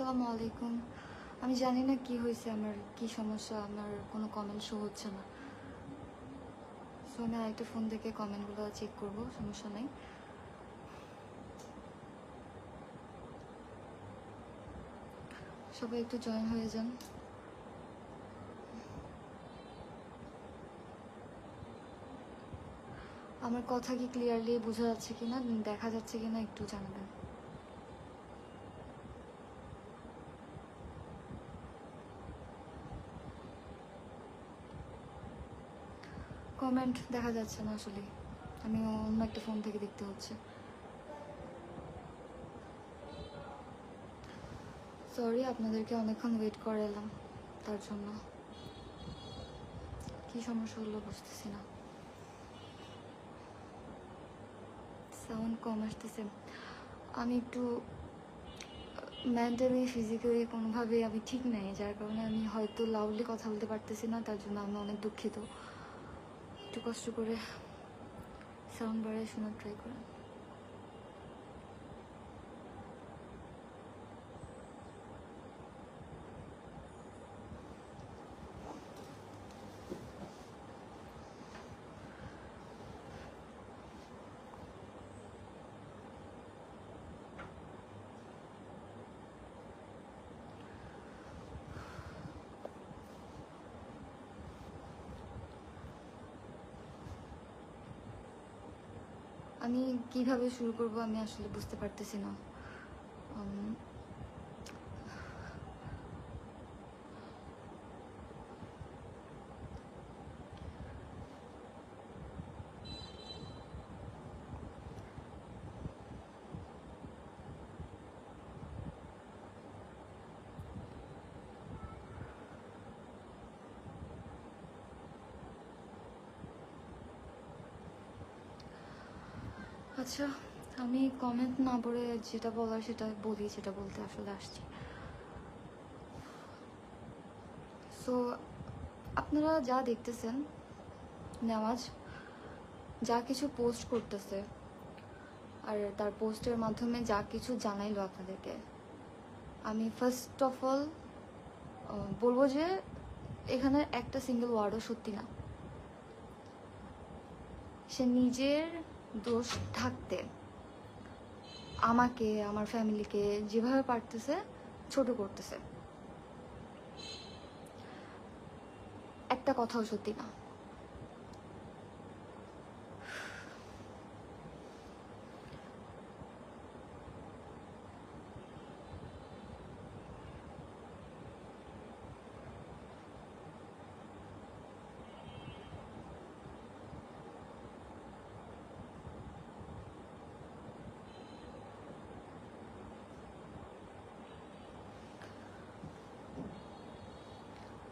আসসালামু আলাইকুম। আমি জানি না কি হয়েছে, আমার কি সমস্যা, আমার কোনো কমেন্ট শো হচ্ছে না। সো আমি আরেকটা ফোন থেকে কমেন্টগুলো চেক করব, সমস্যা নাই। সবাই একটু জয়েন হয়ে যান। আমার কথা কি ক্লিয়ারলি বোঝা যাচ্ছে কিনা, দেখা যাচ্ছে কিনা একটু জানাবেন। কমেন্ট দেখা যাচ্ছে না আসলে, আমি অন্য একটা ফোন থেকে দেখতে হচ্ছে। সরি, আপনাদেরকে অনেকক্ষণ ওয়েট করে এলাম, তার জন্য। কি সমস্যা হলো বুঝতেছি না, সাউন্ড কম আসতেছে। আমি একটু মেন্টালি ফিজিক্যালি কোনোভাবে আমি ঠিক নাই, যার কারণে আমি হয়তো লাউডলি কথা বলতে পারতেছি না, তার জন্য আমি অনেক দুঃখিত। একটু কষ্ট করে সাউন্ড বাড়ায় শোনার ট্রাই করেন। আমি কিভাবে শুরু করব আমি আসলে বুঝতে পারতেছি না। আচ্ছা, আমি কমেন্ট না পড়ে যেটা বলার সেটা বলি, যেটা বলতে আসলে আসছি। সো আপনারা যা দেখতেছেন, নেওয়াজ যা কিছু পোস্ট করতেছে আর তার পোস্টের মাধ্যমে যা কিছু জানাইলো আপনাদেরকে, আমি ফার্স্ট অফ অল বলবো যে এখানে একটা সিঙ্গেল ওয়ার্ডও সত্যি না। সে নিজের দোষ থাকতে আমাকে, আমার ফ্যামিলিকে যেভাবে পারতেছে ছোট করতেছে, একটা কথাও সত্যি না।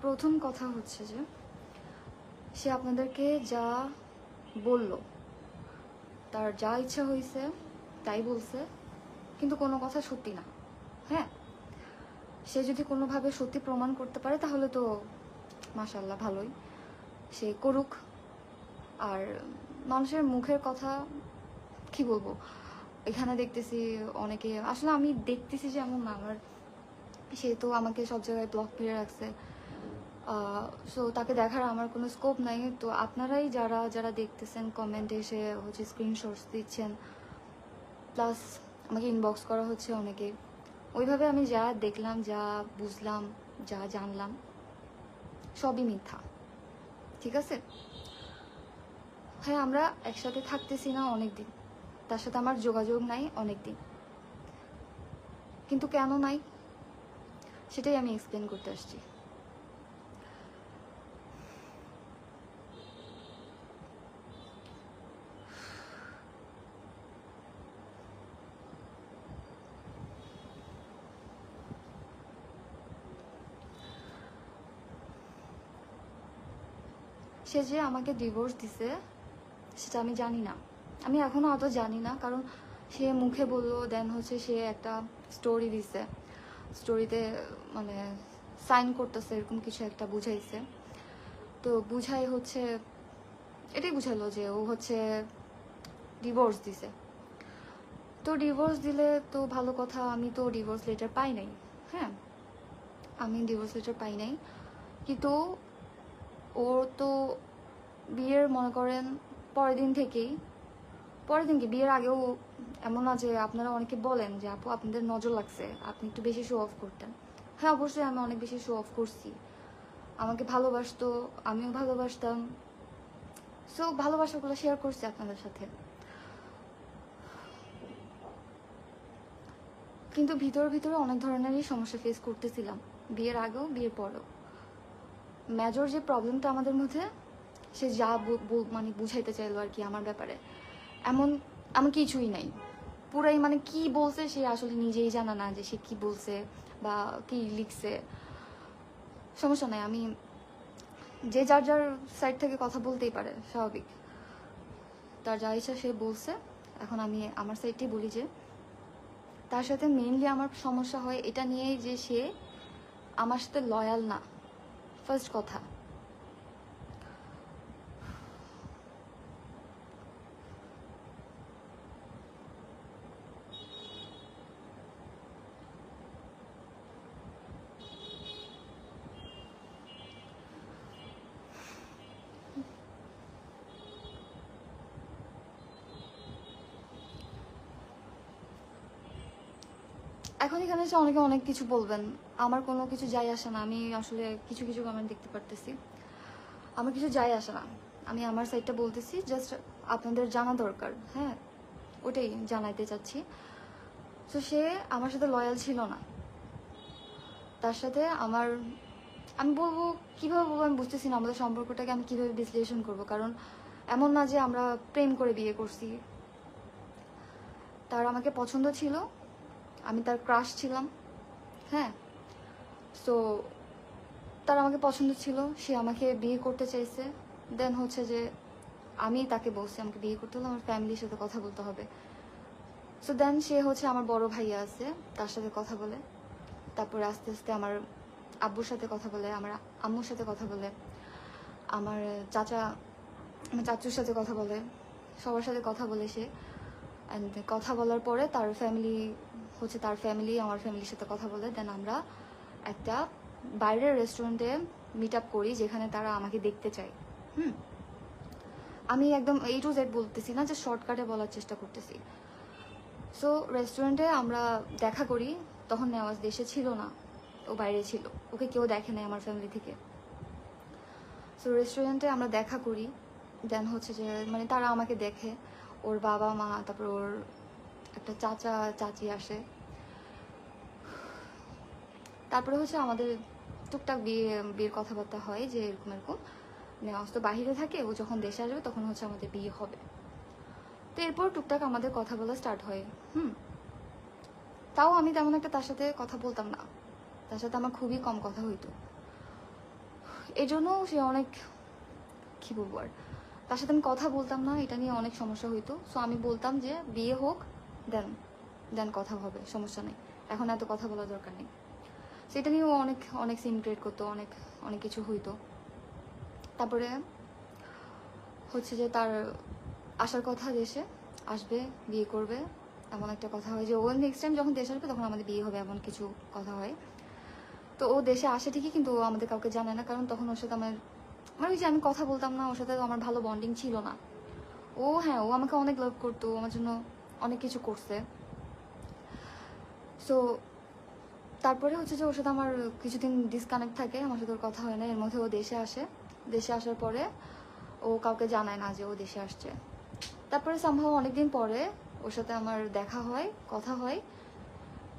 প্রথম কথা হচ্ছে যে সে আপনাদেরকে যা বলল, তার যা ইচ্ছা হয়েছে তাই বলছে, কিন্তু কোনো কথা সত্যি না। হ্যাঁ, সে যদি কোনোভাবে সত্যি প্রমাণ করতে পারে তাহলে তো মাশাআল্লাহ, ভালোই, সে করুক। আর মানুষের মুখের কথা কি বলবো, এখানে দেখতেছি অনেকে, আসলে আমি দেখতেছি যে এমন না, আমার সে তো আমাকে সব জায়গায় ব্লক মেরে রাখছে, সো তাকে দেখার আমার কোনো স্কোপ নাই। তো আপনারাই যারা যারা দেখতেছেন কমেন্টে এসে হচ্ছে স্ক্রিনশটস দিচ্ছেন, প্লাস আমাকে ইনবক্স করা হচ্ছে অনেকে, ওইভাবে আমি যা দেখলাম, যা বুঝলাম, যা জানলাম সবই মিথ্যা। ঠিক আছে, হ্যাঁ আমরা একসাথে থাকতেছি না অনেক দিন, তার সাথে আমার যোগাযোগ নাই অনেক দিন, কিন্তু কেন নাই সেটাই আমি এক্সপ্লেন করতে আসছি। সে যে আমাকে ডিভোর্স দিছে সেটা আমি জানি না, আমি এখনো অত জানি না, কারণ সে মুখে বললো, দেন হচ্ছে সে একটা স্টোরি দিছে, স্টোরিতে মানে সাইন করতেছে এরকম কিছু একটা বুঝাইছে। তো বুঝাই হচ্ছে এটাই বুঝালো যে ও হচ্ছে ডিভোর্স দিছে। তো ডিভোর্স দিলে তো ভালো কথা, আমি তো ডিভোর্স লেটার পাই নাই। হ্যাঁ, আমি ডিভোর্স লেটার পাই নাই, কিন্তু ওর তো বিয়ের মনে করেন পরের দিন কি বিয়ের আগেও এমন না যে আপনারা অনেকে বলেন যে আপু আপনাদের নজর লাগছে, আপনি একটু বেশি শো অফ করতেন। হ্যাঁ, অবশ্যই আমি অনেক বেশি শো অফ করছি। আমাকে ভালোবাসতো, আমিও ভালোবাসতাম, সো ভালোবাসাগুলো শেয়ার করছি আপনাদের সাথে। কিন্তু ভিতরে অনেক ধরনেরই সমস্যা ফেস করতেছিলাম, বিয়ের আগেও বিয়ের পরেও। মেজর যে প্রবলেমটা আমাদের মধ্যে, সে যা মানে বুঝাইতে চাইলো আর কি আমার ব্যাপারে, এমন কিছুই নাই। পুরাই মানে কি বলছে সে আসলে নিজেই জানা না যে সে কি বলছে বা কি লিখছে। সমস্যা নাই, আমি যে যার সাইড থেকে কথা বলতেই পারে, স্বাভাবিক। তার যা ইচ্ছা সে বলছে। এখন আমি আমার সাইডটাই বলি যে তার সাথে মেইনলি আমার সমস্যা হয় এটা নিয়েই যে সে আমার সাথে লয়াল না, ফার্স্ট কথা। এখন এখানে এসে অনেকে অনেক কিছু বলবেন, আমার কোনো কিছু যাই আসে না। আমি আসলে কিছু কিছু কমেন্ট দেখতে পারতেছি, আমার কিছু যাই আসে না। আমি আমার সাইডটা বলতেছি, জাস্ট আপনাদের জানা দরকার। হ্যাঁ, ওটাই জানাইতে চাচ্ছি। তো সে আমার সাথে লয়াল ছিল না। তার সাথে আমি বলবো, কিভাবে বলবো আমি বুঝতেছি না আমাদের সম্পর্কটাকে আমি কিভাবে বিশ্লেষণ করব। কারণ এমন না যে আমরা প্রেম করে বিয়ে করছি। তার আমাকে পছন্দ ছিল, আমি তার ক্রাশ ছিলাম। হ্যাঁ, সো তার আমাকে পছন্দ ছিল, সে আমাকে বিয়ে করতে চাইছে। দেন হচ্ছে যে আমি তাকে বলছি আমাকে বিয়ে করতে হলে আমার ফ্যামিলির সাথে কথা বলতে হবে। সো দেন সে হচ্ছে আমার বড় ভাইয়া আছে, তার সাথে কথা বলে। তারপরে আস্তে আস্তে আমার আব্বুর সাথে কথা বলে, আমার আম্মুর সাথে কথা বলে, আমার চাচুর সাথে কথা বলে, সবার সাথে কথা বলে সে। অ্যান্ড কথা বলার পরে তার ফ্যামিলি আমার ফ্যামিলির সাথে কথা বলে। দেন আমরা একটা বাইরের রেস্টুরেন্টে মিট আপ করি, যেখানে তারা আমাকে দেখতে চায়। আমি একদম A to Z বলতেছি না, যে শর্টকাটে বলার চেষ্টা করতেছি। সো রেস্টুরেন্টে আমরা দেখা করি। তখন নেওয়াজ দেশে ছিল না, ও বাইরে ছিল, ওকে কেউ দেখে নাই আমার ফ্যামিলি থেকে। সো রেস্টুরেন্টে আমরা দেখা করি। দেন হচ্ছে যে মানে তারা আমাকে দেখে, ওর বাবা মা, তারপর ওর একটা চাচা চাচি আসে। তারপরে হচ্ছে আমাদের টুকটাক বিয়ের কথাবার্তা হয়, যে এরকম নেওয়াজ তো বাহিরে থাকে, ও যখন দেশে আসবে তখন হচ্ছে আমাদের বিয়ে হবে। তো এরপর টুকটাক আমাদের কথা বলা স্টার্ট হয়। তাও আমি তেমন একটা তার সাথে কথা বলতাম না, তার সাথে আমার খুবই কম কথা হইতো। এই জন্য সে অনেক, কি বলবো আর, তার সাথে আমি কথা বলতাম না, এটা নিয়ে অনেক সমস্যা হইতো। সো আমি বলতাম যে বিয়ে হোক, দেন কথা হবে, সমস্যা নেই, এখন এত কথা বলার দরকার নেই। সেটা নিয়েও অনেক অনেক সিন ক্রিয়েট করতো, অনেক অনেক কিছু হইতো। তারপরে হচ্ছে যে তার আসার কথা, দেশে আসবে, বিয়ে করবে, এমন একটা কথা হয় যে ও নেক্সট টাইম যখন দেশে আসবে তখন আমাদের বিয়ে হবে, এমন কিছু কথা হয়। তো ও দেশে আসে ঠিকই, কিন্তু ও আমাদের কাউকে জানে না, কারণ তখন ওর সাথে ওই যে আমি কথা বলতাম না, ওর সাথে আমার ভালো বন্ডিং ছিল না। ও আমাকে অনেক লাভ করতো, আমার জন্য অনেক কিছু করছে। সো তারপরে হচ্ছে যে ওর সাথে আমার কিছুদিন ডিসকানেক্ট থাকে, আমার সাথে ওর কথা হয় না। এর মধ্যে ও দেশে আসে, দেশে আসার পরে ও কাউকে জানায় না যে ও দেশে আসছে। তারপরে সামহাও অনেকদিন পরে ওর সাথে আমার দেখা হয়, কথা হয়।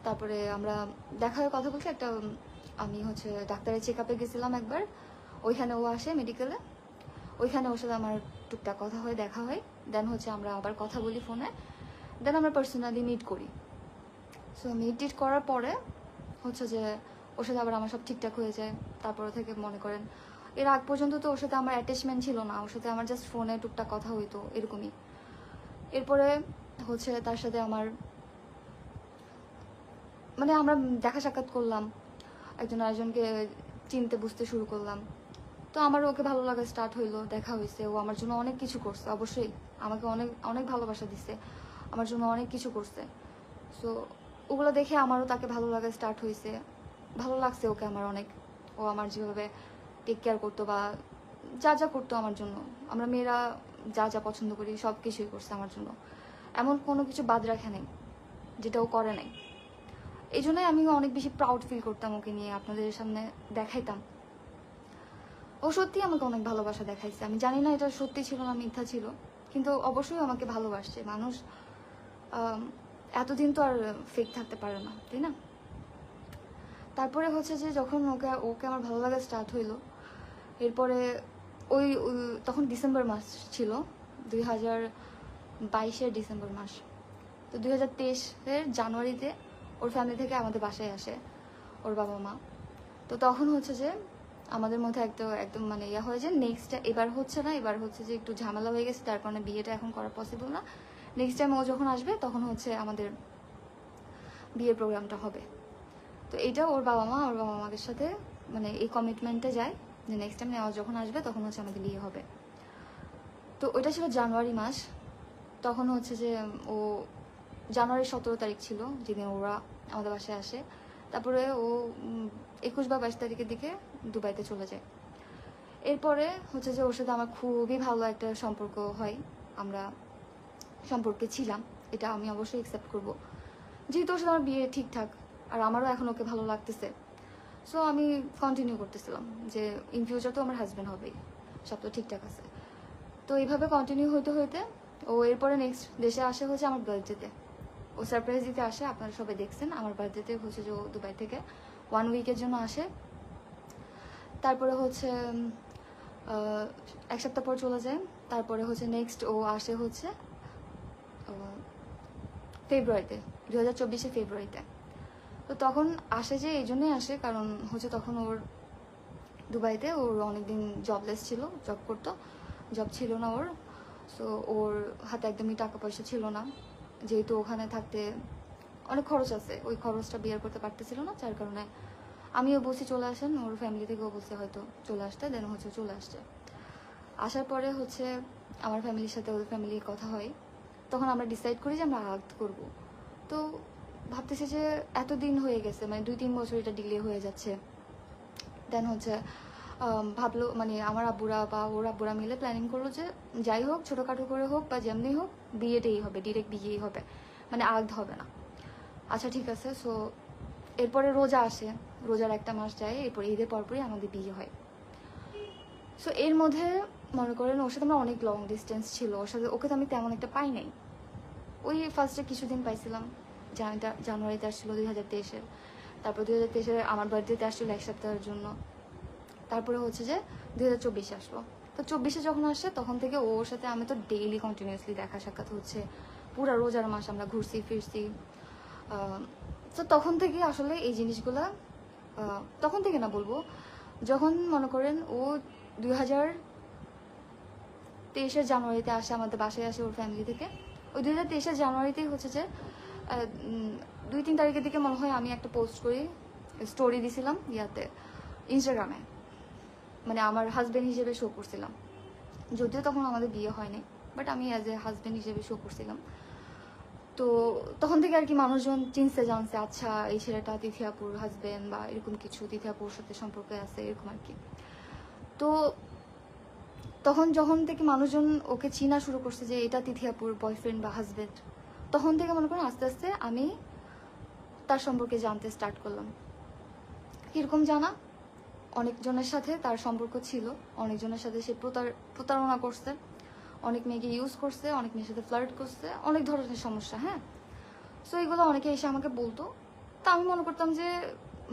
তারপরে আমরা দেখা হয়, কথা বলতে আমি হচ্ছে ডাক্তারের চেক আপে গেছিলাম একবার, ওইখানে ও আসে মেডিকেলে, ওইখানে ওর সাথে আমার টুকটাক কথা হয়, দেখা হয়। দেন হচ্ছে আমরা আবার কথা বলি ফোনে, দেন আমরা পার্সোনালি মিট করি। সো মিট করার পরে হচ্ছে যে ওর সাথে আবার আমার সব ঠিকঠাক হয়ে যায়। তারপর থেকে মনে করেন এর আগ পর্যন্ত তো ওর সাথে আমার অ্যাটাচমেন্ট ছিল না, ওর সাথে আমার জাস্ট ফোনে টুকটাক কথা হইতো, এরকমই। এরপরে হচ্ছে তার সাথে আমার মানে আমরা দেখা সাক্ষাৎ করলাম, একজন আরেকজনকে চিনতে বুঝতে শুরু করলাম। তো আমার ওকে ভালো লাগা স্টার্ট হইলো, দেখা হয়েছে, ও আমার জন্য অনেক কিছু করছে, অবশ্যই আমাকে অনেক অনেক ভালোবাসা দিচ্ছে, আমার জন্য অনেক কিছু করছে। সো ওগুলো দেখে আমারও তাকে ভালো লাগা স্টার্ট হয়েছে। ভালো লাগছে ওকে আমার অনেক। ও আমার যেভাবে টেক কেয়ার করতো বা যা যা করতো আমার জন্য, আমরা মেয়েরা যা যা পছন্দ করি সব কিছুই করছে আমার জন্য, এমন কোনো কিছু বাদ রাখে নাই যেটা ও করে নাই। এই জন্যই আমি অনেক বেশি প্রাউড ফিল করতাম ওকে নিয়ে, আপনাদের সামনে দেখাইতাম। ও সত্যি আমাকে অনেক ভালোবাসা দেখাইছে। আমি জানি না এটা সত্যি ছিল না মিথ্যা ছিল, কিন্তু অবশ্যই আমাকে ভালোবাসছে। মানুষ এতদিন তো আর ফেক থাকতে পারে না, তাই না? তারপরে হচ্ছে যে যখন ওকে আমার ভালো লাগা স্টার্ট হইলো, এরপরে তখন ডিসেম্বর মাস ছিল, 2022-এর ডিসেম্বর মাস। তো 2023-এর জানুয়ারিতে ওর ফ্যামিলি থেকে আমাদের বাসায় আসে ওর বাবা মা। তো তখন হচ্ছে যে আমাদের মধ্যে একদম মানে ইয়া হয়ে যায়, নেক্সট এবার হচ্ছে না, এবার হচ্ছে যে একটু ঝামেলা হয়ে গেছে, তার কারণে বিয়েটা এখন করা পসিবল না। নেক্সট টাইম ও যখন আসবে তখন হচ্ছে আমাদের বিয়ের প্রোগ্রামটা হবে। তো এইটা ওর বাবা মা আমাদের সাথে মানে এই কমিটমেন্টে যায় যে নেক্সট টাইম নেওয়া যখন আসবে তখন হচ্ছে আমাদের বিয়ে হবে। তো ওইটা ছিল জানুয়ারি মাস। তখন হচ্ছে যে ও জানুয়ারির 17 তারিখ ছিল যেদিন ওরা আমাদের বাসায় আসে। তারপরে ও 21 বা 22 তারিখের দিকে দুবাইতে চলে যায়। এরপরে হচ্ছে যে ওর সাথে আমার খুবই ভালো একটা সম্পর্ক হয়, আমরা সম্পর্কে ছিলাম, এটা আমি অবশ্যই অ্যাকসেপ্ট করবো। যেহেতু ওর সাথে আমার বিয়ে ঠিকঠাক আর আমারও এখন ওকে ভালো লাগতেছে, সো আমি কন্টিনিউ করতেছিলাম যে ইন ফিউচার তো আমার হাজব্যান্ড হবেই, সব তো ঠিকঠাক আছে। তো এইভাবে কন্টিনিউ হইতে হইতে ও এরপরে নেক্সট দেশে আসে হচ্ছে আমার বার্থডেতে। ও সারপ্রাইজ দিতে আসে, আপনারা সবাই দেখছেন আমার বার্থডেতে হচ্ছে যে ও দুবাই থেকে 1 উইকের জন্য আসে। তারপরে হচ্ছে 1 সপ্তাহ পর চলে যায়। তারপরে হচ্ছে নেক্সট ও আসে হচ্ছে ফেব্রুয়ারিতে, 2024-এ ফেব্রুয়ারিতে। তো তখন আসে যে এই জন্যই আসে কারণ হচ্ছে তখন ওর দুবাইতে ওর অনেকদিন জবলেস ছিল, জব করতো, জব ছিল না ওর। সো ওর হাতে একদমই টাকা পয়সা ছিল না, যেহেতু ওখানে থাকতে অনেক খরচ আছে, ওই খরচটা বিয়ার করতে পারতেছিল না, যার কারণে আমিও বলছি চলে আসেন, ওর ফ্যামিলি থেকেও বলছে হয়তো চলে আসতে, দেন হচ্ছে চলে আসছে। আসার পরে হচ্ছে আমার ফ্যামিলির সাথে ওদের ফ্যামিলির কথা হয়, তখন আমরা ডিসাইড করি যে আমরা আগ করবো। তো ভাবতেছি যে এতদিন হয়ে গেছে, মানে 2-3 বছর এটা ডিলে হয়ে যাচ্ছে। দেন হচ্ছে ভাবলো মানে আমার আব্বুরা বা ওর আব্বুরা মিলে প্ল্যানিং করলো যে যাই হোক ছোটোখাটো করে হোক বা যেমনি হোক বিয়েটাই হবে, ডিরেক্ট বিয়েই হবে, মানে আগ হবে না। আচ্ছা ঠিক আছে। সো এরপরে রোজা আসে, রোজার 1 মাস যায়, এরপরে ঈদের পরপরই আমাদের বিয়ে হয়। সো এর মধ্যে মনে করেন ওর সাথে আমার অনেক লং ডিস্টেন্স ছিল, ওকে তো আমি তেমন একটা পাই নাই। ওই ফার্স্টে কিছুদিন পাইছিলাম, জানুয়ারিতে আসছিল 2023-এর, তারপর 2023-এর আমার বার্থডেতে আসছিল 1 সপ্তাহের জন্য। তারপরে হচ্ছে যে 2024 আসলো। তো 24-এ যখন আসে তখন থেকে ওর সাথে আমি তো ডেইলি কন্টিনিউয়াসলি দেখা সাক্ষাৎ হচ্ছে, পুরো রোজার মাস আমরা ঘুরছি ফিরছি। তো তখন থেকে আসলে এই জিনিসগুলা, তখন থেকে না বলবো, যখন মনে করেন ও 2023-এর জানুয়ারিতে আসে আমাদের বাসায়, আসে ওর ফ্যামিলি থেকে। ওই 2023-এর জানুয়ারিতেই হচ্ছে যে 2-3 তারিখের দিকে মনে হয় আমি একটা পোস্ট করি, স্টোরি দিছিলাম ইয়াতে ইনস্টাগ্রামে, মানে আমার হাজব্যান্ড হিসেবে শো করছিলাম, যদিও তখন আমাদের বিয়ে হয়নি, বাট আমি অ্যাজ এ হাজব্যান্ড হিসেবে শো করছিলাম। তো তখন থেকে আর কি মানুষজন চিনতে জানছে, আচ্ছা এই ছেলেটা তিথিয়াপুর হাজব্যান্ড বা এরকম কিছু, তিথিয়াপুর সাথে সম্পর্কে আছে এরকম আর কি। তো যখন থেকে মানুষজন ওকে চিনা শুরু করছে যে এটা তিথিয়াপুর বয়ফ্রেন্ড বা হাজব্যান্ড, তখন থেকে মনে করেন আস্তে আস্তে আমি তার সম্পর্কে জানতে স্টার্ট করলাম। কিরকম জানা, অনেকজনের সাথে তার সম্পর্ক ছিল, অনেকজনের সাথে সে প্রতারণা করছে, অনেক মেয়েকে ইউজ করছে, অনেক মেয়ের সাথে ফ্লার্ট করছে, অনেক ধরনের সমস্যা। হ্যাঁ, সো এগুলো অনেকে এসে আমাকে বলতো। তা আমি মনে করতাম যে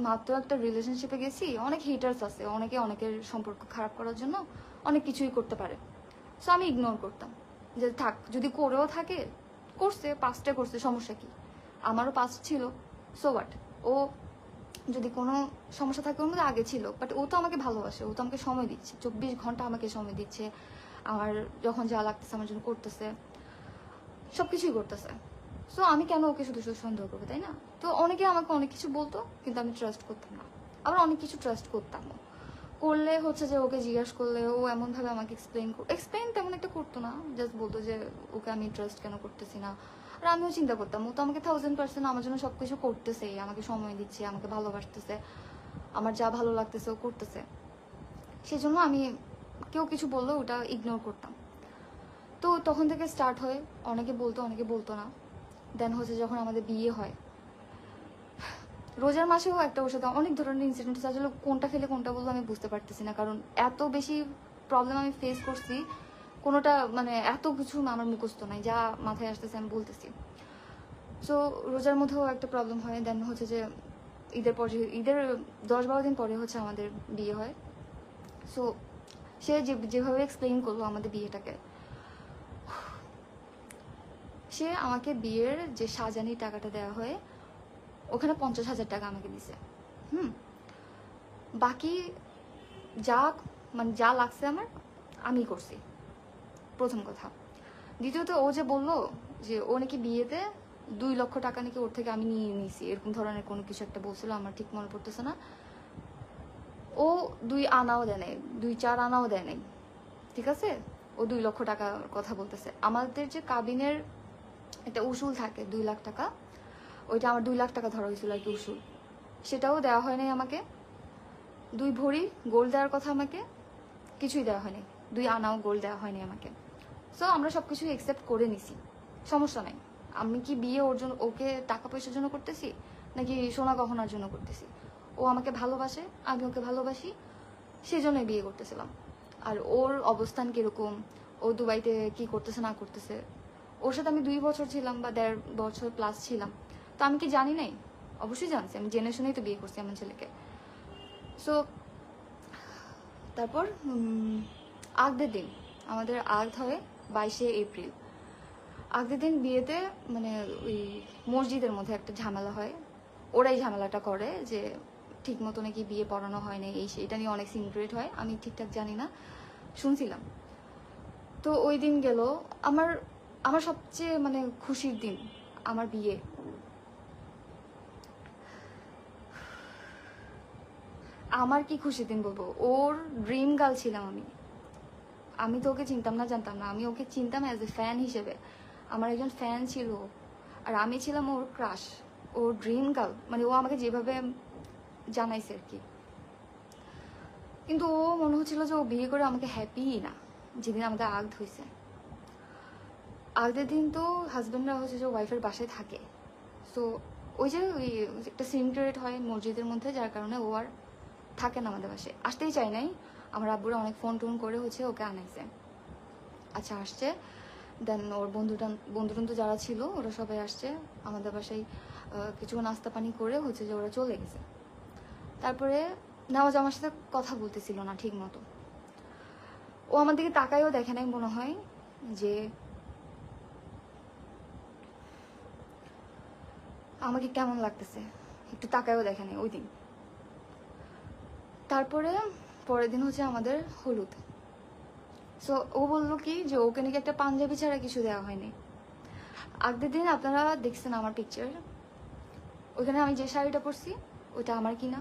মাত্র একটা রিলেশনশিপে গেছি, অনেক হিটার্স আছে, অনেকে অনেকের সম্পর্ক খারাপ করার জন্য অনেক কিছুই করতে পারে। সো আমি ইগনোর করতাম যে থাক, যদি করেও থাকে করছে, পাস্টে করছে, সমস্যা কি, আমারও পাস্ট ছিল, সো হোয়াট। ও যদি কোনো সমস্যা থাকে ওর মধ্যে আগে ছিল, বাট ও তো আমাকে ভালোবাসে, ও তো আমাকে সময় দিচ্ছে, 24 ঘন্টা আমাকে সময় দিচ্ছে, আমার যখন যা লাগতেছে আমার জন্য করতেছে, সবকিছুই করতেছে। সো আমি কেন ওকে শুধু শুধু সন্দেহ করবো, তাই না? তো অনেকে আমাকে অনেক কিছু বলতো, কিন্তু আমি ট্রাস্ট করতাম না, আবার অনেক কিছু ট্রাস্ট করতাম করলে হচ্ছে যে ওকে জিজ্ঞাসা করলে ও এমনভাবে আমাকে এক্সপ্লেন তেমন একটা করতো না, জাস্ট বলতো যে ওকে আমি ট্রাস্ট কেন করতেছি না, আর আমিও চিন্তা করতাম ও তো আমাকে 1000% আমার জন্য সবকিছু করতেছে, আমাকে সময় দিচ্ছে, আমাকে ভালোবাসতেছে, আমার যা ভালো লাগতেছে ও করতেছে। সেই জন্য আমি কেউ কিছু বললো ওটা ইগনোর করতাম। তো তখন থেকে স্টার্ট হয়, অনেকে বলতো অনেকে বলতো না। দেন হচ্ছে যখন আমাদের বিয়ে হয়, রোজার মাসেও একটা ওর সাথে অনেক ধরনের ইনসিডেন্ট আসলে কোনটা ফেলে কোনটা বলবো আমি বুঝতে পারতেছি না, কারণ এত বেশি প্রবলেম আমি ফেস করছি, কোনোটা মানে এত কিছু আমার মুখস্থ নাই, যা মাথায় আসতেছে আমি বলতেছি। সো রোজার মধ্যেও একটা প্রবলেম হয়। দেন হচ্ছে যে ঈদের 10-12 দিন পরে হচ্ছে আমাদের বিয়ে হয়। সো সে যেভাবে এক্সপ্লেইন করলো আমাদের বিয়েটাকে, সে আমাকে বিয়ের যে সাজানি টাকাটা দেওয়া হয় ওখানে 50,000 টাকা আমাকে দিছে। বাকি যা মানে যা লাগছে আমার আমি করছি, প্রথম কথা। দ্বিতীয়ত ও যে বললো যে ও নাকি বিয়েতে 2 লক্ষ টাকা নাকি ওর থেকে আমি নিয়ে নিয়েছি, এরকম ধরনের কোনো কিছু একটা বলছিল, আমার ঠিক মনে পড়তেছে না। ও 2 আনাও দেয় নাই, 2-4 আনাও দেয় নাই, ঠিক আছে? ও 2 লক্ষ টাকার কথা বলতেছে। আমাদের যে কাবিনের একটা উসুল থাকে 2 লাখ টাকা, ওইটা আমার 2 লাখ টাকা ধরা হয়েছিল আর কি উসুল, সেটাও দেওয়া হয় নাই আমাকে। 2 ভরি গোল্ড দেওয়ার কথা আমাকে, কিছুই দেওয়া হয়নি, 2 আনাও গোল্ড দেওয়া হয়নি আমাকে। সো আমরা সবকিছু একসেপ্ট করে নিছি, সমস্যা নাই। আমি কি বিয়ে ওর জন্য, ওকে টাকা পয়সার জন্য করতেছি নাকি সোনা গহনার জন্য করতেছি? ও আমাকে ভালোবাসে, আমি ওকে ভালোবাসি, সেই জন্যই বিয়ে করতেছিলাম। আর ওর অবস্থান কিরকম, ও দুবাইতে কি করতেছে না করতেছে, ওর সাথে আমি 2 বছর ছিলাম বা 1.5 বছর প্লাস ছিলাম, তো আমি কি জানি নাই? অবশ্যই জানছি, আমি জেনে শুনেই তো বিয়ে করছি আমার ছেলেকে। সো তারপর আগদের দিন আমাদের আগ হয় 22শে এপ্রিল। আগের দিন বিয়েতে মানে ওই মসজিদের মধ্যে একটা ঝামেলা হয়, ওরাই ঝামেলাটা করে যে ঠিক মতো নাকি বিয়ে পড়ানো হয় না, এই এটা নিয়ে অনেক সিনক্রেট হয়, আমি ঠিকঠাক জানি না, শুনছিলাম। তো ওই দিন গেল আমার আমার সবচেয়ে মানে খুশির দিন, আমার বিয়ে। আমার কি খুশির দিন বলবো, ওর ড্রিম গার্ল ছিলাম আমি। আমি তো ওকে চিনতাম না, জানতাম না, আমি ওকে চিনতাম অ্যাজ এ ফ্যান হিসেবে, আমার একজন ফ্যান ছিল, আর আমি ছিলাম ওর ক্রাশ, ওর ড্রিম গার্ল, মানে ও আমাকে যেভাবে জানাইছে আর কি। কিন্তু ও মনে হচ্ছিল যে ও বিয়ে করে আমাকে হ্যাপি না, যেদিন আমাদের আগদ হয়েছে। আগদের দিন তো হাজব্যান্ডরা হচ্ছে যে ওয়াইফের বাসায় থাকে, সো ওই যে ওই একটা সিন ক্রিয়েট হয় মসজিদের মধ্যে, যার কারণে ও আর থাকে না আমাদের বাসায়, আসতেই চাই নাই। আমার আব্বুরা অনেক ফোন টোন করে হচ্ছে ওকে আনাইছে। আচ্ছা আসছে, দেন ওর বন্ধু যারা ছিল ওরা সবাই আসছে আমাদের বাসায়, কিছু নাস্তা পানি করে হচ্ছে যে ওরা চলে গেছে। তারপরে নেওয়াজ আমার সাথে কথা বলতেছিল না ঠিক মতো, ও আমার দিকে তাকাইও দেখে নাই, মনে হয় যে আমাকে কেমন লাগতেছে, একটু তাকাইও দেখে নাই ওই দিন। তারপরে পরের দিন হচ্ছে আমাদের হলুদ। সো ও বললো কি যে ওকে নাকি একটা পাঞ্জাবি ছাড়া কিছু দেওয়া হয়নি। আগের দিন আপনারা দেখছেন আমার পিকচার, ওইখানে আমি যে শাড়িটা পরছি ওইটা আমার কিনা,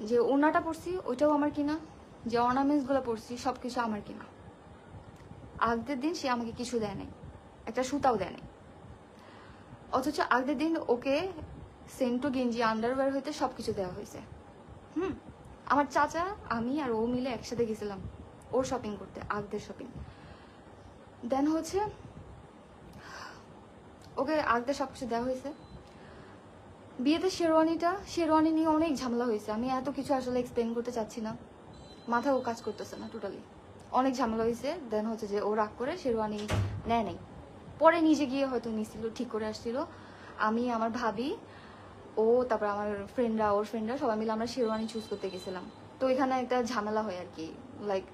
যে ওড়নাটা পরছি ওইটাও আমার কিনা, যে অর্নামেন্টসগুলো পরছি সব কিছু আমার কিনা। আগের দিন সে আমাকে কিছু দেয় নাই, একটা সুতাও দেয় নাই। অথচ আগের দিন ওকে সেন্টু গেঞ্জি আন্ডারওয়্যার হইতে সব কিছু দেওয়া হয়েছে। আমার চাচা আমি আর ও মিলে একসাথে গেছিলাম ওর শপিং করতে, আগদের শপিং। দেন হচ্ছে ওকে আগদের সব কিছু দেওয়া হয়েছে। বিয়েতে শেরওয়ানি নিয়ে অনেক ঝামেলা হয়েছে, আমি এত কিছু আসলে এক্সপ্লেন করতে চাচ্ছি না, মাথাও কাজ করতেছে না টোটালি, অনেক ঝামেলা হয়েছে। দেন হচ্ছে যে ও রাগ করে শেরওয়ানি নেয় নাই, পরে নিজে গিয়ে হয়তো নিছিল, ঠিক করে আসছিল। আমি, আমার ভাবি, ও, তারপর আমার ফ্রেন্ডরা, ওর ফ্রেন্ডরা সবাই মিলে আমরা শেরওয়ানি চুজ করতে গেছিলাম। তো এখানে একটা ঝামেলা হয় আর কি, লাইক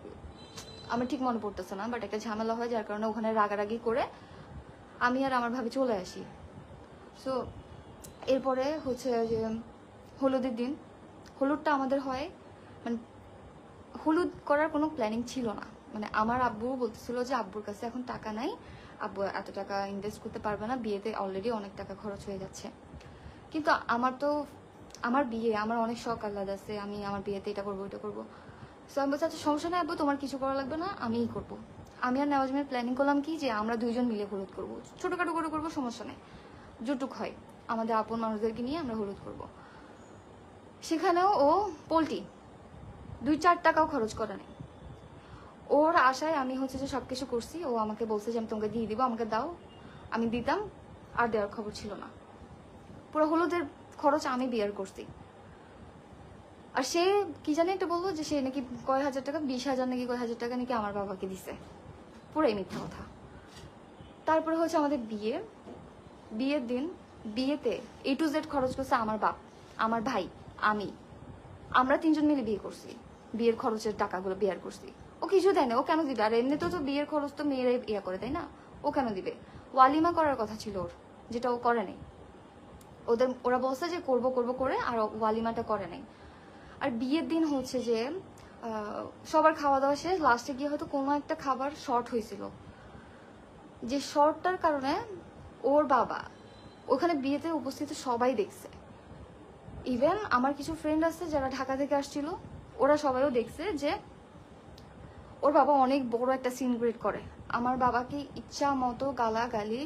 আমার ঠিক মনে পড়তেছে না, বাট একটা ঝামেলা হয়, যার কারণে ওখানে রাগারাগি করে আমি আর আমার ভাবি চলে আসি। সো এরপরে হচ্ছে যে হলুদের দিন, হলুদটা আমাদের হয় মানে হলুদ করার কোনো প্ল্যানিং ছিল না, মানে আমার আব্বু বলতেছিল যে আব্বুর কাছে এখন টাকা নাই, আব্বু এত টাকা ইনভেস্ট করতে পারবে না, বিয়েতে অলরেডি অনেক টাকা খরচ হয়ে যাচ্ছে। কিন্তু আমার বিয়ে, আমার অনেক শখ আহ্লাদ আছে, আমি আমার বিয়েতে এটা করবো ওইটা করবো। সো আমি বলছি আচ্ছা সমস্যা নেই আব্বু, তোমার কিছু করা লাগবে না, আমিই করবো। আমি আর নেওয়াজ মিলে প্ল্যানিং করলাম কি যে আমরা দুইজন মিলে হলুদ করবো, ছোটখাটো করে করবো, সমস্যা নেই, যতটুক হয় আমাদের আপন মানুষদেরকে নিয়ে আমরা হলুদ করব। সেখানেও ও পোল্ট্রি 2-4 টাকাও খরচ করা নেই। ওর আশায় আমি হচ্ছে যে সবকিছু করছি। ও আমাকে বলছে যে আমি তোমাকে দিয়ে দিব, আমাকে দাও, আমি দিতাম, আর দেওয়ার খবর ছিল না। পুরো হলুদের খরচ আমি বিয়ার করছি। আর সে কি জানি একটা বললো যে সে নাকি কয় হাজার টাকা, 20,000 নাকি কয় হাজার টাকা নাকি আমার বাবাকে দিছে। পুরাই মিথ্যা কথা। তারপরে হচ্ছে আমাদের বিয়ের দিন, বিয়েতে A to Z খরচ করছে আমার বাপ, আমার ভাই, আমরা 3জন মিলে বিয়ে করছি। বিয়ের খরচের টাকাগুলো বিয়ার করছি। ও কিছু দেয় না, ও কেন দিবে? আর এমনি তো বিয়ের খরচ তো মেয়েরাই ইয়া করে, তাই না? ও কেন দিবে? ওয়ালিমা করার কথা ছিল ওর, যেটা ও করে নাই। ওরা বলছে যে করবো করবো করে, আর ওয়ালিমাটা করে নাই। আর বিয়ের দিন হচ্ছে যে সবার খাওয়া দাওয়া শেষ, লাস্টে গিয়ে হয়তো কোনো একটা খাবার শর্ট হয়েছিল, যে শর্টটার কারণে ওর বাবা ওখানে বিয়েতে উপস্থিত সবাই দেখছে। ইভেন আমার কিছু ফ্রেন্ড আছে যারা ঢাকা থেকে আসছিল, ওরা সবাইও দেখছে যে ওর বাবা অনেক বড় একটা সিন ক্রিয়েট করে। আমার বাবাকে ইচ্ছা মতো গালাগালি,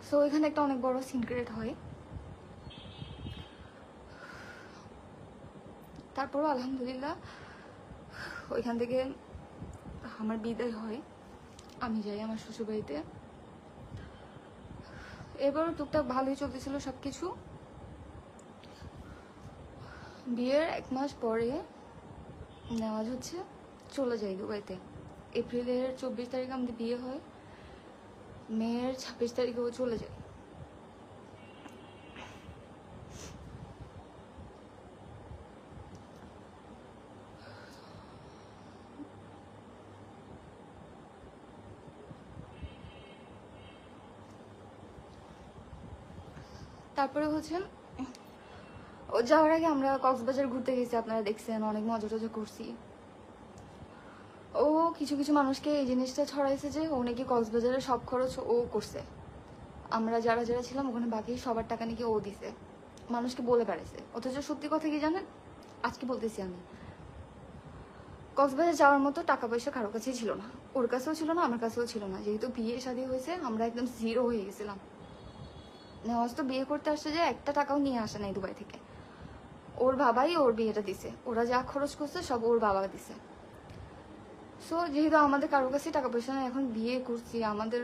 সো এখানে একটা অনেক বড় সিন ক্রিয়েট হয়। তারপরও আলহামদুলিল্লাহ ওইখান থেকে আমার বিদায় হয়, আমি যাই আমার শ্বশুরবাড়িতে। এবারও টুকটাক ভালোই চলতেছিল সবকিছু। বিয়ের 1 মাস পরে নেওয়াজ হচ্ছে চলে যাই দুবাইতে। এপ্রিলের 24 তারিখে আমাদের বিয়ে হয়, মেয়ের 26 তারিখে ও চলে যায়। তারপরে হচ্ছে ও যাওয়ার আগে আমরা কক্সবাজার ঘুরতে গেছি, আপনারা দেখছেন, অনেক মজা টজা করছি। ও কিছু কিছু মানুষকে এই জিনিসটা ছড়াইছে যে ও নাকি কক্সবাজারের সব খরচ ও করছে। আমরা যারা যারা ছিলাম ওখানে বাকি সবার টাকা নাকি ও দিছে, মানুষকে বলে বেড়াইছে। অথচ সত্যি কথা কি জানেন, আজকে বলতেছি আমি, কক্সবাজার যাওয়ার মতো টাকা পয়সা কারো কাছেই ছিল না, ওর কাছেও ছিল না, আমার কাছেও ছিল না। যেহেতু বিয়ে শাদী হয়েছে আমরা একদম জিরো হয়ে গেছিলাম। নেওয়াজ তো বিয়ে করতে আসছে যে একটা টাকাও নিয়ে আসে নাই দুবাই থেকে। ওর বাবাই ওর বিয়েটা দিছে, ওরা যা খরচ করছে সব ওর বাবা দিছে। সো যেহেতু আমাদের কারো কাছে টাকা পয়সা নেই, এখন বিয়ে করছি, আমাদের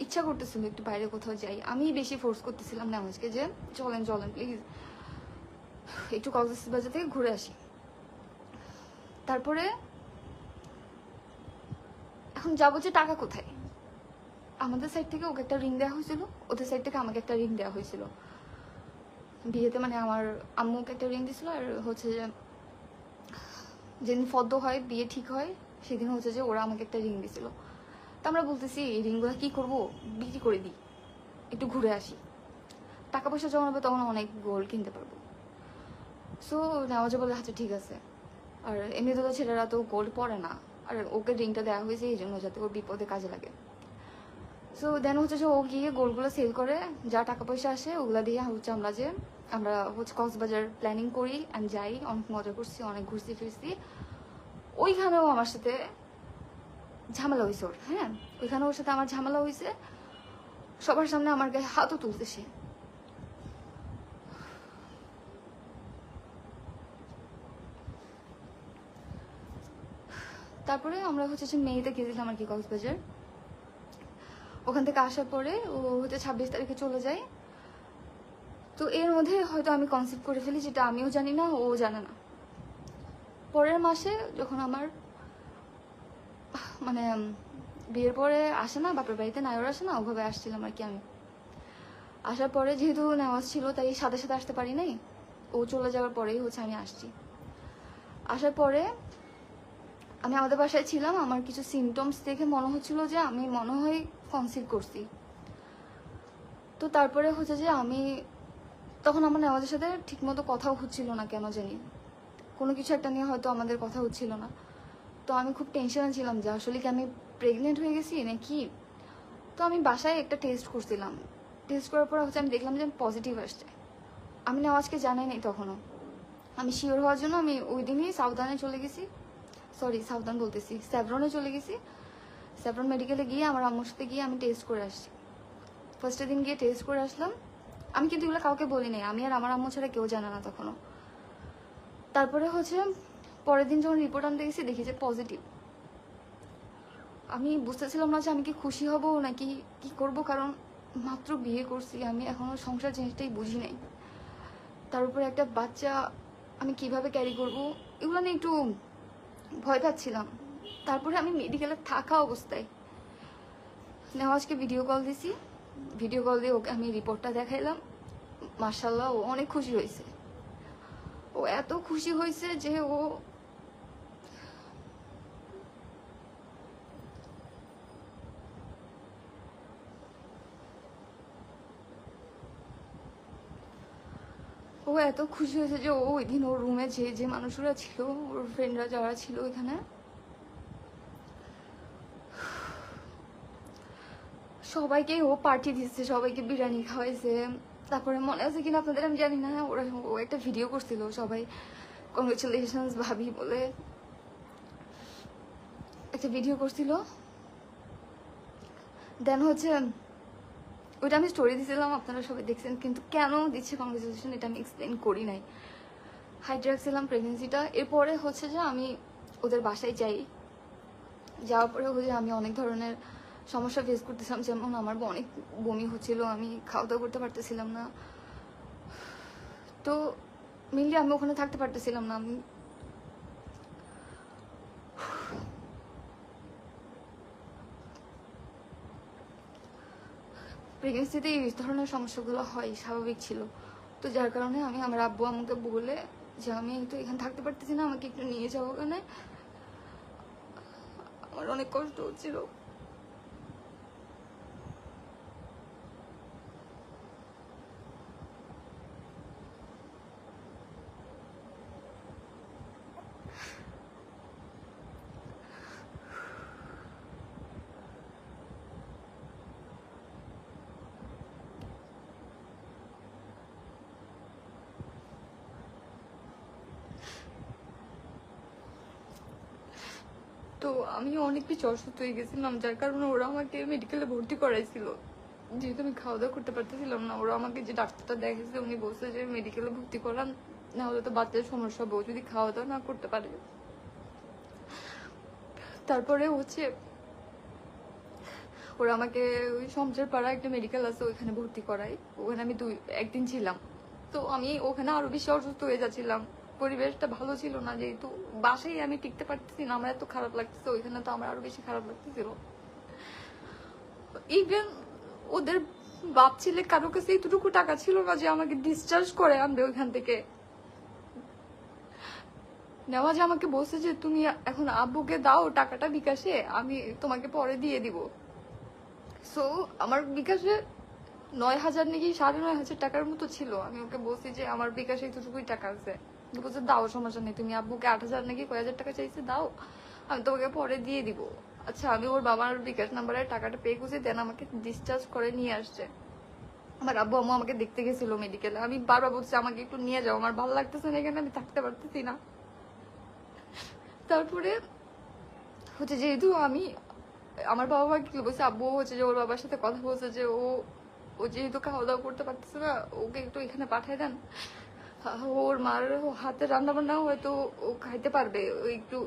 ইচ্ছা করতেছিল একটু বাইরে কোথাও যাই। আমি বেশি ফোর্স করতেছিলাম নেওয়াজকে যে চলেন চলেন প্লিজ একটু কক্সবাজার থেকে ঘুরে আসি। তারপরে এখন যাবো যে টাকা কোথায়? আমাদের সাইড থেকে ওকে একটা রিং দেওয়া হয়েছিল, ওদের সাইড থেকে আমাকে একটা রিং দেওয়া হয়েছিল বিয়েতে। মানে আমার আম্মুকে একটা রিং দিছিল, আর হচ্ছে যে যেদিন ফদ্দ হয়, বিয়ে ঠিক হয়, সেদিন হচ্ছে যে ওরা আমাকে একটা রিং দিছিল। তা আমরা বলতেছি এই রিংগুলো কি করব, বিক্রি করে দিই, একটু ঘুরে আসি, টাকা পয়সা যখন হবে তখন অনেক গোল্ড কিনতে পারবো। সো নেওয়াজে বলে আচ্ছা ঠিক আছে। আর এমনিতে তো ছেলেরা তো গোল্ড পরে না, আর ওকে রিংটা দেওয়া হয়েছে এই জন্য যাতে ওর বিপদে কাজে লাগে। সো দেন হচ্ছে যে ও গিয়ে গোল্ডগুলো সেল করে, যা টাকা পয়সা আসে ওগুলা দিয়ে হচ্ছে আমরা হচ্ছে কক্সবাজার প্ল্যানিং করি, আমি যাই, অনেক মজা করছি, অনেক ঘুরছি ফিরছি। ওইখানেও আমার সাথে ঝামেলা হয়েছে ওর, হ্যাঁ, ওইখানে ওর সাথে আমার ঝামেলা হয়েছে। সবার সামনে আমার গায়ে হাতও তুলতে সে। তারপরে আমরা হচ্ছে যে মেয়েতে গেছিলাম আর কি কক্সবাজার। ওখান থেকে আসার পরে ও হচ্ছে 26 তারিখে চলে যায়। তো এর মধ্যে হয়তো আমি কনসেপ্ট করে ফেলি, যেটা আমিও জানি না, ও জানে না। পরের মাসে যখন আমার মানে বিয়ের পরে আসে না, বাপের বাড়িতে নায়র আসে না, ওভাবে আসছিলাম আর কি। আমি আসার পরে যেহেতু নেওয়াজ ছিল তাই সাথে সাথে আসতে পারি নাই, ও চলে যাওয়ার পরেই হচ্ছে আমি আসছি। আসার পরে আমি আমাদের বাসায় ছিলাম, আমার কিছু সিমটমস দেখে মনে হচ্ছিল যে আমি মনে হয় কনসিভ করছি। তো তারপরে হচ্ছে যে আমি তখন আমার নেওয়াজের সাথে ঠিকমতো কথাও হচ্ছিল না, কেন জানি কোনো কিছু একটা নিয়ে হয়তো আমাদের কথা হচ্ছিল না। তো আমি খুব টেনশনে ছিলাম যে আসলে কি আমি প্রেগনেন্ট হয়ে গেছি নাকি। তো আমি বাসায় একটা টেস্ট করছিলাম, টেস্ট করার পর হচ্ছে আমি দেখলাম যে পজিটিভ আসছে। আমি নেওয়াজকে জানাই নাই তখনও। আমি শিওর হওয়ার জন্য আমি ওই দিনই সাউদানে চলে গেছি, সরি সাউদান বলতেছি, স্যাভরনে চলে গেছি। স্যাভরন মেডিকেলে গিয়ে আমার আম্মুর সাথে গিয়ে আমি টেস্ট করে আসছি। ফার্স্টের দিন গিয়ে টেস্ট করে আসলাম। আমি কিন্তু এগুলো কাউকে বলি নাই, আমি আর আমার আম্মু ছাড়া কেউ জানে না তখনও। তারপরে হচ্ছে পরের দিন যখন রিপোর্ট আনতে গেছি দেখি যে পজিটিভ। আমি বুঝতেছিলাম না যে আমি কি খুশি হব নাকি কি করব, কারণ মাত্র বিয়ে করছি, আমি এখনো সংসার জিনিসটাই বুঝি নাই। তার উপরে একটা বাচ্চা আমি কিভাবে ক্যারি করব, এগুলো নিয়ে একটু ভয় পাচ্ছিলাম। তারপরে আমি মেডিকেলে থাকা অবস্থায় নেওয়াজকে ভিডিও কল দিছি, ভিডিও কল দিয়ে ওকে আমি রিপোর্টটা দেখাইলাম। মার্শাল্লাহ ও অনেক খুশি হয়েছে, ও এত খুশি হয়েছে যে ও এত খুশি হয়েছে যে ওই দিন ওর রুমে যে মানুষরা ছিল, ওর ফ্রেন্ডরা যারা ছিল এখানে, সবাইকে ও পার্টি দিচ্ছে, সবাইকে বিরিয়ানি খাওয়াইছে। তারপরে মনে আছে কিনা আপনাদের আমি জানি না, ও একটা ভিডিও করছিল, সবাই কংগ্রেচুলেশনস ভাবি বলে একটা ভিডিও করছিল। দেন হচ্ছে ওইটা আমি স্টোরি দিয়েছিলাম, আপনারা সবাই দেখছেন, কিন্তু কেন দিচ্ছে কংগ্রেচুলেশন এটা আমি এক্সপ্লেন করি নাই। হাইট রাখছিলাম প্রেগনেন্সিটা। এরপরে হচ্ছে যে আমি ওদের বাসায় যাই, যাওয়ার পরে হচ্ছে আমি অনেক ধরনের সমস্যা ফেস করতেছিলাম, যেমন আমার অনেক বমি হচ্ছিল, আমি খাওয়া দাওয়া করতে পারতেছিলাম না। তো মেনলি আমি ওখানে থাকতে পারতেছিলাম না। আমি প্রেগনেন্সিতে এই ধরনের সমস্যাগুলো হয়, স্বাভাবিক ছিল। তো যার কারণে আমি আমার আব্বু আম্মুকে বলে যে আমি তো এখানে থাকতে পারতেছি না, আমাকে একটু নিয়ে যাও ওখানে। আমার অনেক কষ্ট হচ্ছিল। তো আমি অনেক বেশি অসুস্থ হয়ে গেছিলাম, যার কারণে ওরা আমাকে মেডিকেলে ভর্তি করাইছিল। যেহেতু আমি খাওয়া দাওয়া করতে পারতেছিলাম না, ওরা আমাকে যে ডাক্তারটা দেখেছে উনি বলছে যে মেডিকেলে ভর্তি করান, না হলে তো বাচ্চার সমস্যা হবে, ও যদি খাওয়া দাওয়া না করতে পারে। তারপরে হচ্ছে ওরা আমাকে ওই সমচের পাড়া একটা মেডিকেল আছে ওইখানে ভর্তি করায়। ওখানে আমি একদিন ছিলাম। তো আমি ওখানে আরো বেশি অসুস্থ হয়ে যাচ্ছিলাম, পরিবেশটা ভালো ছিল না, যেহেতু বাসায় আমি টিকতে পারতেছি না, আমার এত খারাপ লাগতেছে, ওইখানে তো আমার আরো বেশি খারাপ লাগতেছিল। ইভেন ওদের বাপ ছেলে কারো কাছে এতটুকু টাকা ছিল না যে আমাকে ডিসচার্জ করে আনবে ওইখান থেকে। নেওয়াজ আমাকে বলছে যে তুমি এখন আব্বুকে দাও টাকাটা বিকাশে, আমি তোমাকে পরে দিয়ে দিব। সো আমার বিকাশে 9,000 নাকি 9,500 টাকার মতো ছিল। আমি ওকে বলছি যে আমার বিকাশে এতটুকুই টাকা আছে, বলছে দাও সমস্যা নেই, তুমি আব্বুকে 8,000 নাকি কয় হাজার টাকা চাইছে দাও, আমি তোমাকে পরে দিয়ে দিব। আচ্ছা, আমি ওর বাবার বিকাশ নাম্বারে টাকাটা পে করছি, দেন আমাকে ডিসচার্জ করে নিয়ে আসছে। আমার আব্বু আম্মু আমাকে দেখতে গেছিল মেডিকেলে। আমি বারবার বলছি আমাকে একটু নিয়ে যাও, আমার ভালো লাগতেছে না এখানে, আমি থাকতে পারতেছি না। তারপরে হচ্ছে যেহেতু আমি আমার বাবা মা কি বলছে, আব্বু হচ্ছে যে ওর বাবার সাথে কথা বলছে যে ও যেহেতু খাওয়া দাওয়া করতে পারতেছে না, ওকে একটু এখানে পাঠিয়ে দেন, ওর মার হাতে রান্না বান্না হয়তো ও খাইতে পারবে, ও একটু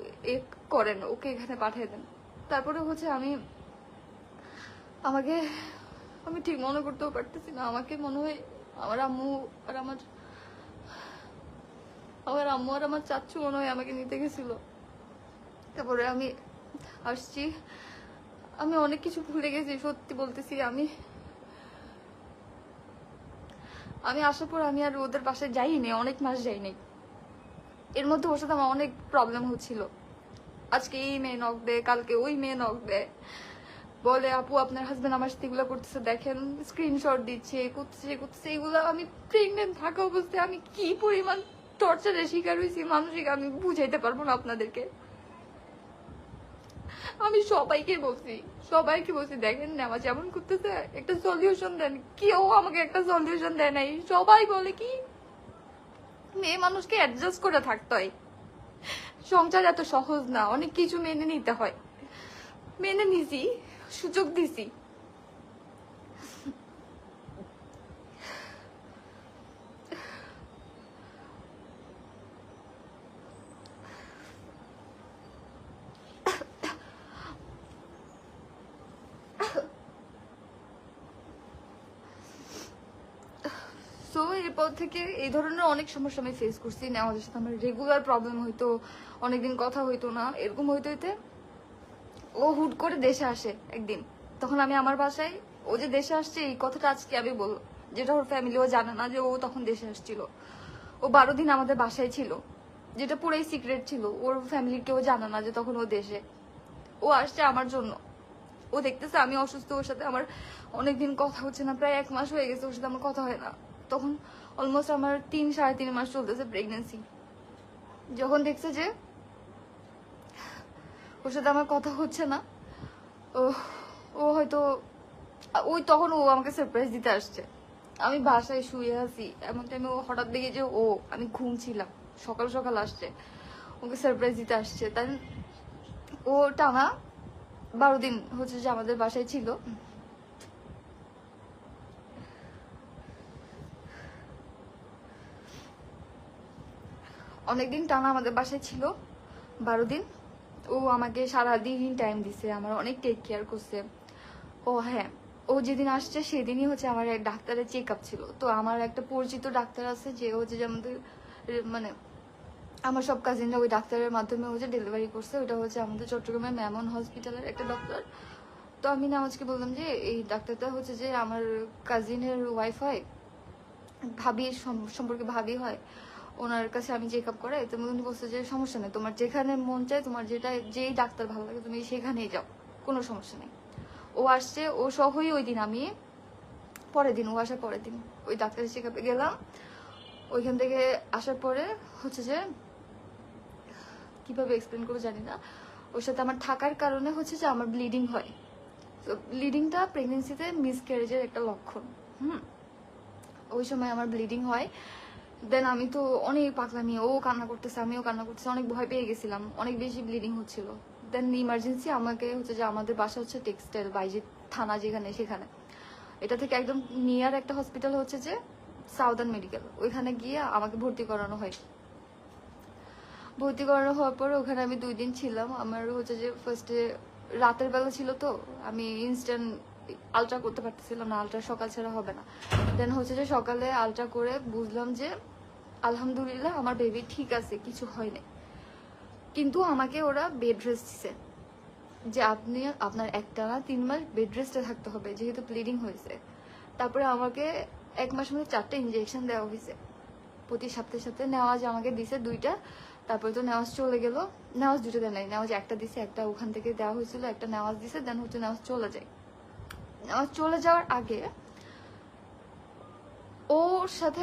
করেন, ওকে এখানে পাঠিয়ে দেন। তারপরে হচ্ছে আমাকে আমি ঠিক মনে করতেও পারতেছি না, আমাকে মনে হয় আমার আম্মু আর আমার চাচ্চু মনে হয় আমাকে নিতে গেছিল। তারপরে আমি আসছি, আমি অনেক কিছু ভুলে গেছি, সত্যি বলতেছি। আমি আসার পর আমি আর ওদের বাসায় যাইনি, অনেক মাস যাইনি। এর মধ্যে ওর সাথে আমার অনেক প্রবলেম হচ্ছিল। আজকে এই মেয়ে নক দেয়, কালকে ওই মেয়ে নক দেয়, বলে আপু আপনার হাজবেন্ড আমার সাথে এগুলো করতেছে, দেখেন স্ক্রিনশট দিচ্ছে, করতেছে। এগুলো আমি প্রেগনেন্ট থাকা অবস্থায় আমি কি পরিমাণ টর্চারের শিকার হয়েছি মানসিক, আমি বুঝাইতে পারবো না আপনাদেরকে। আমি সবাইকে বলছি দেখেন নেওয়া যেমন করতেছে, একটা সলিউশন দেন। কেউ আমাকে একটা সলিউশন দেয় নাই। সবাই বলে কি মেয়ে মানুষকে অ্যাডজাস্ট করে থাকতে হয়, সংসার এত সহজ না, অনেক কিছু মেনে নিতে হয়। মেনে নিছি, সুযোগ দিছি। তো এরপর থেকে এই ধরনের অনেক সমস্যা আমি ফেস করছি। নেওয়াজের সাথে আমার রেগুলার প্রবলেম হইতো, অনেকদিন কথা হইতো না। এরকম হইতে হইতে ও হুট করে দেশে আসে একদিন। তখন আমি আমার বাসায়, ও যে দেশে আসছে এই কথাটা আজকে আমি বলবো, যেটা ওর ফ্যামিলিও জানে না যে ও তখন দেশে আসছিল। ও 12 দিন আমাদের বাসায় ছিল, যেটা পুরাই সিক্রেট ছিল। ওর ফ্যামিলির কেউ জানে না যে তখন ও দেশে। ও আসছে আমার জন্য। ও দেখতেছে আমি অসুস্থ, ওর সাথে আমার অনেকদিন কথা হচ্ছে না, প্রায় 1 মাস হয়ে গেছে ওর সাথে আমার কথা হয় না। তখন অলমোস্ট আমার 3-3.5 মাস চলতেছে প্রেগনেন্সি। যখন দেখছে যে ওর সাথে আমার কথা হচ্ছে না, ও ও হয়তো তখন ও আমাকে সারপ্রাইজ দিতে আসছে। আমি বাসায় শুয়ে আছি, এমন টাইমে ও হঠাৎ দেখে যে আমি ঘুমছিলাম, সকাল সকাল আসছে, ওকে সারপ্রাইজ দিতে আসছে। তাই ও টানা 12 দিন হচ্ছে যে আমাদের বাসায় ছিল। অনেকদিন টানা আমাদের বাসায় ছিল, 12 দিন। ও আমাকে সারাদিন টাইম দিছে, আমার অনেক টেক কেয়ার করছে। ও হ্যাঁ, ও যেদিন আসছে সেদিনই হচ্ছে আমার এক ডাক্তারের চেক আপ ছিল। তো আমার একটা পরিচিত ডাক্তার আছে, যে হচ্ছে যে আমাদের মানে আমার সব কাজিনরা ওই ডাক্তারের মাধ্যমে হচ্ছে ডেলিভারি করছে। ওটা হচ্ছে আমাদের চট্টগ্রামের মেমন হসপিটালের একটা ডক্টর। তো আমি নামাজকে বললাম যে এই ডাক্তারটা হচ্ছে যে আমার কাজিনের ওয়াইফ হয়, ভাবি সম্পর্কে ভাবি হয়, ওনার কাছে আমি চেক আপ করাই। তো উনি বলছে যে সমস্যা নেই, তোমার যেখানে মন চায়, তোমার যেই ডাক্তার ভালো লাগে তুমি সেখানেই যাও, কোনো সমস্যা নেই। ও আসছে, ও সহই ওই দিন আমি পরের দিন, ও আসার পরের দিন ওই ডাক্তারের চেক আপে গেলাম। ওইখান থেকে আসার পরে হচ্ছে যে কিভাবে এক্সপ্লেন করবো জানি না, ওর সাথে আমার থাকার কারণে হচ্ছে যে আমার ব্লিডিং হয়। তো ব্লিডিংটা প্রেগনেন্সিতে মিসক্যারেজের একটা লক্ষণ। ওই সময় আমার ব্লিডিং হয়। দেন আমি তো অনেক পাগলামি, ও কান্না করতেছে, আমিও কান্না করতেছি, অনেক ভয় পেয়ে গেছিলাম, অনেক বেশি ব্লিডিং হচ্ছিল। দেন ইমার্জেন্সি আমাকে হচ্ছে যে আমাদের বাসা হচ্ছে টেক্সটাইল বাইজে থানা, যেখানে সেখানে এটা থেকে একদম নিয়ার একটা হসপিটাল হচ্ছে যে সাউদার্ন মেডিকেল, ওইখানে গিয়ে আমাকে ভর্তি করানো হয়। ভর্তি করানো হওয়ার পরে ওখানে আমি 2 দিন ছিলাম। আমার হচ্ছে যে ফার্স্টে রাতের বেলা ছিল, তো আমি ইনস্ট্যান্ট আলট্রা করতে পারতেছিলাম না, আলট্রা সকাল ছাড়া হবে না। দেন হচ্ছে যে সকালে আলট্রা করে বুঝলাম যে আলহামদুলিল্লাহ আমার বেবি ঠিক আছে, কিছু হয়নি। কিন্তু আমাকে ওরা বেড রেস্ট দিছে, যে আপনি আপনার একটানা 3 মাস বেড রেস্টে থাকতে হবে, যেহেতু ব্লিডিং হয়েছে। তারপরে আমাকে 1 মাসের মধ্যে 4টা ইঞ্জেকশন দেওয়া হয়েছে, প্রতি সপ্তাহে সপ্তাহে। নেওয়াজ আমাকে দিছে 2টা। তারপরে তো নেওয়াজ চলে গেল। নেওয়াজ 2টা দেয় নাই, নেওয়াজ একটা দিছে, একটা ওখান থেকে দেওয়া হয়েছিল, একটা নেওয়াজ দিছে। দেন হচ্ছে নেওয়াজ চলে যায়। নেওয়াজ চলে যাওয়ার আগে ওর সাথে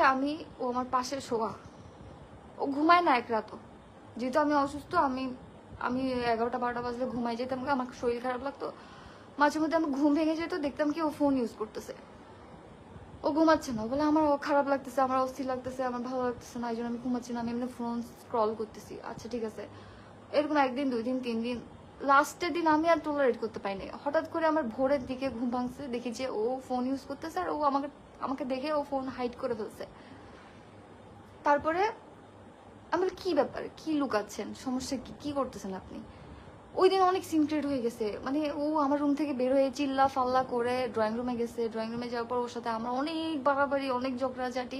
ও আমার পাশে শোয়া, ও ঘুমায় না এক রাতও। যেহেতু আমি অসুস্থ, আমি 11টা-12টা বাজলে ঘুমাই যেতাম, আমার শরীর খারাপ লাগতো। মাঝে মধ্যে আমার ঘুম ভেঙে যেত, দেখতাম কি ও ফোন ইউজ করতেছে। ও ঘুমাচ্ছে না, বলে আমার খারাপ লাগতেছে, আমার অস্থির লাগতেছে, আমার ভালো লাগতেছে না, এই জন্য আমি ঘুমাচ্ছি না, আমি এমনি ফোন স্ক্রল করতেছি। আচ্ছা ঠিক আছে। এরকম 1 দিন 2 দিন 3 দিন, লাস্টের দিন আমি আর টলারেট করতে পাইনি। হঠাৎ করে আমার ভোরের দিকে ঘুম ভাঙছে, দেখি যে ও ফোন ইউজ করতেছে, আর ও আমাকে দেখে ও ফোন হাইড করে ফেলছে। তারপরে আমি বলি কি ব্যাপার, কি লুকাচ্ছেন, সমস্যা কি করতেছেন আপনি? ওই দিন অনেক সিনক্রেট হয়ে গেছে, মানে ও আমার রুম থেকে বের হয়ে চিল্লা ফাল্লা করে ড্রয়িং রুমে গেছে। ড্রয়িং রুমে যাওয়ার পর ওর সাথে আমরা অনেক বাড়াবাড়ি, অনেক ঝগড়াঝাটি।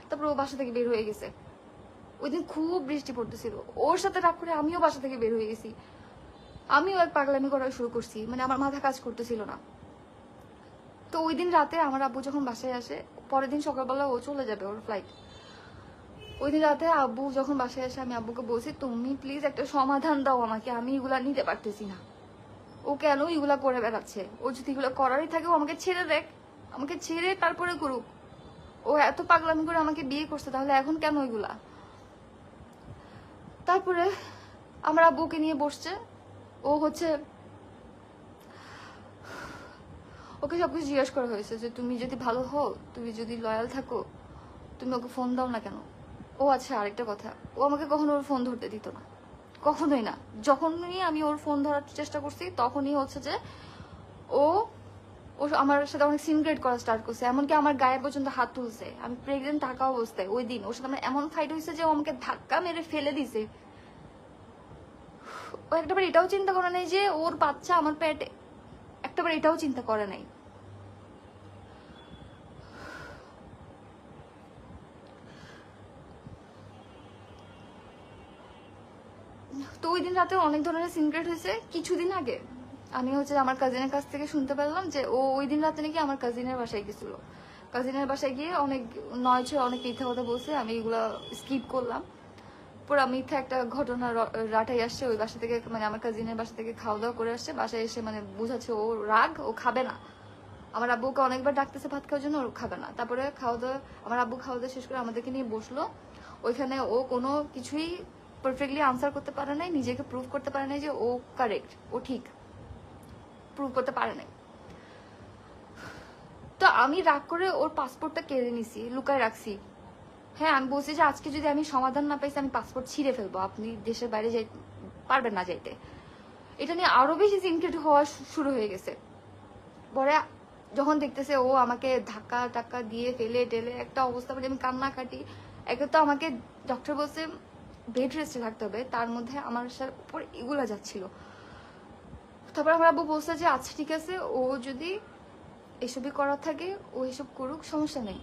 তারপর ও বাসা থেকে বের হয়ে গেছে। ওই দিন খুব বৃষ্টি পড়তেছিল, ওর সাথে রাগ করে আমিও বাসা থেকে বের হয়ে গেছি। আমিও এক পাগলামি করা শুরু করছি, মানে আমার মাথা কাজ করতেছিল না। তো ওই দিন রাতে আমার আব্বু যখন বাসায় আসে, পরের দিন সকালবেলা ও চলে যাবে, ওর ফ্লাইট। ওই দিন রাতে আব্বু যখন বাসায় আসে, আমি আব্বুকে বলছি তুমি প্লিজ একটা সমাধান দাও আমাকে, আমি এগুলা নিতে পারতেছি না। ও কেন এগুলা করে বেড়াচ্ছে? ও যদি এগুলো করারই থাকে ও আমাকে ছেড়ে দেখ, আমাকে ছেড়ে তারপরে করুক। ও এত পাগলামি করে আমাকে বিয়ে করছে, তাহলে এখন কেন ওইগুলা? তারপরে আমার আব্বুকে নিয়ে বসছে, ও হচ্ছে ওকে সবকিছু জিজ্ঞাসা করা হয়েছে যে তুমি যদি ভালো হও, তুমি যদি লয়াল থাকো, তুমি ওকে ফোন দাও না কেন? ও আচ্ছা, আরেকটা কথা, ও আমাকে কখনো ওর ফোন ধরতে দিত না, কখনোই না। যখনই আমি ওর ফোন ধরার চেষ্টা করছি তখনই হচ্ছে যে ও ও আমার সাথে অনেক সিনক্রেট করা স্টার্ট করছে, এমনকি আমার গায়ে পর্যন্ত হাত তুলছে। আমি প্রেগনেন্ট থাকা অবস্থায় ওই দিন ওর সাথে আমার এমন ফাইট হয়েছে যে ও আমাকে ধাক্কা মেরে ফেলে দিছে। ও একটাবার এটাও চিন্তা করে নাই যে ওর বাচ্চা আমার পেটে, একটাবার এটাও চিন্তা করে নাই। তো ওই দিন রাতে অনেক ধরনের সিনক্রেট হয়েছে। কিছুদিন আগে আমি হচ্ছে আমার কাজিনের কাছ থেকে শুনতে পেলাম যে ও ওই দিন রাতে নাকি আমার কাজিনের বাসায় গেছিল। কাজিনের বাসায় গিয়ে অনেক নয় ছয় অনেক মিথ্যা কথা বলছে, আমি এগুলো স্কিপ করলাম। পুরো মিথ্যা একটা ঘটনা রাটাই আসছে ওই বাসা থেকে, মানে আমার কাজিনের বাসা থেকে খাওয়া দাওয়া করে আসছে, বাসায় এসে মানে বুঝাচ্ছে ও রাগ, ও খাবে না। আমার আব্বুকে অনেকবার ডাকতেছে ভাত খাওয়ার জন্য, ও খাবে না। তারপরে খাওয়া দাওয়া, আমার আব্বু খাওয়া দাওয়া শেষ করে আমাদেরকে নিয়ে বসলো। ওইখানে ও কোনো কিছুই পারফেক্টলি আনসার করতে পারে নাই, নিজেকে প্রুভ করতে পারে নাই যে ও কারেক্ট, ও ঠিক প্রুভ করতে পারে নাই। তো আমি রাগ করে ওর পাসপোর্টটা কেড়ে নিছি, লুকায় রাখছি। হ্যাঁ, আমি বলছি যে আজকে যদি আমি সমাধান না পাইছি আমি পাসপোর্ট ছিঁড়ে ফেলবো, আপনি দেশের বাইরে যাই পারবেন না যাইতে। এটা নিয়ে আরো বেশি সিনক্রেট হওয়া শুরু হয়ে গেছে। পরে যখন দেখতেছে ও আমাকে ধাক্কা টাক্কা দিয়ে ফেলে টেলে একটা অবস্থা, মানে আমি কান্নাকাটি। একে তো আমাকে ডক্টর বলছে বেড রেস্টে থাকতে হবে, তার মধ্যে আমার উপর এগুলা যাচ্ছিল। তারপর আমার আব্বু বলছে যে আচ্ছা ঠিক আছে, ও যদি এসবই করার থাকে ও এসব করুক, সমস্যা নেই,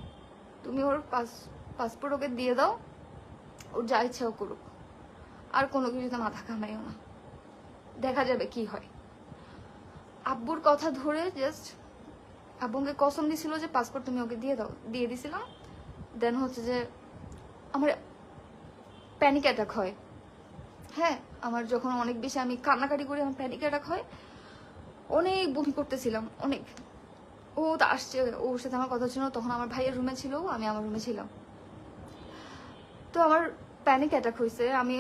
তুমি ওর পাসপোর্ট ওকে দিয়ে দাও, ওর যা ইচ্ছাও করুক, আর কোনো কিছুতে মাথা ঘামাইও না, দেখা যাবে কি হয়। আব্বুর কথা ধরে জাস্ট আব্বুকে কসম দিছিল যে পাসপোর্ট তুমি ওকে দিয়ে দাও, দিয়ে দিছিলাম। দেন হচ্ছে যে আমার প্যানিক অ্যাটাক হয়। হ্যাঁ, আমার যখন অনেক বেশি আমি কান্নাকাটি করি আমার প্যানিক অ্যাটাক হয়, অনেক বমি করতেছিলাম অনেক। ও তো আসছে, ওর সাথে আমার কথা ছিল, তখন আমার ভাইয়ের রুমে ছিল, আমি আমার রুমে ছিলাম। তো আমার প্যানিক অ্যাটাক হয়েছে, আমি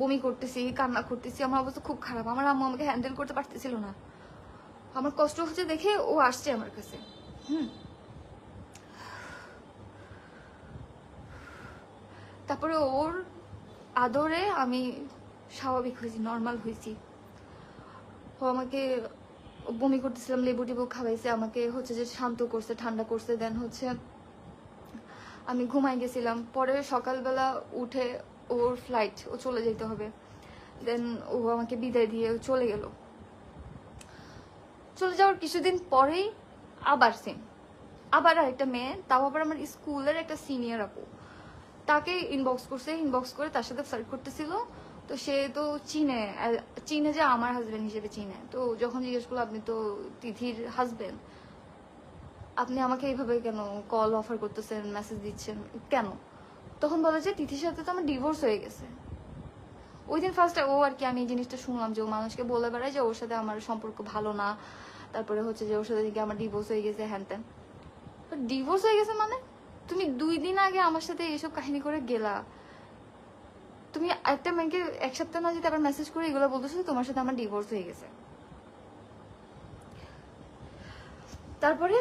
বমি করতেছি, কান্না করতেছি, আমার অবস্থা খুব খারাপ। আমার আম্মু আমাকে হ্যান্ডেল করতে পারতেছিল না, আমার কষ্ট হচ্ছে দেখে ও আসছে আমার কাছে। তারপরে ওর আদরে আমি স্বাভাবিক হয়েছি, নর্মাল হয়েছি। ও আমাকে বমি করতেছিলাম, লেবু টেবু খাওয়াইছে, আমাকে হচ্ছে যে শান্ত করছে, ঠান্ডা করছে। দেন হচ্ছে আমি ঘুমাই গেছিলাম। পরে সকালবেলা উঠে ওর ফ্লাইট, ও চলে যেতে হবে। দেন ও আমাকে বিদায় দিয়ে চলে গেল। চলে যাওয়ার কিছুদিন পরেই আবার সেম, আবার আরেকটা মেয়ে, তাও আবার আমার স্কুলের একটা সিনিয়র আপু, তাকে ইনবক্স করছে, ইনবক্স করে তার সাথে ফ্লার্ট করতেছিল। তো সে তো চিনে যে আমার হাজবেন্ড হিসেবে চিনে। তো যখন জিজ্ঞেস করলো আপনি তো তিথির হাজবেন্ড, আপনি আমাকে এইভাবে কেন কল অফার করতেছেন, মেসেজ দিচ্ছেন কেন? তখন বলে যে তিথির সাথে তো আমার ডিভোর্স হয়ে গেছে। ওই দিন ফার্স্ট ও আর কি আমি এই জিনিসটা শুনলাম যে ও মানুষকে বলে বেড়ায় যে ওর সাথে আমার সম্পর্ক ভালো না, তারপরে হচ্ছে যে ওর সাথে দিকে আমার ডিভোর্স হয়ে গেছে, হ্যান ত্যান। ডিভোর্স হয়ে গেছে মানে? তুমি 2 দিন আগে আমার সাথে এইসব কাহিনী করে গেলা, তুমি একটা মেয়েকে এক সপ্তাহ না যেতে আবার মেসেজ করে এগুলো বলতেছো তোমার সাথে আমার ডিভোর্স হয়ে গেছে। তারপরে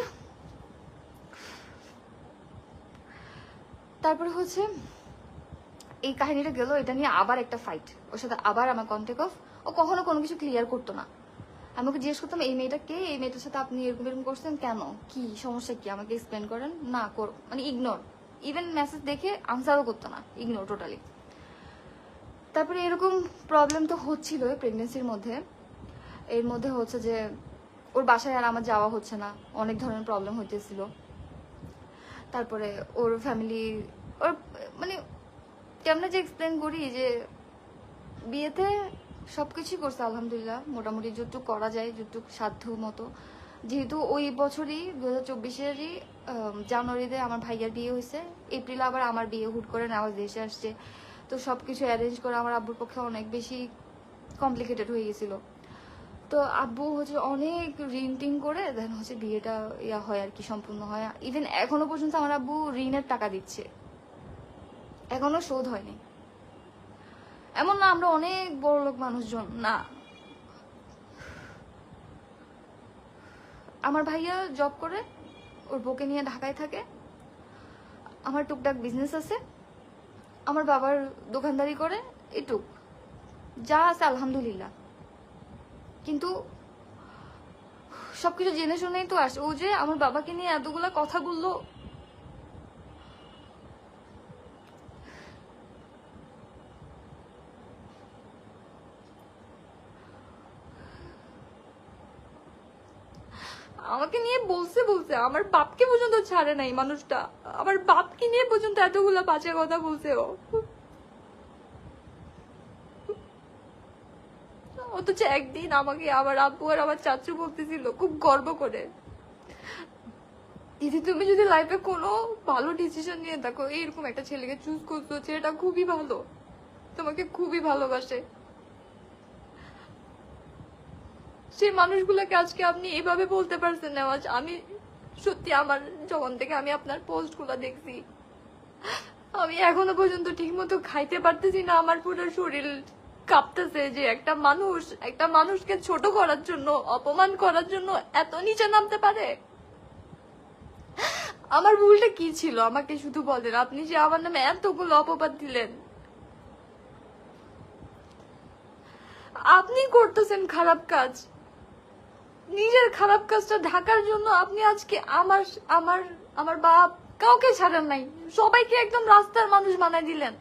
তারপরে হচ্ছে এই কাহিনীটা গেল, এটা নিয়ে আবার একটা ফাইট, ওর সাথে আবার আমার কন্ট্যাক্ট অফ। ও কখনো কোনো কিছু ক্লিয়ার করতো না। আমি ওকে জিজ্ঞেস করতাম এই মেয়েটা কে, এই মেয়েটার সাথে আপনি এরকম এরকম করছেন কেন, কি সমস্যা, কি আমাকে এক্সপ্লেন করেন না, মানে ইগনোর। ইভেন মেসেজ দেখে আনসারও করতো না, ইগনোর টোটালি। তারপরে এরকম প্রবলেম তো হচ্ছিল প্রেগনেন্সির মধ্যে। এর মধ্যে হচ্ছে যে ওর বাসায় আর আমার যাওয়া হচ্ছে না, অনেক ধরনের প্রবলেম হইতেছিল। তারপরে ওর ফ্যামিলি, ওর মানে কেমন যে এক্সপ্লেন করি, যে বিয়েতে সবকিছুই করছে আলহামদুলিল্লাহ, মোটামুটি যতটুকু করা যায়, যতটুকু সাধ্য মতো। যেহেতু ওই বছরই 2024-এরই জানুয়ারিতে আমার ভাইয়ার বিয়ে হয়েছে, এপ্রিলে আবার আমার বিয়ে হুট করে নেওয়া দেশে আসছে। তো সবকিছু অ্যারেঞ্জ করে আমার আব্বুর পক্ষে অনেক বেশি কমপ্লিকেটেড হয়ে গেছিল। তো আব্বু হচ্ছে অনেক ঋণ টিন করে দেন হচ্ছে বিয়েটা ইয়া হয় আর কি, সম্পূর্ণ হয়। ইভেন এখনো পর্যন্ত আমার আব্বু ঋণের টাকা দিচ্ছে, এখনো শোধ হয়নি। এমন না আমরা অনেক বড় লোক মানুষজন না। আমার ভাইয়া জব করে, ওর বউকে নিয়ে ঢাকায় থাকে। আমার টুকটাক বিজনেস আছে, আমার বাবার দোকানদারি করে, এটুক যা আছে আলহামদুলিল্লাহ। কিন্তু সবকিছু জেনে শুনেই তো আসে। ও যে আমার বাবাকে নিয়ে এতগুলা কথা বললো, আমাকে নিয়ে বলছে আমার বাপকে পর্যন্ত ছাড়ে নাই মানুষটা। আমার বাপকে নিয়ে পর্যন্ত এতগুলা বাজে কথা বলছে ও। অথচ একদিন আমাকে আমার আব্বু আর আমার চাচু বলতেছিল খুব গর্ব করে, দিদি তুমি যদি লাইফে কোনো ভালো ডিসিশন নিয়ে থাকো, এইরকম একটা ছেলেকে চুজ করছো, ছেলেটা খুবই ভালো, তোমাকে খুবই ভালোবাসে। সেই মানুষগুলোকে আজকে আপনি এভাবে বলতে পারছেন নেওয়াজ। আমি সত্যি আমার যখন থেকে আমি আপনার পোস্ট গুলা দেখছি, আমি এখনো পর্যন্ত ঠিক মতো খাইতে পারতেছি না। আমার পুরো শরীর কাঁপতেছে যে একটা মানুষকে ছোট করার জন্য, অপমান করার জন্য এত নিচে নামতে পারে। আমার ভুলটা কি ছিল আমাকে শুধু বলেন। আপনি যে আমার নামে এতগুলো অপবাদ দিলেন, আপনি করতেছেন খারাপ কাজ, নিজের খারাপ কাজটা ঢাকার জন্য আপনি আজকে আমার আমার আমার বাপ কাউকে ছাড়েন নাই, সবাইকে একদম রাস্তার মানুষ বানাই দিলেন।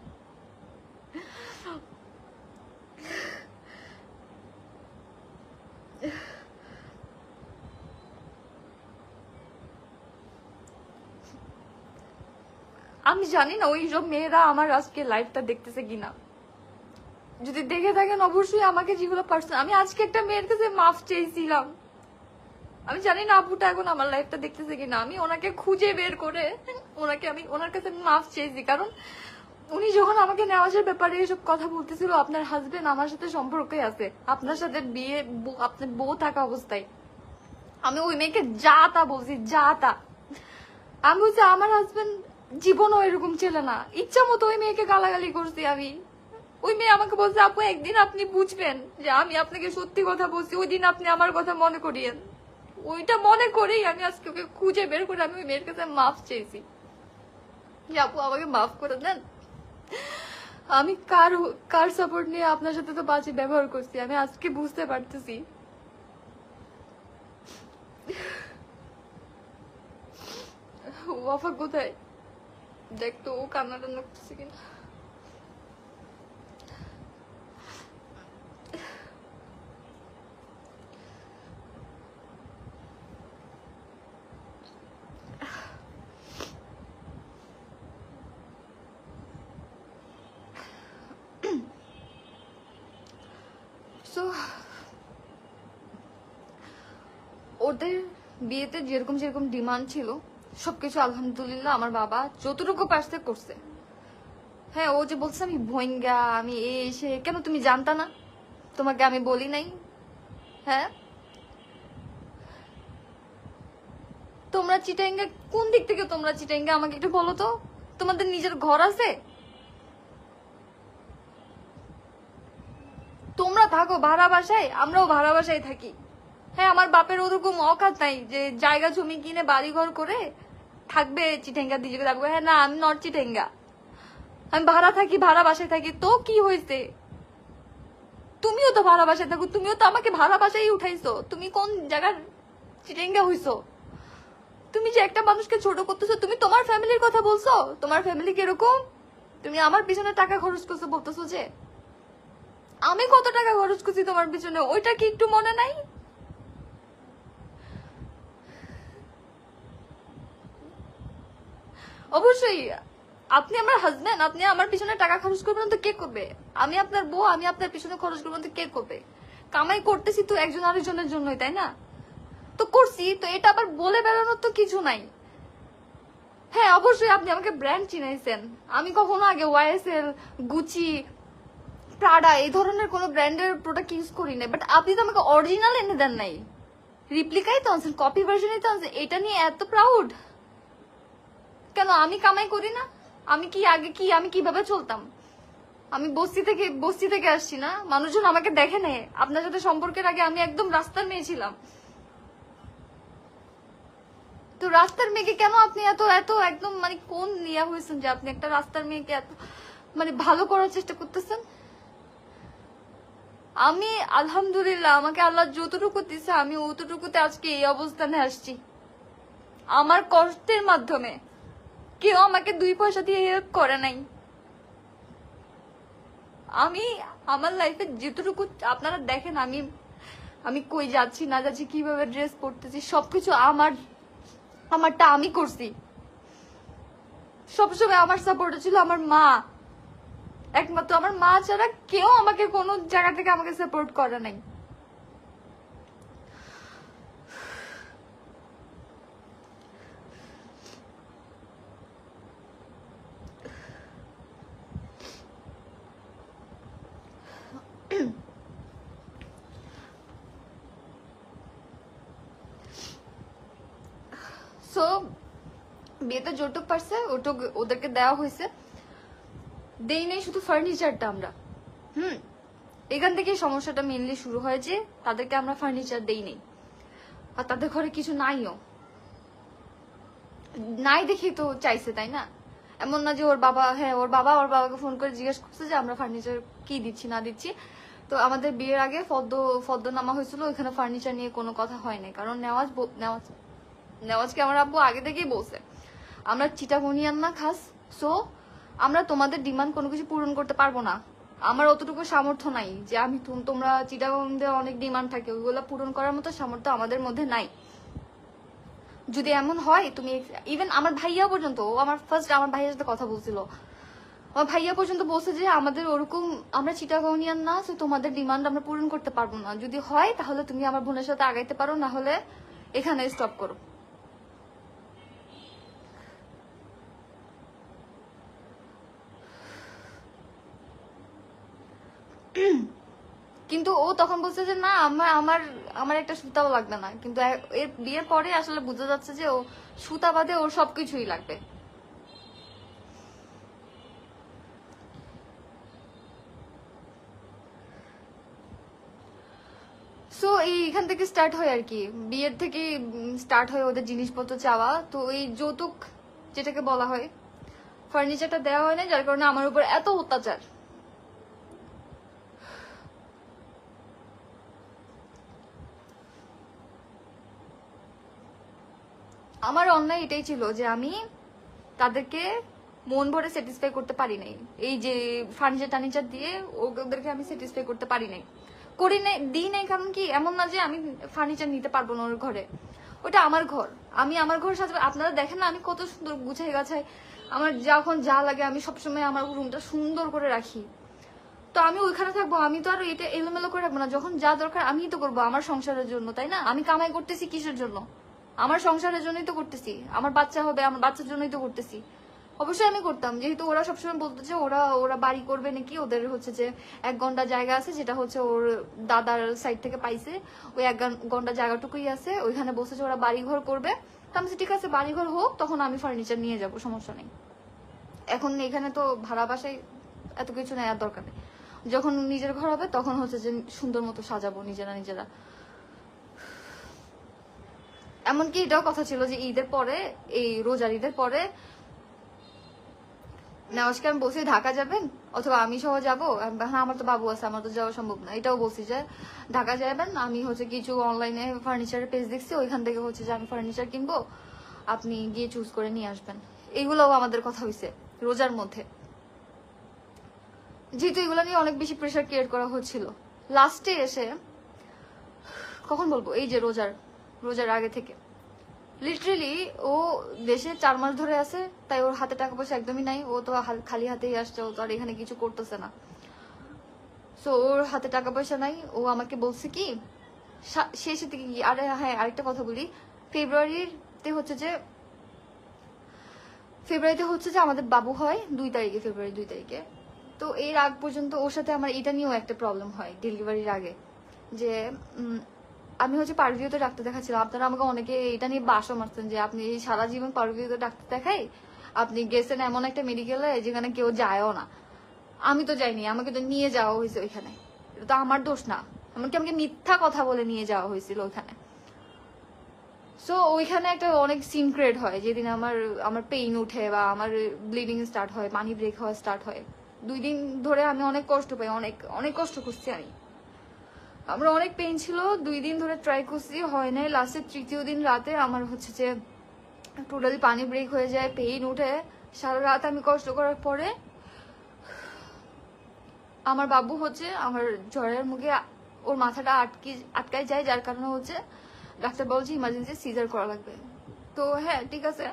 আমি জানি না ওই সব মেয়েরা আমার আজকে লাইফটা দেখতেছে কিনা। যদি দেখে থাকেন অবশ্যই আমাকে যেগুলো পার্সন, আমি আজকে একটা মেয়ের কাছে মাফ চেয়েছিলাম। আমি জানি না আপুটা এখন আমার লাইফটা দেখতেছে কিনা। আমি ওনাকে খুঁজে বের করে আমি ওনার কাছে মাফ চেয়েছি, কারণ উনি যখন আমাকে নেওয়াজের ব্যাপারে এসব কথা বলতেছিল, আপনার হাজবেন্ড আমার সাথে সম্পর্কে আছে, আপনার সাথে বিয়ে, আপনার বউ থাকা অবস্থায় আমি ওই মেয়েকে যা তা বলছি, যা তা। আমি বলছি আমার হাজবেন্ড জীবনও এরকম ছিল না, ইচ্ছা মতো ওই মেয়েকে গালাগালি করছি আমি। ওই মেয়ে আমাকে বলছে আপু একদিন আপনি বুঝবেন যে আমি আপনাকে সত্যি কথা বলছি, ওই দিন আপনি আমার কথা মনে করিয়েন। ওইটা মনে করেই আমি আজকে ওকে খুঁজে বের করে আমি ওই মেয়ের কাছে মাফ চেয়েছি যে আপু আমাকে মাফ করে দেন। আমি কার সাপোর্ট নিয়ে আপনার সাথে তো বাজে ব্যবহার করছি, আমি আজকে বুঝতে পারতেছি। ওয়াফা কোথায় দেখতো, ও কান্না টান্না করতেছে কিনা। সো ওদের বিয়েতে যেরকম যেরকম ডিমান্ড ছিল সবকিছু আলহামদুলিল্লাহ আমার বাবা যতটুকু পারছে করছে। হ্যাঁ, ও যে বলছে আমি ভয়ঙ্গা, আমি এসে, কেন তুমি জানতা না? তোমাকে আমি বলি নাই? হ্যাঁ, তোমরা চিটাঙ্গা কোন দিক থেকে? তোমরা চিটাঙ্গা আমাকে একটু বলো তো। তোমাদের নিজের ঘর আছে? তোমরা থাকো ভাড়া বাসায়, আমরাও ভাড়া বাসায় থাকি। হ্যাঁ, আমার বাপের ওরকম অকাত নাই যে জায়গা জমি কিনে বাড়ি ঘর করে থাকবে চিটাঙ্গা দিয়ে থাকবে। হ্যাঁ না, আমি নট চিটাঙ্গা, আমি ভাড়া থাকি, ভাড়া বাসায় থাকি। তো কি হয়েছে? তুমিও তো ভাড়া বাসায় থাকো, তুমিও তো আমাকে ভাড়া বাসায় উঠাইছো। তুমি কোন জায়গার চিটাঙ্গা হইছো? তুমি যে একটা মানুষকে ছোট করতেছো, তুমি তোমার ফ্যামিলির কথা বলছো? তোমার ফ্যামিলি কিরকম? তুমি আমার পিছনে টাকা খরচ করছো বলতেছো যে আমি কত টাকা খরচ করছি তোমার পিছনে, ওইটা কি একটু মনে নাই? অবশ্যই আপনি আমার হাজবেন্ড, আপনি আমার পিছনে টাকা খরচ করবেন তো কে করবে? আমি আপনার বউ, আমি আপনার পিছনে খরচ করবেন তো কে করবে? কামাই করতেছি তো একজন আরেকজনের জন্যই, তাই না? তো করছি তো, এটা আবার বলে বেড়ানোর তো কিছু নাই। হ্যাঁ অবশ্যই আপনি আমাকে ব্র্যান্ড চিনাইছেন, আমি কখনো আগে ওয়াইএসএল, গুচি, প্রাডা এই ধরনের কোনো ব্র্যান্ডের প্রোডাক্ট ইউজ করি না, বাট আপনি তো আমাকে অরিজিনাল এনে দেন নাই, রিপ্লিকাই তো আনছেন, কপি ভার্সনই তো আনছেন। এটা নিয়ে এত প্রাউড কেন? আমি কামাই করি না? আমি কি আগে কি আমি কিভাবে চলতাম? আমি বস্তি থেকে আসছি না, মানুষজন আমাকে দেখে নেয়। আপনার সাথে সম্পর্কের আগে আমি একদম রাস্তার মেয়ে ছিলাম। তো রাস্তার মেয়েকে কেন আপনি এত এত একদম মানে কোন নিয়া হয়েছেন যে আপনি একটা রাস্তার মেয়েকে এত মানে ভালো করার চেষ্টা করতেছেন? আমি আলহামদুলিল্লাহ, আমাকে আল্লাহ যতটুকু দিছে আমি অতটুকুতে আজকে এই অবস্থানে আসছি, আমার কষ্টের মাধ্যমে। কেউ আমাকে 2 পয়সা দিয়ে হেল্প করে নাই। আমি আমার লাইফে যেটুকু আপনারা দেখেন, আমি কই যাচ্ছি না যাচ্ছি, কিভাবে ড্রেস পরতেছি, সবকিছু আমারটা আমি করছি। সবসময় আমার সাপোর্ট ছিল আমার মা, একমাত্র আমার মা ছাড়া কেউ আমাকে কোনো জায়গা থেকে আমাকে সাপোর্ট করে নাই। সো বিয়েতে যৌতুক পারছে ওটুক ওদেরকে দেওয়া হয়েছে, দেই নাই শুধু ফার্নিচারটা আমরা। এখান থেকে সমস্যাটা মেনলি শুরু হয় যে তাদেরকে আমরা ফার্নিচার দেই নাই, আর তাদের ঘরে কিছু নাইও, নাই দেখেই তো চাইছে, তাই না? এমন না যে ওর বাবাকে ফোন করে জিজ্ঞেস করছে যে আমরা ফার্নিচার কি দিচ্ছি না দিচ্ছি। তো আমাদের বিয়ের আগে ফদ্দ নামা হয়েছিল, ওইখানে ফার্নিচার নিয়ে কোনো কথা হয় নাই, কারণ নেওয়াজকে আমার আব্বু আগে থেকেই বলছে আমরা চিটাগনিয়ান না খাস, সো আমরা তোমাদের ডিমান্ড কোনো কিছু পূরণ করতে পারবো না। আমার অতটুকু সামর্থ্য নাই যে আমি তোমরা চিটাগংদের অনেক ডিমান্ড থাকে ওইগুলো পূরণ করার মতো সামর্থ্য আমাদের মধ্যে নাই। যদি এমন হয় তুমি ইভেন আমার ভাইয়া পর্যন্ত, ও আমার ভাইয়ার সাথে কথা বলছিল, আমার ভাইয়া পর্যন্ত বলছে যে আমাদের ওরকম আমরা চিটাগনিয়ান না, সো তোমাদের ডিমান্ড আমরা পূরণ করতে পারবো না, যদি হয় তাহলে তুমি আমার বোনের সাথে আগাইতে পারো, না হলে এখানে স্টপ করো। কিন্তু ও তখন বলছে যে না আমার আমার একটা সুতাও লাগবে না, কিন্তু এর বিয়ের পরে আসলে বোঝা যাচ্ছে যে ও সুতা বাদে ওর সবকিছুই লাগবে। সো এইখান থেকে স্টার্ট হয় আর কি, বিয়ের থেকে স্টার্ট হয় ওদের জিনিসপত্র চাওয়া। তো এই যৌতুক যেটাকে বলা হয়, ফার্নিচারটা দেওয়া হয় না, যার কারণে আমার উপর এত অত্যাচার। আমার অন্যায় এটাই ছিল যে আমি তাদেরকে মন ভরে স্যাটিসফাই করতে পারি নাই, এই যে ফার্নিচার দিয়ে ওদেরকে আমি স্যাটিসফাই করতে পারি নাই, করি নাই, দিই নাই। কারণ কি এমন না যে আমি ফার্নিচার নিতে পারবো না ওর ঘরে, ওটা আমার ঘর, আমি আমার ঘর সাজাবো। আপনারা দেখেন না আমি কত সুন্দর গুছাই গাছাই, আমার যখন যা লাগে আমি সবসময় আমার রুমটা সুন্দর করে রাখি। তো আমি ওইখানে থাকবো, আমি তো আর এটা এলোমেলো করে রাখবো না, যখন যা দরকার আমিই তো করবো আমার সংসারের জন্য, তাই না? আমি কামাই করতেছি কিসের জন্য? আমার সংসারের জন্যই তো করতেছি, আমার বাচ্চা হবে, আমার বাচ্চার জন্যই তো করতেছি। অবশ্যই আমি করতাম, যেহেতু ওরা সবসময় বলতো যে ওরা বাড়ি করবে নাকি, ওদের হচ্ছে যে 1 ঘন্টা জায়গা আছে, যেটা হচ্ছে ওর দাদার সাইড থেকে পাইছে, ওই 1 ঘন্টা জায়গাটুকুই আছে, ওইখানে বসে যে ওরা বাড়িঘর করবে। তো আমি ঠিক আছে বাড়িঘর হোক, তখন আমি ফার্নিচার নিয়ে যাব, সমস্যা নেই। এখন এখানে তো ভাড়া বাসায় এত কিছু নেওয়ার দরকার নেই, যখন নিজের ঘর হবে তখন হচ্ছে যে সুন্দর মতো সাজাবো নিজেরা। এমনকি এটাও কথা ছিল যে ঈদের পরে, এই রোজার ঈদের পরে নেওয়াজকে আমি বলছি ঢাকা যাবেন অথবা আমি সহ যাবো, হ্যাঁ আমার তো বাবু আছে, আমার তো যাওয়া সম্ভব না। এটাও বলছি যে ঢাকা যাবেন, আমি হচ্ছে কিছু অনলাইনে ফার্নিচারের পেজ দেখছি, ওইখান থেকে হচ্ছে যে আমি ফার্নিচার কিনবো, আপনি গিয়ে চুজ করে নিয়ে আসবেন। এগুলোও আমাদের কথা হয়েছে রোজার মধ্যে, যেহেতু এগুলো নিয়ে অনেক বেশি প্রেশার ক্রিয়েট করা হচ্ছিল। লাস্টে এসে কখন বলবো, এই যে রোজার আগে থেকে লিটারেলি ও দেশে 4 মাস ধরে আছে, তাই ওর হাতে টাকা পয়সা একদমই নাই। ও তো খালি হাতেই আসছে, ও তো আর এখানে কিছু করতেছে না। সো ওর হাতে টাকা পয়সা নাই। ও আমাকে বলছে কি শেষের দিকে কি, আরে হ্যাঁ আরেকটা কথা বলি, ফেব্রুয়ারিতে হচ্ছে যে আমাদের বাবু হয় 2 তারিখে, ফেব্রুয়ারি 2 তারিখে। তো এর আগ পর্যন্ত ওর সাথে আমার এটা নিয়েও একটা প্রবলেম হয় ডেলিভারির আগে, যে আমি হচ্ছে পারভিউতে ডাক্তার দেখাচ্ছিলাম। আপনারা আমাকে অনেকে এটা নিয়ে বাসও মারছেন যে আপনি সারা জীবন পারভিউতে ডাক্তার দেখাই, আপনি গেছেন এমন একটা মেডিকেলে যেখানে কেউ যায়ও না। আমি তো যাইনি, আমাকে তো নিয়ে যাওয়া হয়েছে ওইখানে, এটা তো আমার দোষ না। এমনকি আমাকে মিথ্যা কথা বলে নিয়ে যাওয়া হয়েছিল ওইখানে। সো ওইখানে একটা অনেক সিন ক্রিয়েট হয় যেদিন আমার পেইন উঠে বা আমার ব্লিডিং স্টার্ট হয়, পানি ব্রেক হওয়া স্টার্ট হয়। 2 দিন ধরে আমি অনেক কষ্ট পাই, অনেক অনেক কষ্ট করছি আমি। আমার অনেক পেইন ছিল, 2 দিন ধরে ট্রাই করছি, হয় নাই। লাস্টের 3য় দিন রাতে আমার হচ্ছে যে টোটালি পানি ব্রেক হয়ে যায়, পেইন উঠে। সারা রাত আমি কষ্ট করার পরে আমার বাবু হচ্ছে আমার জ্বরের মুখে ওর মাথাটা আটকায় যায়, যার কারণে হচ্ছে ডাক্তার বলছে ইমার্জেন্সি সিজার করা লাগবে। তো হ্যাঁ ঠিক আছে,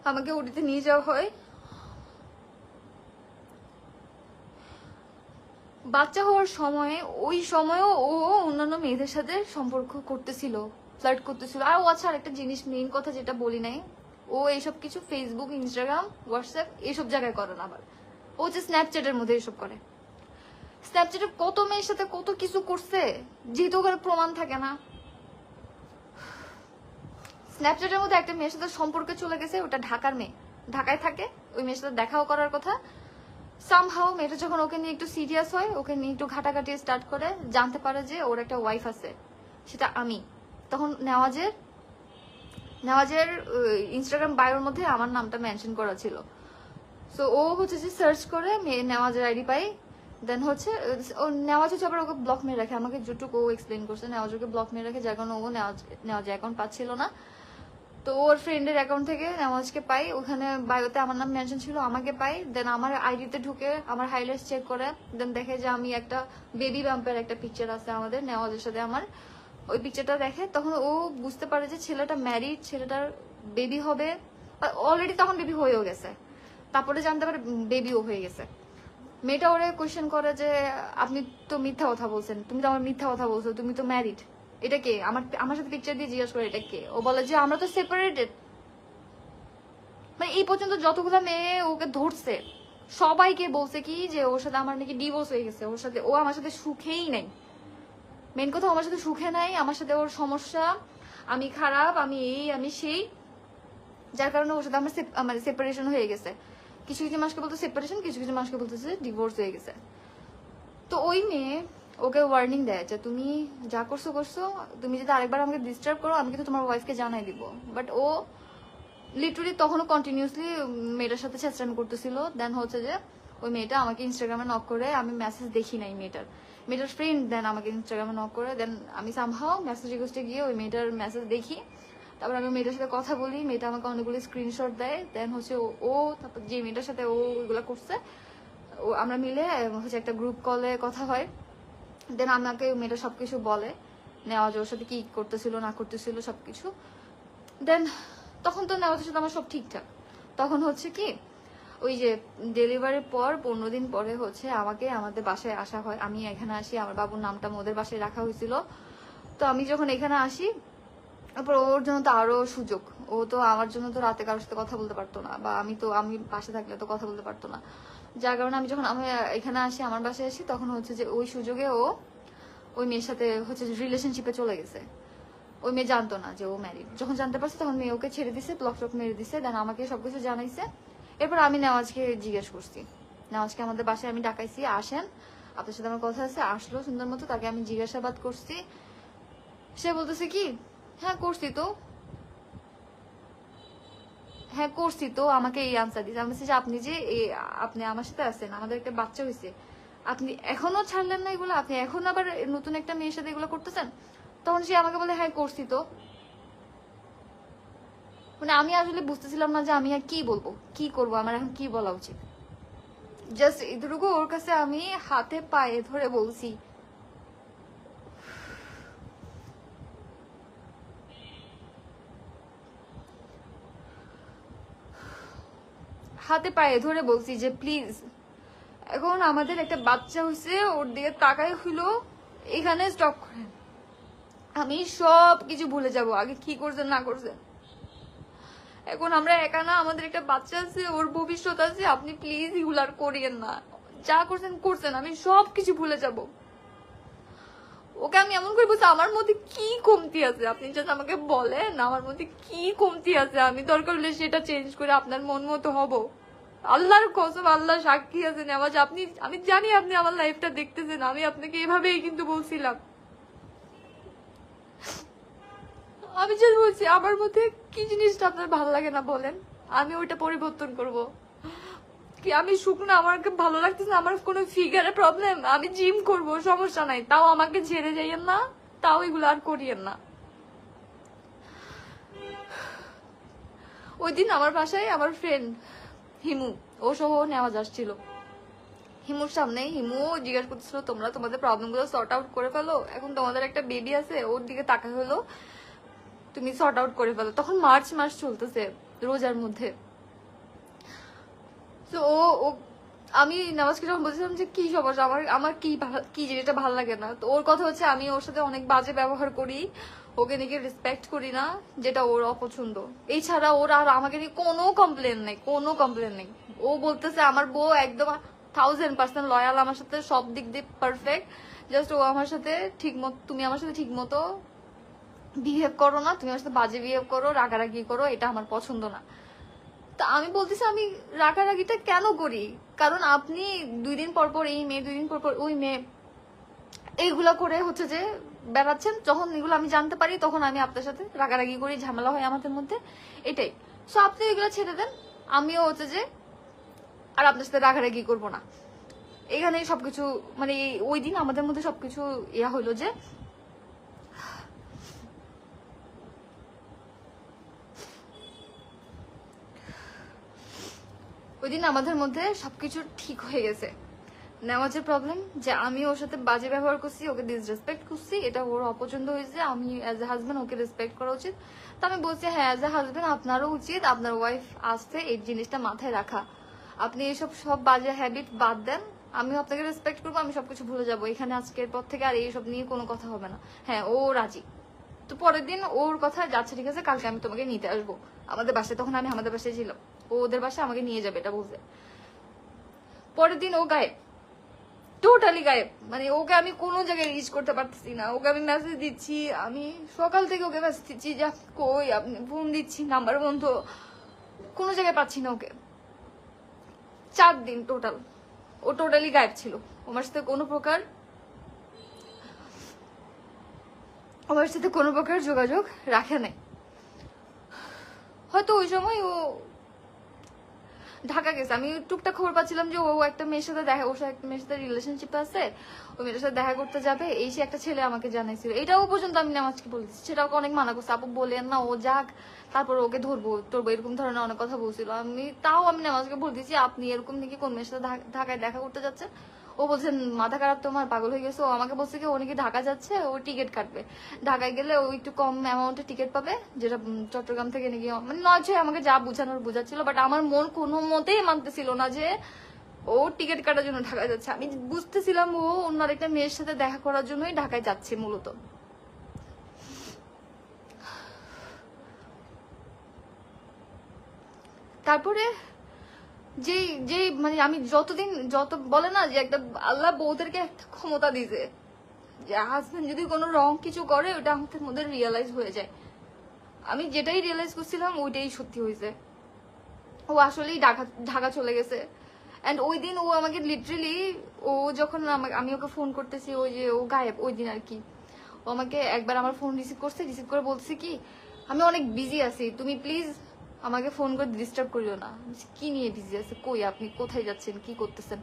আমাকে ওটিতে নিয়ে যাওয়া হয়। বাচ্চা হওয়ার সময়, ওই সময়ও ও অন্যান্য মেয়েদের সাথে সম্পর্ক করতেছিল, ফ্লার্ট করতেছিল। আর ও আচ্ছা আরেকটা জিনিস, মেইন কথা যেটা বলি নাই, ও এইসব কিছু ফেসবুক, ইনস্টাগ্রাম, হোয়াটসঅ্যাপ এইসব জায়গায় করে না। আবার ও হচ্ছে স্ন্যাপচ্যাটের মধ্যে এসব করে। স্ন্যাপচ্যাটে কত মেয়ের সাথে কত কিছু করছে, যেহেতু ওখানে প্রমাণ থাকে না। স্ন্যাপচ্যাটের মধ্যে একটা মেয়ের সাথে সম্পর্কে চলে গেছে, ওটা ঢাকার মেয়ে, ঢাকায় থাকে, ওই মেয়ের সাথে দেখাও করার কথা। সামহাও মেয়েটা যখন ওকে নিয়ে একটু সিরিয়াস হয়, ওকে নিয়ে একটু ঘাটাঘাটি স্টার্ট করে, জানতে পারে যে ওর একটা ওয়াইফ আছে, সেটা আমি। তখন নেওয়াজের ইনস্টাগ্রাম বায়োর মধ্যে আমার নামটা মেনশন করা ছিল। সো ও হচ্ছে যে সার্চ করে নেওয়াজের আইডি পাই, দেন হচ্ছে ও নেওয়াজ হচ্ছে আবার ওকে ব্লক মেরে রাখে। আমাকে যেটুকু ও এক্সপ্লেন করছে, নেওয়াজ ওকে ব্লক মেরে রাখে, যার কারণে ও নেওয়াজের অ্যাকাউন্ট পাচ্ছিল না। তো ওর ফ্রেন্ডের অ্যাকাউন্ট থেকে নেওয়াজকে পাই, ওখানে বায়োতে আমার নাম মেনশন ছিল, আমাকে পাই। দেন আমার আইডিতে ঢুকে আমার হাইলাইটস চেক করে, দেন দেখে যে আমি একটা বেবি বাম্পের একটা পিকচার আছে আমাদের নেওয়াজের সাথে আমার, ওই পিকচারটা দেখে। তখন ও বুঝতে পারে যে ছেলেটা ম্যারিড, ছেলেটার বেবি হবে, অলরেডি তখন বেবি হয়েও গেছে। তারপরে জানতে পারে বেবিও হয়ে গেছে। মেয়েটা ওরে কোয়েশ্চেন করে যে আপনি তো মিথ্যা কথা বলছেন, তুমি তো আমার মিথ্যা কথা বলছো, তুমি তো ম্যারিড, এটা কে? আমার সাথে পিকচার দিয়ে জিজ্ঞাসা করে এটা কে? ও বলে যে আমরা তো সেপারেটেড। মানে এই পর্যন্ত যতগুলো মেয়ে ওকে ধরছে সবাইকে বলছে কি যে ওর সাথে আমার নাকি ডিভোর্স হয়ে গেছে, ওর সাথে ও আমার সাথে সুখেই নাই। মেন কথা আমার সাথে সুখে নাই, আমার সাথে ওর সমস্যা, আমি খারাপ, আমি এই আমি সেই, যার কারণে ওর সাথে আমার সেপারেশন হয়ে গেছে। কিছু কিছু মানুষকে বলতো সেপারেশন, কিছু কিছু মানুষকে বলতেছে ডিভোর্স হয়ে গেছে। তো ওই মেয়ে ওকে ওয়ার্নিং দেয় যে তুমি যা করছো, তুমি যদি আরেকবার আমাকে ডিস্টার্ব করো আমি কিন্তু তোমার ওয়াইফকে জানাই দিব। বাট ও লিটারালি তখনও কন্টিনিউসলি মেয়েটার সাথে চেষ্টামি করতেছিল। দেন হচ্ছে যে ওই মেয়েটা আমাকে ইনস্টাগ্রামে নক করে, আমি মেসেজ দেখি নাই মেয়েটার ফ্রেন্ড দেন আমাকে ইনস্টাগ্রামে নক করে, দেন আমি সামহাও মেসেজ রিকোয়েস্টে গিয়ে ওই মেয়েটার মেসেজ দেখি। তারপর আমি মেয়েটার সাথে কথা বলি, মেয়েটা আমাকে অনেকগুলো স্ক্রিনশট দেয়। দেন হচ্ছে ও তারপর যে মেয়েটার সাথে ও ওইগুলো করছে, ও আমরা মিলে হচ্ছে একটা গ্রুপ কলে কথা হয়। দেন আমাকে মেয়েটা সবকিছু বলে, নেওয়াজ ওর সাথে কি করতেছিল না করতেছিল সবকিছু। দেন তখন তো নেওয়াজের সাথে আমার সব ঠিকঠাক। তখন হচ্ছে কি ওই যে ডেলিভারির পর 15 দিন পরে হচ্ছে আমাকে আমাদের বাসায় আসা হয়, আমি এখানে আসি, আমার বাবুর নামটা ওদের বাসায় রাখা হয়েছিল। তো আমি যখন এখানে আসি, তারপর ওর জন্য তো আরো সুযোগ, ও তো আমার জন্য তো রাতে কারোর সাথে কথা বলতে পারতো না, বা আমি বাসে থাকলে তো কথা বলতে পারতো না। যার কারণে আমি যখন এখানে আসি, আমার বাসায় আসি, তখন হচ্ছে যে ওই সুযোগে ও ওই মেয়ের সাথে হচ্ছে রিলেশনশিপে চলে গেছে। ওই মেয়ে জানতো না যে ও ম্যারিড। যখন জানতে পারছে তখন মেয়ে ওকে ছেড়ে দিছে, ব্লক টক মেরে দিছে। দেন আমাকে সবকিছু জানাইছে। এরপর আমি নেওয়াজকে জিজ্ঞেস করছি, নেওয়াজকে আমাদের বাসায় আমি ডাকাইছি, আসেন আপনার সাথে আমার কথা আছে। আসলো সুন্দর মতো, তাকে আমি জিজ্ঞাসাবাদ করছি। সে বলতেছে কি হ্যাঁ করছি তো আমাকে এই আনসার দিচ্ছে। আমি বলছি যে আপনি আমার সাথে আছেন, আমাদের একটা বাচ্চা হয়েছে, আপনি এখনো ছাড়লেন না এগুলো, আপনি এখন আবার নতুন একটা মেয়ের সাথে এগুলো করতেছেন। তখন সে আমাকে বলে হ্যাঁ করছি তো। মানে আমি আসলে বুঝতেছিলাম না যে আমি আর কি বলবো, কি করবো, আমার এখন কি বলা উচিত। জাস্ট এতটুকু ওর কাছে আমি হাতে পায়ে ধরে বলছি হাতে পায়ে ধরে বলছি যে প্লিজ, এখন আমাদের একটা বাচ্চা হয়েছে, ওর দিকে তাকাই হইলো, এখানে স্টপ করেন। আমি সব কিছু ভুলে যাব, আগে কি করছেন না করছেন। এখন আমরা একা না, আমাদের একটা বাচ্চা আছে, ওর ভবিষ্যৎ আছে, আপনি প্লিজ এগুলার করিয়েন না। যা করছেন করছেন, আমি সব কিছু ভুলে যাব। ওকে আমি এমন করে বলছি আমার মধ্যে কি কমতি আছে আপনি জাস্ট আমাকে বলেন, আমার মধ্যে কি কমতি আছে, আমি দরকার হলে সেটা চেঞ্জ করে আপনার মন মতো হব। আল্লাহর কসম, আল্লাহ সাক্ষী আছে নেওয়াজ, আপনি, আমি জানি আপনি আমার লাইফটা দেখতেছেন, আমি আপনাকে এভাবেই কিন্তু বলছিলাম। আমি জাস্ট বলছি আমার মধ্যে কি জিনিসটা আপনার ভালো লাগে না বলেন, আমি ওইটা পরিবর্তন করব। কি আমি শুকনো, আমাকে ভালো লাগতেছে, আমার কোনো ফিগারে প্রবলেম, আমি জিম করব, সমস্যা নাই, তাও আমাকে ছেড়ে যাইয়েন না, তাও এগুলো আর করিয়েন না। ওই দিন আমার বাসায় আমার ফ্রেন্ড হিমু, ও সহ নেওয়াজ আসছিল। হিমুর সামনে হিমু জিজ্ঞাসা করতেছিল তোমরা তোমাদের প্রবলেম গুলো সর্ট আউট করে ফেলো, এখন তোমাদের একটা বেবি আছে, ওর দিকে তাকা হলো, তুমি সর্ট আউট করে ফেলো। তখন মার্চ মাস চলতেছে, রোজার মধ্যে। তো ও আমি নামাজকে যখন বলছিলাম যে কি সমস্যা, আমার আমার কি জিনিসটা ভালো লাগে না, তো ওর কথা হচ্ছে আমি ওর সাথে অনেক বাজে ব্যবহার করি, ওকে নিয়ে রেসপেক্ট করি না, যেটা ওর অপছন্দ। এছাড়া ওর আর আমাকে নিয়ে কোনো কমপ্লেন নেই, কোনো কমপ্লেন নেই। ও বলতেছে আমার বউ একদম 1000% লয়াল, আমার সাথে সব দিক দিয়ে পারফেক্ট, জাস্ট ও আমার সাথে ঠিক মতো, তুমি আমার সাথে ঠিক মতো বিহেভ করো না, তুমি আমার সাথে বাজে বিহেভ করো, রাগারাগি করো, এটা আমার পছন্দ না। তা আমি বলতেছি আমি রাগারাগিটা কেন করি, কারণ আপনি 2 দিন পর পর এই মেয়ে, 2 দিন পর পর ওই মেয়ে, এইগুলা করে হচ্ছে যে বেড়াচ্ছেন। যখন এগুলো আমি জানতে পারি তখন আমি আপনার সাথে রাগারাগি করি, ঝামেলা হয় আমাদের মধ্যে, এটাই। সো আপনি এগুলো ছেড়ে দেন, আমিও হচ্ছে যে আর আপনার সাথে রাগারাগি করবো না। এখানে সবকিছু মানে ওই দিন আমাদের মধ্যে সবকিছু ইয়া হইলো যে ওই দিন আমাদের মধ্যে সবকিছু ঠিক হয়ে গেছে। নেওয়াজের প্রবলেম যে আমি ওর সাথে বাজে ব্যবহার করছি, ওকে ডিসরেসপেক্ট করছি, এটা ওর অপছন্দ হয়েছে, আমি as a husband okay respect করা উচিত। তো আমি বলছি হ্যাঁ অ্যাজ এ হাজবেন্ড আপনারও উচিত আপনার ওয়াইফ আসতে এই জিনিসটা মাথায় রাখা, আপনি এইসব সব বাজে হ্যাবিট বাদ দেন, আমিও আপনাকে রেসপেক্ট করবো, আমি সবকিছু ভুলে যাবো, এখানে আজকের পর থেকে আর এইসব নিয়ে কোনো কথা হবে না। হ্যাঁ ও রাজি। তো পরের দিন ওর কথা যাচ্ছে ঠিক আছে, কালকে আমি তোমাকে নিতে আসবো আমাদের বাসায়, তখন আমি আমাদের বাসায় ছিলাম, ও ওদের বাসায় আমাকে নিয়ে যাবে এটা বলছে। পরের দিন ও গায়েব, টোটালি গায়েব, মানে ওকে আমি কোনো জায়গায় রিচ করতে পারতেছি না, ওকে আমি মেসেজ দিচ্ছি, আমি সকাল থেকে ওকে মেসেজ দিচ্ছি যে কই আপনি, ফোন দিচ্ছি নাম্বার বন্ধ, কোনো জায়গায় পাচ্ছি না ওকে। 4 দিন টোটাল ও টোটালি গায়েব ছিল, আমার সাথে কোনো প্রকার যোগাযোগ রাখে নাই। হয়তো ওই সময় ও ঢাকা গেছে, আমি টুকটাক খবর পাচ্ছিলাম যে ও একটা মেয়ের সাথে দেখা, ওর সাথে একটা মেয়ের সাথে রিলেশনশিপ আছে, ওই মেয়ের সাথে দেখা করতে যাবে, এই সে একটা ছেলে আমাকে জানাইছিল। এটাও পর্যন্ত আমি নামাজকে বলতেছি, সেটা ওকে অনেক মানা করছে, আপু বলেন না ও যাক, তারপর ওকে ধরবো টরবো, এরকম ধরনের অনেক কথা বলছিল। আমি নামাজকে বলতেছি আপনি এরকম নাকি কোন মেয়ের সাথে ঢাকায় দেখা করতে যাচ্ছেন, ও বলছেন মাথা খারাপ তোমার, পাগল হয়ে গেছে। ও আমাকে বলছে কি ও নাকি ঢাকা যাচ্ছে, ও টিকিট কাটবে, ঢাকায় গেলে ও একটু কম অ্যামাউন্টে টিকিট পাবে, যেটা চট্টগ্রাম থেকে নাকি, মানে নয় ছয় আমাকে যা বুঝানোর বুঝাচ্ছিল, বাট আমার মন কোনো মতেই মানতেছিল না যে ও টিকিট কাটার জন্য ঢাকায় যাচ্ছে। আমি বুঝতেছিলাম ও অন্য আরেকটা মেয়ের সাথে দেখা করার জন্যই ঢাকায় যাচ্ছে মূলত। তারপরে যেই যেই মানে আমি যত বলে না যে একটা আল্লাহ বউদেরকে একটা ক্ষমতা দিয়েছে যে হাজবেন্ড যদি কোনো রং কিছু করে ওটা আমাদের মধ্যে রিয়েলাইজ হয়ে যায়। আমি যেটাই রিয়েলাইজ করছিলাম ওইটাই সত্যি হয়েছে, ও আসলেই ঢাকা চলে গেছে। অ্যান্ড ওই দিন ও আমাকে লিটারেলি, ও যখন আমি ওকে ফোন করতেছি, ওই যে ও গায়েব ওই দিন আর কি, ও আমাকে একবার আমার ফোন রিসিভ করছে, রিসিভ করে বলছে কি আমি অনেক বিজি আছি, তুমি প্লিজ আমাকে ফোন করে ডিস্টার্ব করিও না। কি নিয়ে বিজি আছে, কই আপনি কোথায় যাচ্ছেন, কি করতেছেন,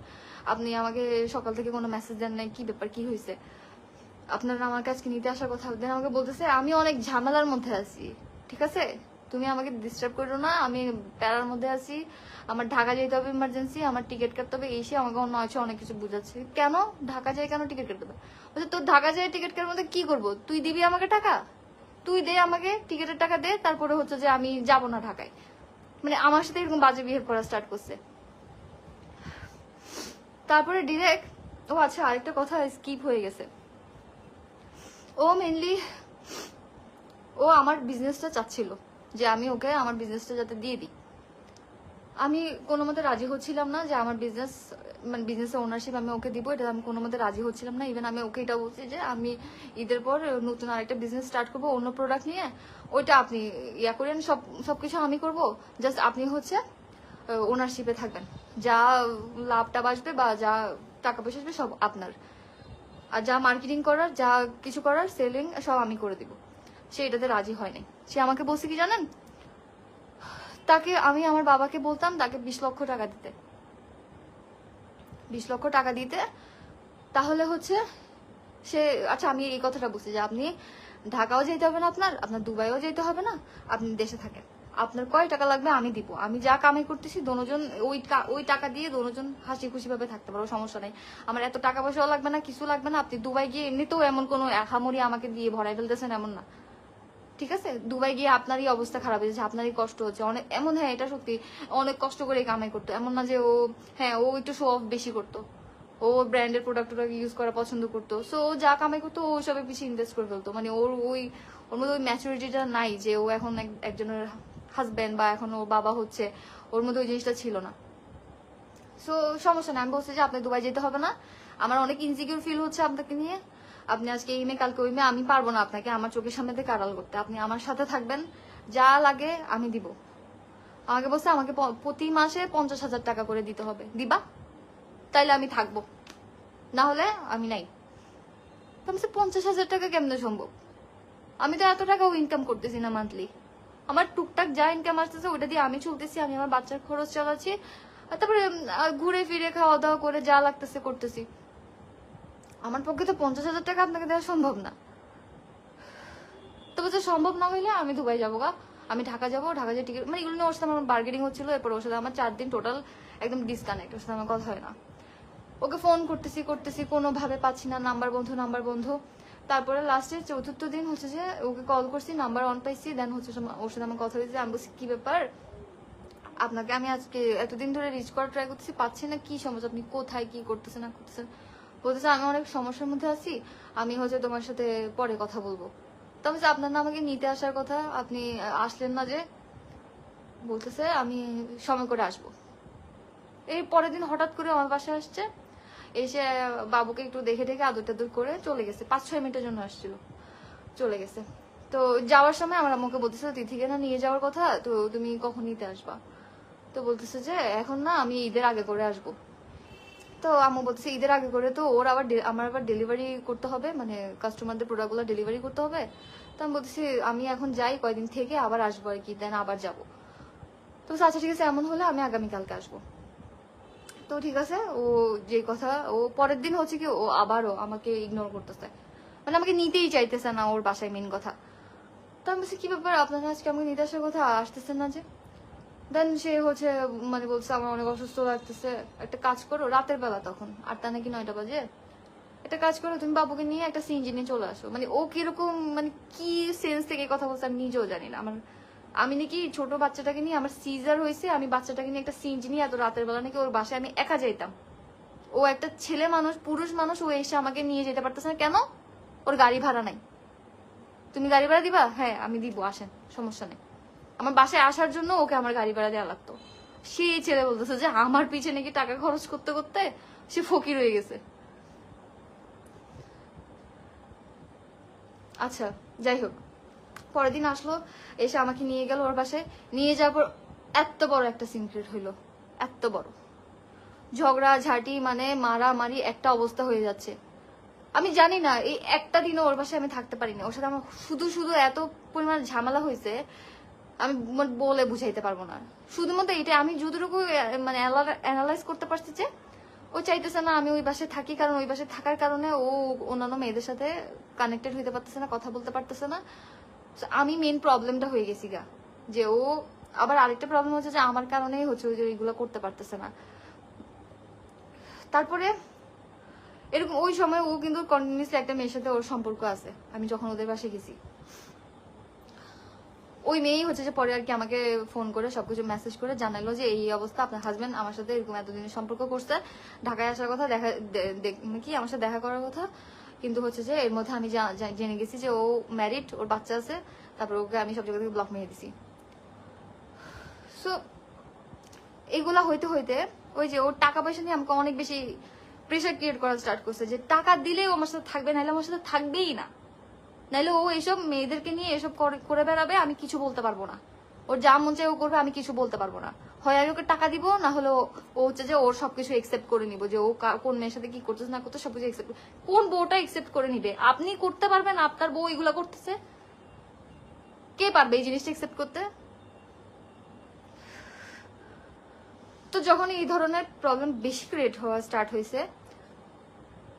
আপনি আমাকে সকাল থেকে কোনো মেসেজ দেন নাই, কি ব্যাপার, কি হয়েছে, আপনারা আমার কাছে নিতে আসার কথা। দেন আমাকে বলতেছে আমি অনেক ঝামেলার মধ্যে আছি, ঠিক আছে তুমি আমাকে ডিস্টার্ব করো না, আমি প্যারার মধ্যে আছি, আমার ঢাকা যেতে হবে ইমার্জেন্সি, আমার টিকিট কাটতে হবে, এসে আমাকে অনেক কিছু বুঝাচ্ছে। কেন ঢাকা যায়, কেন টিকিট কাটতে হবে, বলছে তোর ঢাকা যায় টিকিট কাটার মধ্যে কি করবো, তুই দিবি আমাকে টাকা, তুই দে আমাকে টিকিটের টাকা দে, তারপরে হচ্ছে যে আমি যাবো না ঢাকায়। মানে আমার সাথে এরকম বাজে বিহেভ করা স্টার্ট করছে। তারপরে ডিরেক্ট ও আচ্ছা আরেকটা কথা স্কিপ হয়ে গেছে, ও মেনলি ও আমার বিজনেসটা চাচ্ছিল যে আমি ওকে আমার বিজনেসটা যাতে দিয়ে দিই। আমি কোনো মতে রাজি হচ্ছিলাম না যে আমার বিজনেস মানে বিজনেসের ওনারশিপ আমি ওকে দিব, এটা আমি কোনো মতে রাজি হচ্ছিলাম না। ইভেন আমি ওকে এটা বলছি যে আমি ঈদের পর নতুন আরেকটা বিজনেস স্টার্ট করবো অন্য প্রোডাক্ট নিয়ে, ওইটা আপনি ইয়া করেন, সবকিছু আমি করব, জাস্ট আপনি হচ্ছে ওনারশিপে থাকবেন, যা লাভটা আসবে বা যা টাকা পয়সা আসবে সব আপনার, আর যা মার্কেটিং করার যা কিছু করার সেলিং সব আমি করে দিব। সে এটাতে রাজি হয়নি। সে আমাকে বলছে কি জানেন, তাকে আমি আমার বাবাকে বলতাম তাকে 20 লক্ষ টাকা দিতে, 20 লক্ষ টাকা দিতে, তাহলে হচ্ছে সে আচ্ছা আমি এই কথাটা বলছি যে আপনি ঢাকাও যেতে হবে না, আপনার দুবাইও যেতে হবে না, আপনি দেশে থাকেন, আপনার কয় টাকা লাগবে আমি দিব, আমি যা কামাই করতেছি দোনোজন ওই টাকা দিয়ে দোনোজন হাসি খুশি ভাবে থাকতে পারবো, সমস্যা নাই। আমার এত টাকা পয়সাও লাগবে না, কিছু লাগবে না। আপনি দুবাই গিয়ে এমনিতেও এমন কোনো হামরি আমাকে দিয়ে ভরাই ফেলতেছেন এমন না, ঠিক আছে? দুবাই গিয়ে আপনারই অবস্থা খারাপ হয়েছে, আপনারই কষ্ট হচ্ছে অনেক, এমন হ্যাঁ এটা সত্যি অনেক কষ্ট করে কামাই করতো, এমন না যে ও হ্যাঁ ও একটু শো অফ বেশি করতো, ও ব্র্যান্ডের প্রোডাক্ট ইউজ করা পছন্দ করতো, সো ও যা কামাই করতো ও সবের পিছিয়ে ইনভেস্ট করে ফেলতো। মানে ওর মধ্যে ওই ম্যাচুরিটিটা নাই যে ও এখন একজনের হাজব্যান্ড বা এখন ও বাবা হচ্ছে, ওর মধ্যে ওই জিনিসটা ছিল না। সো সমস্যা না, আমি বলছি যে আপনি দুবাই যেতে হবে না, আমার অনেক ইনসিকিউর ফিল হচ্ছে আপনাকে নিয়ে, আপনি আজকে এই মেয়ে কালকে ওই মেয়ে, আমি পারবো না আপনাকে আমার চোখের সামনে থেকে আড়াল করতে, আপনি আমার সাথে থাকবেন, যা লাগে আমি দিব। আমাকে বলছে আমাকে প্রতি মাসে 50,000 টাকা করে দিতে হবে, দিবা? তাইলে আমি থাকবো, না হলে আমি নাই। তো আমি 50,000 টাকা কেমনে সম্ভব? আমি তো এত টাকাও ইনকাম করতেছি না মান্থলি, আমার টুকটাক যা ইনকাম আসতেছে ওটা দিয়ে আমি চলতেছি, আমি আমার বাচ্চার খরচ চালাচ্ছি, আর তারপরে ঘুরে ফিরে খাওয়া দাওয়া করে যা লাগতেছে করতেছি। আমার পক্ষে তো 50,000 টাকা আপনাকে দেওয়া সম্ভব না। তবে সম্ভব না হইলে আমি দুবাই যাবো গা, আমি ঢাকা যাবো, ঢাকা যে টিকিট মানে এগুলো নিয়ে ওর সাথে আমার বার্গেনিং হচ্ছিল। এরপর ওর সাথে আমার 4 দিন টোটাল একদম ডিসকানেক্ট, ওর সাথে আমার কথা হয় না। ওকে ফোন করতেছি কোনোভাবে পাচ্ছি না, নাম্বার বন্ধ। তারপরে লাস্টে 4র্থ দিন হচ্ছে যে ওকে কল করছি, নাম্বার অন পাইছি, দেন হচ্ছে ওর সাথে আমার কথা হয়েছে। আমি বলছি কি ব্যাপার, আপনাকে আমি আজকে এতদিন ধরে রিচ করার ট্রাই করতেছি, পাচ্ছি না, কি সমস্যা, আপনি কোথায়, কি করতেছেন না করতেছেন? বলতেছে আমি অনেক সমস্যার মধ্যে আছি, আমি হচ্ছে তোমার সাথে পরে কথা বলবো। তো আমি আপনার না আমাকে নিতে আসার কথা, আপনি আসলেন না যে? বলতেছে আমি সময় করে আসবো। এই পরের দিন হঠাৎ করে আমার বাসায় আসছে, এসে বাবুকে একটু দেখে আদর টাদর করে চলে গেছে, 5-6 মিনিটের জন্য আসছিল, চলে গেছে। তো যাওয়ার সময় আমার আম্মুকে বলতেছে তিথিকে না নিয়ে যাওয়ার কথা, তো তুমি কখন নিতে আসবা? তো বলতেছে যে এখন না, আমি ঈদের আগে করে আসবো। তো আম্মু বলতেছে ঈদের আগে করে তো ওর আবার আমার আবার ডেলিভারি করতে হবে, মানে কাস্টমারদের প্রোডাক্টগুলো ডেলিভারি করতে হবে। তো আমি বলতেছি আমি এখন যাই, কয়দিন থেকে আবার আসবো আর কি, দেন আবার যাবো। তো আচ্ছা ঠিক আছে, এমন হলে আমি আগামীকালকে আসবো। তো ঠিক আছে, ও যে কথা, ও পরের দিন হচ্ছে কি ও আবারও আমাকে ইগনোর করতেছে, মানে আমাকে নিতেই চাইতেছে না ওর বাসায়, মেন কথা। তো আমি বলছি কি ব্যাপার, আপনারা আজকে আমাকে নিতে আসার কথা, আসতেছেন না যে? দেন সে হচ্ছে মানে বলছে আমার অনেক অসুস্থ লাগতেছে, একটা কাজ করো, রাতের বেলা তখন 8টা নাকি 9টা বাজে, একটা কাজ করো তুমি বাবুকে নিয়ে একটা সিএনজি নিয়ে চলে আসো। মানে ও কিরকম মানে কি সেন্স থেকে কথা বলছে আমি নিজেও জানি না। আমি নাকি ছোট বাচ্চাটাকে নিয়ে, আমার সিজার হয়েছে, আমি বাচ্চাটাকে নিয়ে একটা সিএনজি নিয়ে এত রাতের বেলা নাকি ওর বাসায় আমি একা যাইতাম। ও একটা ছেলে মানুষ, পুরুষ মানুষ, ও এসে আমাকে নিয়ে যেতে পারতেছে না কেন? ওর গাড়ি ভাড়া নাই। তুমি গাড়ি ভাড়া দিবা? হ্যাঁ আমি দিব, আসেন, সমস্যা নেই। আমার বাসায় আসার জন্য ওকে আমার গাড়ি ভাড়া দেওয়া লাগতো। সেই ছেলে বলতেছে যে আমার পিছনে নাকি টাকা খরচ করতে করতে সে ফকির হয়ে গেছে। আচ্ছা যাই হোক, পরের দিন আসলো, এসে আমাকে নিয়ে গেল ওর বাসায়। নিয়ে যাওয়ার পর এত বড় একটা সিনক্রেট হইলো, এত বড় ঝগড়া ঝাঁটি, মানে মারামারি একটা অবস্থা হয়ে যাচ্ছে। আমি জানি না এই একটা দিনও ওর বাসায় আমি থাকতে পারিনি, ওর সাথে আমার শুধু এত পরিমাণ ঝামেলা হয়েছে আমি বলে বুঝাইতে পারবো না। শুধুমাত্র এটা আমি যতটুকু মানে অ্যানালাইজ করতে পারছি যে ও চাইতেছে না আমি ওই বাসায় থাকি, কারণ ওই বাসায় থাকার কারণে ও অন্যান্য মেয়েদের সাথে কানেক্টেড হইতে পারতেছে না, কথা বলতে পারতেছে না। আমি মেন প্রবলেমটা হয়ে গেছি গা, যে ও আবার আরেকটা প্রবলেম হচ্ছে যে আমার কারণেই হচ্ছে ওই যে ওইগুলো করতে পারতেছে না। তারপরে এরকম ওই সময় ও কিন্তু কন্টিনিউসলি একটা মেয়ের সাথে ওর সম্পর্ক আছে, আমি যখন ওদের বাসায় গেছি। ওই মেয়েই হচ্ছে যে পরে আর কি আমাকে ফোন করে সবকিছু মেসেজ করে জানালো যে এই অবস্থা, আপনার হাজবেন্ড আমার সাথে এরকম এতদিনের সম্পর্ক করছে, ঢাকায় আসার কথা, কি আমার সাথে দেখা করার কথা, কিন্তু হচ্ছে যে এর মধ্যে আমি জেনে গেছি যে ও ম্যারিড, ওর বাচ্চা আছে, তারপর ওকে আমি সব জায়গা থেকে ব্লক মেরে দিছি। সো এগুলা হইতে হইতে ওই যে ওর টাকা পয়সা নিয়ে আমাকে অনেক বেশি প্রেশার ক্রিয়েট করা স্টার্ট করছে যে টাকা দিলেও আমার সাথে থাকবে, নাহলে আমার সাথে থাকবেই না, নাহলে ও এইসব মেয়েদেরকে নিয়ে এসব করে বেড়াবে, আমি কিছু বলতে পারবো না, ওর যা মন চাই ও করবে, আমি কিছু বলতে পারবো না, হয় আমি ওকে টাকা দিব, না হলে ও হচ্ছে যে ওর সবকিছু একসেপ্ট করে নিব, যে ও কোন মেয়ের সাথে কি করতেছে না করতে সবকিছু একসেপ্ট, কোন বউটা একসেপ্ট করে নিবে? আপনি করতে পারবেন? আপনার বউ এগুলা করতেছে, কে পারবে এই জিনিসটা একসেপ্ট করতে? তো যখন এই ধরনের প্রবলেম বেশি ক্রিয়েট হওয়া স্টার্ট হয়েছে,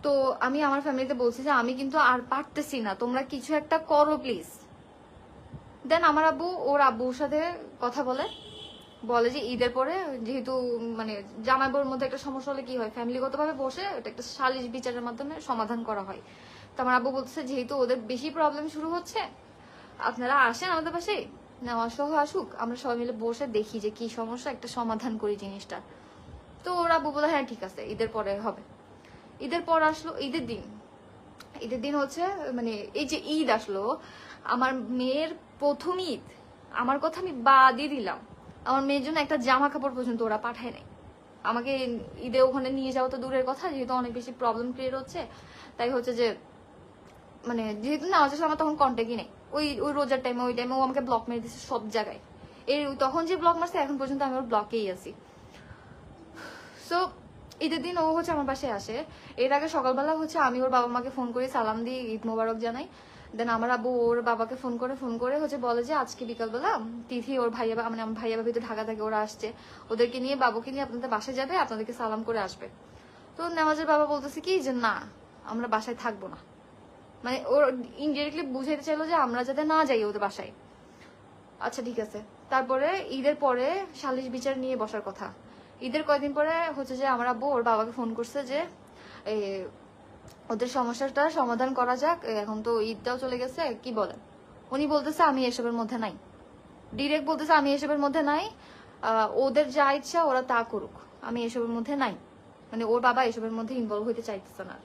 তো আমি আমার ফ্যামিলিতে বলছি যে আমি কিন্তু আর পারতেছি না, তোমরা কিছু একটা করো প্লিজ। দেন আমার আব্বু ওর আব্বুর সাথে কথা বলে যে ঈদের পরে যেহেতু মানে জামাইবুর মধ্যে একটা সমস্যা হলে কি হয়, ফ্যামিলিগতভাবে বসে এটা একটা সালিশ বিচারের মাধ্যমে সমাধান করা হয়। তো আমার আব্বু বলতেছে যেহেতু ওদের বেশি প্রবলেম শুরু হচ্ছে, আপনারা আসেন আমাদের পাশে, নেওয়া সহ আসুক, আমরা সবাই মিলে বসে দেখি যে কি সমস্যা, একটা সমাধান করি জিনিসটা। তো ওর আব্বু বলে হ্যাঁ ঠিক আছে, ঈদের পরে হবে। ঈদের পর আসলো ঈদের দিন হচ্ছে মানে এই যে ঈদ আসলো, আমার মেয়ের প্রথম ঈদ, আমার কথা আমি বাদই দিলাম, আমার মেয়ের জন্য একটা জামা কাপড় পর্যন্ত ওরা পাঠায় নাই আমাকে। ঈদে ওখানে নিয়ে যাওয়া তো দূরের কথা, যেহেতু অনেক বেশি প্রবলেম ক্রিয়েট হচ্ছে, তাই হচ্ছে যে মানে যেহেতু না হচ্ছে আমার তখন কন্ট্যাক্টই নেই, ওই রোজার টাইমে, ওই টাইমে ও আমাকে ব্লক মেরে দিচ্ছে সব জায়গায়। তখন যে ব্লক মারছে এখন পর্যন্ত আমি ওর ব্লকেই আছি। সো ঈদের দিন ও হচ্ছে আমার পাশে আসে, এর আগে সকালবেলা হচ্ছে আমি ওর বাবা মাকে ফোন করি, সালাম দিই, ঈদ মোবারক জানাই। দেন আমার আব্বু ওর বাবাকে ফোন করে হচ্ছে বলে যে আজকে বিকালবেলা তিথি ওর ভাইয়া, মানে আমার ভাইয়া ভাবি তো ঢাকা থেকে, ওরা আসছে, ওদেরকে নিয়ে বাবুকে নিয়ে আপনাদের বাসায় যাবে, আপনাদেরকে সালাম করে আসবে। তো নেওয়াজের বাবা বলতেছে কি যে না আমরা বাসায় থাকবো না, মানে ওর ইনডিরেক্টলি বুঝাইতে চাইলো যে আমরা যাতে না যাই ওদের বাসায়। আচ্ছা ঠিক আছে। তারপরে ঈদের পরে সালিশ বিচার নিয়ে বসার কথা। ঈদের কয়েকদিন পরে হচ্ছে যে আমার আব্বু ওর বাবাকে ফোন করছে যে ওদের সমস্যাটা সমাধান করা যাক, এখন তো ঈদটাও চলে গেছে, কি বলেন? উনি বলতেছে আমি এসবের মধ্যে নাই, ডিরেক্ট বলতেছে আমি এসবের মধ্যে নাই, ওদের যা ইচ্ছা ওরা তা করুক, আমি এসবের মধ্যে নাই, মানে ওর বাবা এসবের মধ্যে ইনভলভ হইতে চাইতেছে না।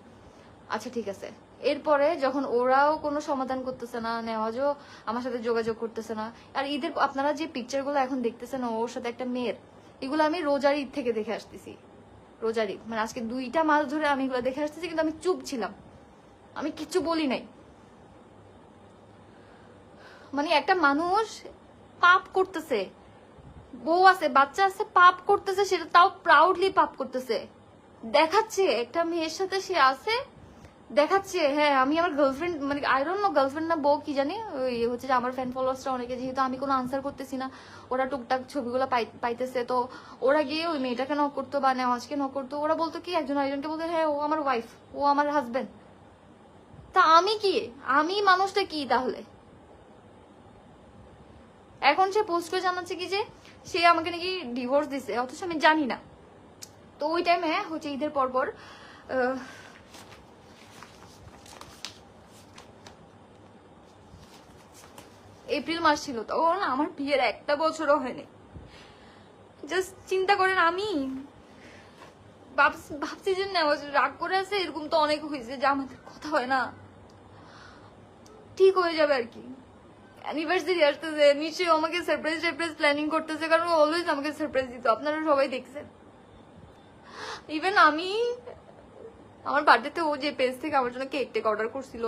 আচ্ছা ঠিক আছে। এরপরে যখন ওরাও কোনো সমাধান করতেছে না, নেওয়াজও আমার সাথে যোগাযোগ করতেছে না, আর ঈদের আপনারা যে পিকচার গুলো এখন দেখতেছেন ওর সাথে একটা মেয়ের, এগুলো আমি রোজার ঈদ থেকে দেখে আসতেছি, রোজার ঈদ মানে আজকে 2টা মাস ধরে আমি এগুলো দেখে আসতেছি, কিন্তু আমি চুপ ছিলাম, আমি কিচ্ছু বলি নাই। মানে একটা মানুষ পাপ করতেছে, বউ আছে, বাচ্চা আছে, পাপ করতেছে, সেটা তাও প্রাউডলি পাপ করতেছে, দেখাচ্ছে একটা মেয়ের সাথে সে আছে, দেখাচ্ছে হ্যাঁ আমি আমার গার্লফ্রেন্ড, মানে আই ডোন্ট নো গার্লফ্রেন্ড না বউ কি জানি, ওই হচ্ছে যে আমার ফ্যান ফলোয়ার্সরা অনেকে, যেহেতু আমি কোনো আনসার করতেছি না, ওরা টুকটাক ছবিগুলো পাইতেছে, তো ওরা গিয়ে ওই মেয়েটাকে নক করতো বা নেওয়াজকে নক করতো, ওরা বলতো কি একজন আরেকজনকে বলতো হ্যাঁ ও আমার ওয়াইফ, ও আমার হাজবেন্ড। তা আমি কি, আমি মানুষটা কি তাহলে? এখন সে পোস্ট করে জানাচ্ছে কি যে সে আমাকে নাকি ডিভোর্স দিছে, অথচ আমি জানি না। তো ওই টাইমে হচ্ছে ঈদের পরপর এপ্রিল মাস ছিল, তখন আমার বিয়ের 1টা বছরও হয়নি। জাস্ট চিন্তা করেন, আমি ভাবছি যে রাগ করে আছে, এরকম তো অনেক হয়েছে যে আমাদের কথা হয় না, ঠিক হয়ে যাবে আর কি। অ্যানিভার্সারি আসতেছে, নিশ্চয়ই আমাকে সারপ্রাইজ প্ল্যানিং করতেছে, কারণ অলওয়েজ আমাকে সারপ্রাইজ দিত, আপনারা সবাই দেখছেন। ইভেন আমি আমার বার্থডেতে ও যে পেজ থেকে আমার জন্য কেক অর্ডার করছিল,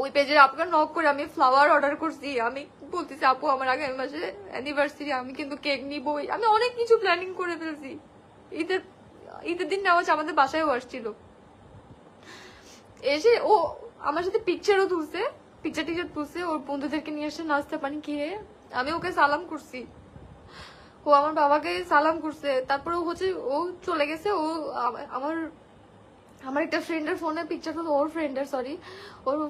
ওই পেজের আপুকে নক করে আমি ফ্লাওয়ার অর্ডার করছি, আমি বলতেছি আপু আমার আগামী মাসে অ্যানিভার্সারি, আমি কিন্তু কেক নিবই, আমি অনেক কিছু প্ল্যানিং করে ফেলছি। ঈদের দিন নেওয়া আমাদের বাসায়ও আসছিল, এসে ও আমার সাথে পিকচারও তুলছে, পিকচার টিকচার তুলছে, ওর বন্ধুদেরকে নিয়ে এসে নাস্তা পানি খেয়ে আমি ওকে সালাম করছি, ও আমার বাবাকে সালাম করছে, তারপরে হচ্ছে ও চলে গেছে। ও আমার একটা ফ্রেন্ডের ফোনে পিকচার হলো, ওর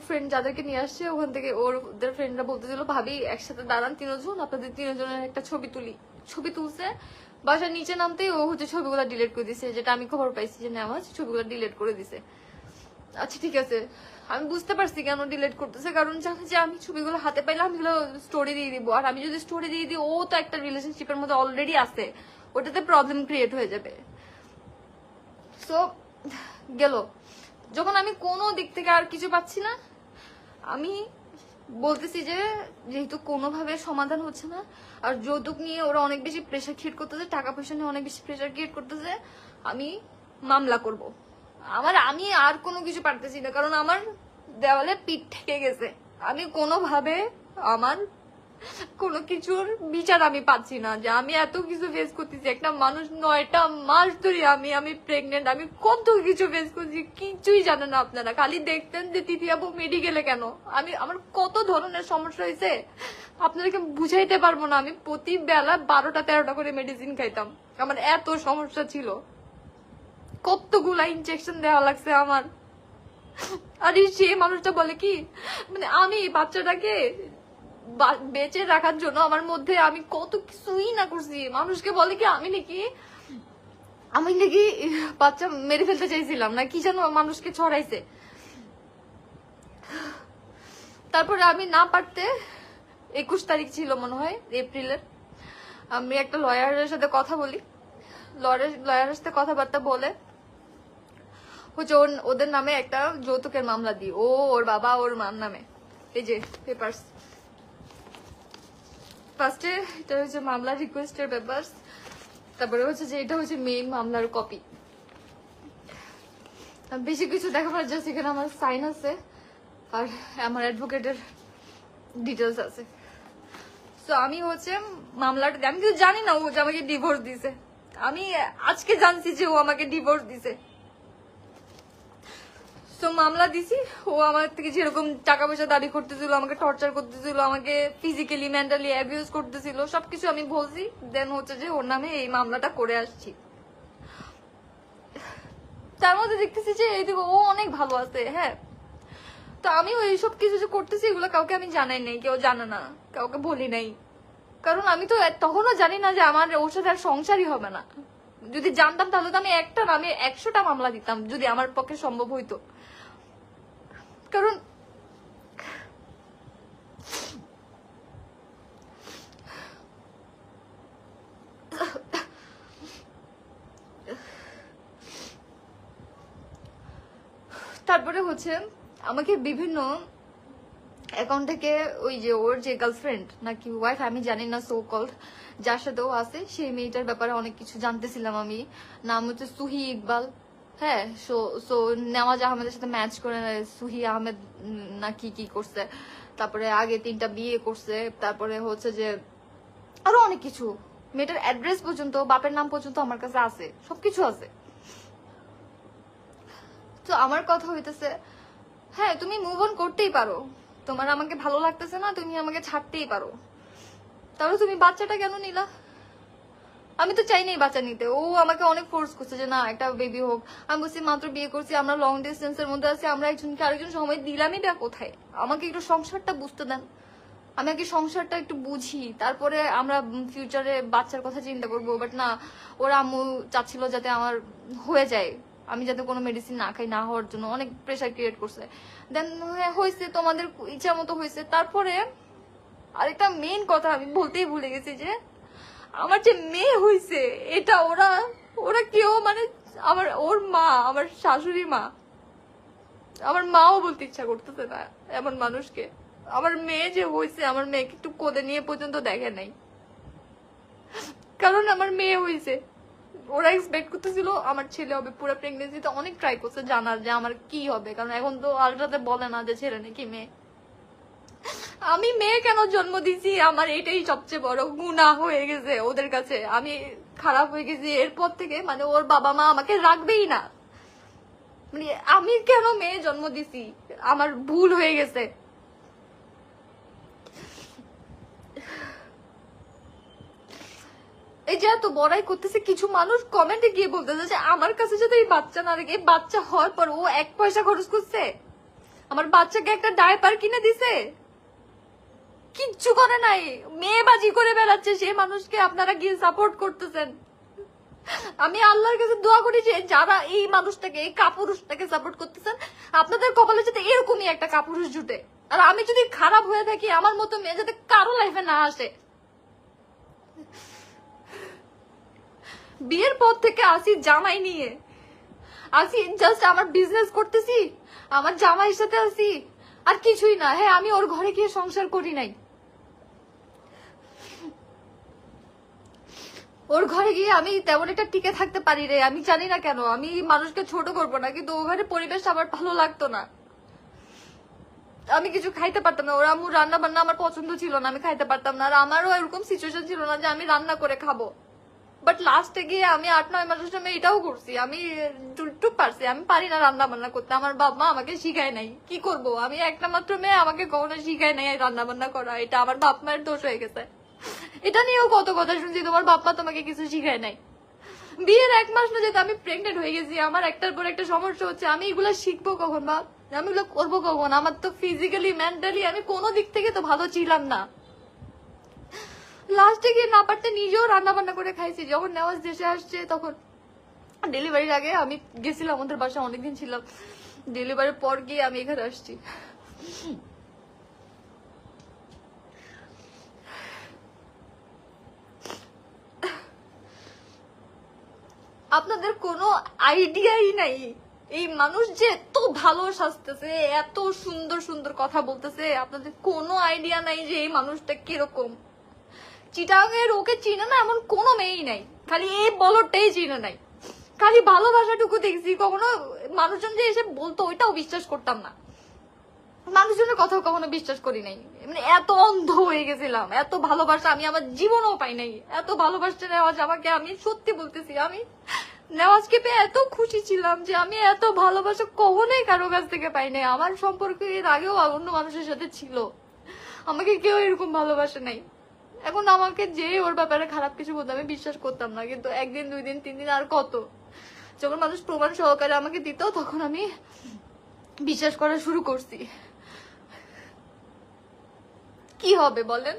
ফ্রেন্ড যাদেরকে নিয়ে আসছে ওখান থেকে ওদের ফ্রেন্ডরা বলতেছিল ভাবি একসাথে দাঁড়ান 3জন, আপনাদের 3জনের একটা ছবি তুলছে। বাসার নিচে নামতেই ও হচ্ছে ছবিগুলো ডিলিট করে দিছে, যেটা আমি খবর পাইছি যে নেওয়াজ ছবিগুলো ডিলিট করে দিছে। আচ্ছা ঠিক আছে, আমি বুঝতে পারছি কেন ডিলিট করতেছে, কারণ জানে যে আমি ছবিগুলো হাতে পাইলে আমি স্টোরি দিয়ে দিব, আর আমি যদি স্টোরি দিয়ে দিই ও তো একটা রিলেশনশিপের মধ্যে অলরেডি আছে, ওটাতে প্রবলেম ক্রিয়েট হয়ে যাবে। সো গেল, যখন আমি কোনো দিক থেকে আর কিছু পাচ্ছি না, আমি বলতেছি যে যেহেতু কোনোভাবে সমাধান হচ্ছে না, আর যৌতুক নিয়ে ওরা অনেক বেশি প্রেশার ক্রিয়েট করতেছে, টাকা পয়সা নিয়ে অনেক বেশি প্রেশার ক্রিয়েট করতেছে, আমি মামলা করব। আমি আর কোনো কিছু পারতেছি না, কারণ আমার দেওয়ালে পিঠ ঠেকে গেছে। আমি কোনোভাবে আমার কোনো কিছুর বিচার আমি পাচ্ছি না, যে আমি এত কিছু ফেস করতেছি। একটা মানুষ 9টা মাস ধরে আমি প্রেগনেন্ট, আমি কত কিছু ফেস করছি, কিছুই জানেন না আপনারা। খালি দেখতেন যে তিথি আপু মেডিকেলে কেন, আমার কত ধরনের সমস্যা হয়েছে আপনাদেরকে বুঝাইতে পারবো না। আমি প্রতি বেলা 12টা-13টা করে মেডিসিন খাইতাম, আমার এত সমস্যা ছিল, কতগুলা ইনজেকশন দেওয়া লাগছে আমার। আর সেই মানুষটা বলে কি, মানে আমি বাচ্চাটাকে বেঁচে রাখার জন্য আমার মধ্যে আমি কত কিছুই না করছি। মানুষকে বলে কি আমি নাকি বাচ্চা মেরে ফেলতে চাইছিলাম না কি যেন মানুষকে ছড়াইছে। তারপরে আমি না পারতে 21 তারিখ ছিল মনে হয় এপ্রিলের, আমি একটা লয়ারের সাথে কথা বলি। লয়ারের সাথে কথাবার্তা বলে হচ্ছে ওদের নামে একটা যৌতুকের মামলা দিই, ওর বাবা ওর মার নামে। এই যে পেপারস, ফার্স্টে এটা হচ্ছে মামলার রিকোয়েস্টের পেপারস, তারপরে হচ্ছে যে এটা হচ্ছে মেইন মামলার কপি। বেশি কিছু দেখাবার জাস্ট এখানে আমার সাইন আছে আর আমার অ্যাডভোকেটের ডিটেলস আছে। তো আমি হচ্ছে মামলাটা, আমি কিছু জানি না ও যে আমাকে ডিভোর্স দিছে, আমি আজকে জানছি যে ও আমাকে ডিভোর্স দিছে। তো মামলা দিছি, ও আমার থেকে যেরকম টাকা পয়সা দাবি করতেছিল, আমাকে টর্চার করতেছিল, আমাকে ফিজিক্যালি মেন্টালি অ্যাবিউজ করতেছিল, সবকিছু আমি বলছি। দেন হচ্ছে যে ওর নামে এই মামলাটা করে আসছি। তার মধ্যে দেখতেছি যে এইদিকে ও অনেক ভালো আছে। হ্যাঁ, তো আমিও এইসব কিছু যে করতেছি এগুলো কাউকে আমি জানাই নাই, কেউ জানে না, কাউকে বলি নাই, কারণ আমি তো তখনও জানি না যে আমার ওর সাথে আর সংসারই হবে না। যদি জানতাম তাহলে তো আমি একটা না, আমি 100টা মামলা দিতাম যদি আমার পক্ষে সম্ভব হইতো। কারণ তারপরে হচ্ছে আমাকে বিভিন্ন অ্যাকাউন্ট থেকে ওই যে ওর যে গার্লফ্রেন্ড নাকি ওয়াইফ আমি জানি না, সো কল্ড, যার সাথে ও আছে সেই মেয়েটার ব্যাপারে অনেক কিছু জানতেছিলাম আমি। নাম হচ্ছে সুহি ইকবাল। হ্যাঁ, সো নেওয়াজ আহমেদের সাথে ম্যাচ করে সুহি আহমেদ নাকি কি করছে, তারপরে আগে 3টা বিয়ে করছে, তারপরে হচ্ছে যে আরো অনেক কিছু। মেয়েটার অ্যাড্রেস পর্যন্ত, বাপের নাম পর্যন্ত আমার কাছে আছে, সবকিছু আছে। তো আমার কথা হইতেছে, হ্যাঁ তুমি মুভ অন করতেই পারো, তোমার আমাকে ভালো লাগতেছে না, তুমি আমাকে ছাড়তেই পারো, তাহলে তুমি বাচ্চাটা কেন নিলা? আমি তো চাই নাই বাচ্চা নিতে, ও আমাকে অনেক ফোর্স করছে যে না একটা বেবি হোক। আমি বলছি মাত্র বিয়ে করছি, আমরা লং ডিস্টেন্সের মধ্যে আছি, আমরা একজনকে আরেকজন সময় দিলামই বা কোথায়? আমাকে একটু সংসারটা বুঝতে দেন, আমি আগে সংসারটা একটু বুঝি, তারপরে আমরা ফিউচারে বাচ্চার কথা চিন্তা করবো। বাট না, ওরা আম্মু চাচ্ছিল যাতে আমার হয়ে যায়, আমি যাতে কোনো মেডিসিন না খাই, না হওয়ার জন্য অনেক প্রেশার ক্রিয়েট করছে। দেন হয়েছে, তোমাদের ইচ্ছা মতো হয়েছে। তারপরে আরেকটা মেইন কথা আমি বলতেই ভুলে গেছি, যে আমার যে মেয়ে হয়েছে এটা ওরা কেউ মানে ওর মা, আমার শাশুড়ি মা, আমার মাও বলতে ইচ্ছা করতেছে না এমন মানুষকে। আমার মেয়ে যে হয়েছে, আমার মেয়েকে একটু কোলে নিয়ে পর্যন্ত দেখে নাই, কারণ আমার মেয়ে হয়েছে। ওরা এক্সপেক্ট করতেছিল আমার ছেলে হবে, পুরো প্রেগনেন্সিতে অনেক ট্রাই করছে জানার যে আমার কি হবে, কারণ এখন তো আলট্রাতে বলে না যে ছেলে নাকি মেয়ে। আমি মেয়ে কেন জন্ম দিছি, আমার এটাই সবচেয়ে বড় গুনাহ হয়ে গেছে ওদের কাছে। আমি খারাপ হয়ে গেছি এরপর থেকে, মানে ওর বাবা মা আমাকে রাখবেই না, মানে আমি কেন মেয়ে জন্ম দিছি, আমার ভুল হয়ে গেছে। এই যে এত বড়াই করতেছে, কিছু মানুষ কমেন্টে গিয়ে বলতেছে যে আমার কাছে যদি এই বাচ্চা না রেখে, বাচ্চা হওয়ার পর ও 1 পয়সা খরচ করছে, আমার বাচ্চাকে একটা ডায়পার কিনে দিছে, কিচ্ছু করে নাই, মেয়েবাজি করে বেড়াচ্ছে। সে মানুষকে আপনারা গিয়ে সাপোর্ট করতেছেন, আমি আল্লাহর কাছে দোয়া করি যে যারা এই মানুষটাকে, এই কাপুরুষটাকে সাপোর্ট করতেছেন, আপনাদের কপালে যাতে এরকমই একটা কাপুরুষ জুটে। আর আমি যদি খারাপ হয়ে থাকি, আমার মতো মেয়ে যাতে কারো লাইফে না আসে। বিয়ের পর থেকে আসি জামাই নিয়ে, আসি জাস্ট আমার বিজনেস করতেছি, আমার জামাইয়ের সাথে আসি, আর কিছুই না। হ্যাঁ, আমি ওর ঘরে গিয়ে সংসার করি নাই, ওর ঘরে গিয়ে আমি তেমন একটা টিকে থাকতে পারি রে। আমি জানি না কেন, আমি মানুষকে ছোট করবো না, কিন্তু ওখানে পরিবেশ আমার ভালো লাগতো না, আমি কিছু খাইতে পারতাম না। ওরা আম্মু রান্না বান্না আমার পছন্দ ছিল না, আমি খাইতে পারতাম না। আর আমারও এরকম সিচুয়েশন ছিল না যে আমি রান্না করে খাবো। বাট লাস্টে গিয়ে আমি 8-9 মাসের সময় এটাও করছি, আমি টুকটুক পারছি। আমি পারি না রান্না বান্না করতে, আমার বাবা মা আমাকে শিখায় নাই। কি করব, আমি একটা মাত্র মেয়ে, আমাকে কখনো শিখায় নাই রান্না বান্না করা। এটা আমার বাপ মায়ের দোষ হয়ে গেছে। এটা নিয়েও কত কথা শুনছি, তোমার বাপ মা তোমাকে কিছু শিখায় নাই। বিয়ের 1 মাস না যেতে আমি প্রেগনেন্ট হয়ে গেছি, আমার একটার পর একটা সমস্যা হচ্ছে। আমি এগুলো শিখবো কখন বা আমি এগুলো করবো কখন? আমার তো ফিজিক্যালি মেন্টালি আমি কোনো দিক থেকে তো ভালো ছিলাম না। লাস্টে গিয়ে না পারতে নিজেও রান্না বান্না করে খাইছি। যখন নেওয়াজ দেশে আসছে, তখন ডেলিভারির আগে আমি গেছিলাম আমাদের বাসায়, অনেকদিন ছিলাম। ডেলিভারির পর গিয়ে আমি এখানে আসছি। আপনাদের কোনো আইডিয়াই নাই এই মানুষ যে এত ভালো সাজতেছে, এত সুন্দর সুন্দর কথা বলতেছে, আপনাদের কোনো আইডিয়া নাই যে এই মানুষটা কিরকম। চিটাঙের ওকে চিনে না এমন কোনো মেয়েই নাই, খালি এই বলটাই চিনে নাই। খালি ভালোবাসাটুকু দেখছি, কখনো মানুষজন যে এসে বলতো ওইটাও বিশ্বাস করতাম না। মানুষজনের কথা কখনো বিশ্বাস করি নাই, মানে এত অন্ধ হয়ে গেছিলাম। এত ভালোবাসা আমি আমার জীবনেও পাই নাই। এত ভালোবাসতে নেওয়াজ আমাকে, আমি সত্যি বলতেছি, আমি নেওয়াজকে পেয়ে এত খুশি ছিলাম যে আমি এত ভালোবাসা কখনোই কারো কাছ থেকে পাই নাই। আমার সম্পর্ক এর আগেও অন্য মানুষের সাথে ছিল, আমাকে কেউ এরকম ভালোবাসে নাই। এখন আমাকে যে ওর ব্যাপারে খারাপ কিছু বলতো আমি বিশ্বাস করতাম না, কিন্তু 1 দিন 2 দিন 3 দিন আর কত, যখন মানুষ প্রমাণ সহকারে আমাকে দিত তখন আমি বিশ্বাস করা শুরু করছি। কি হবে বলেন,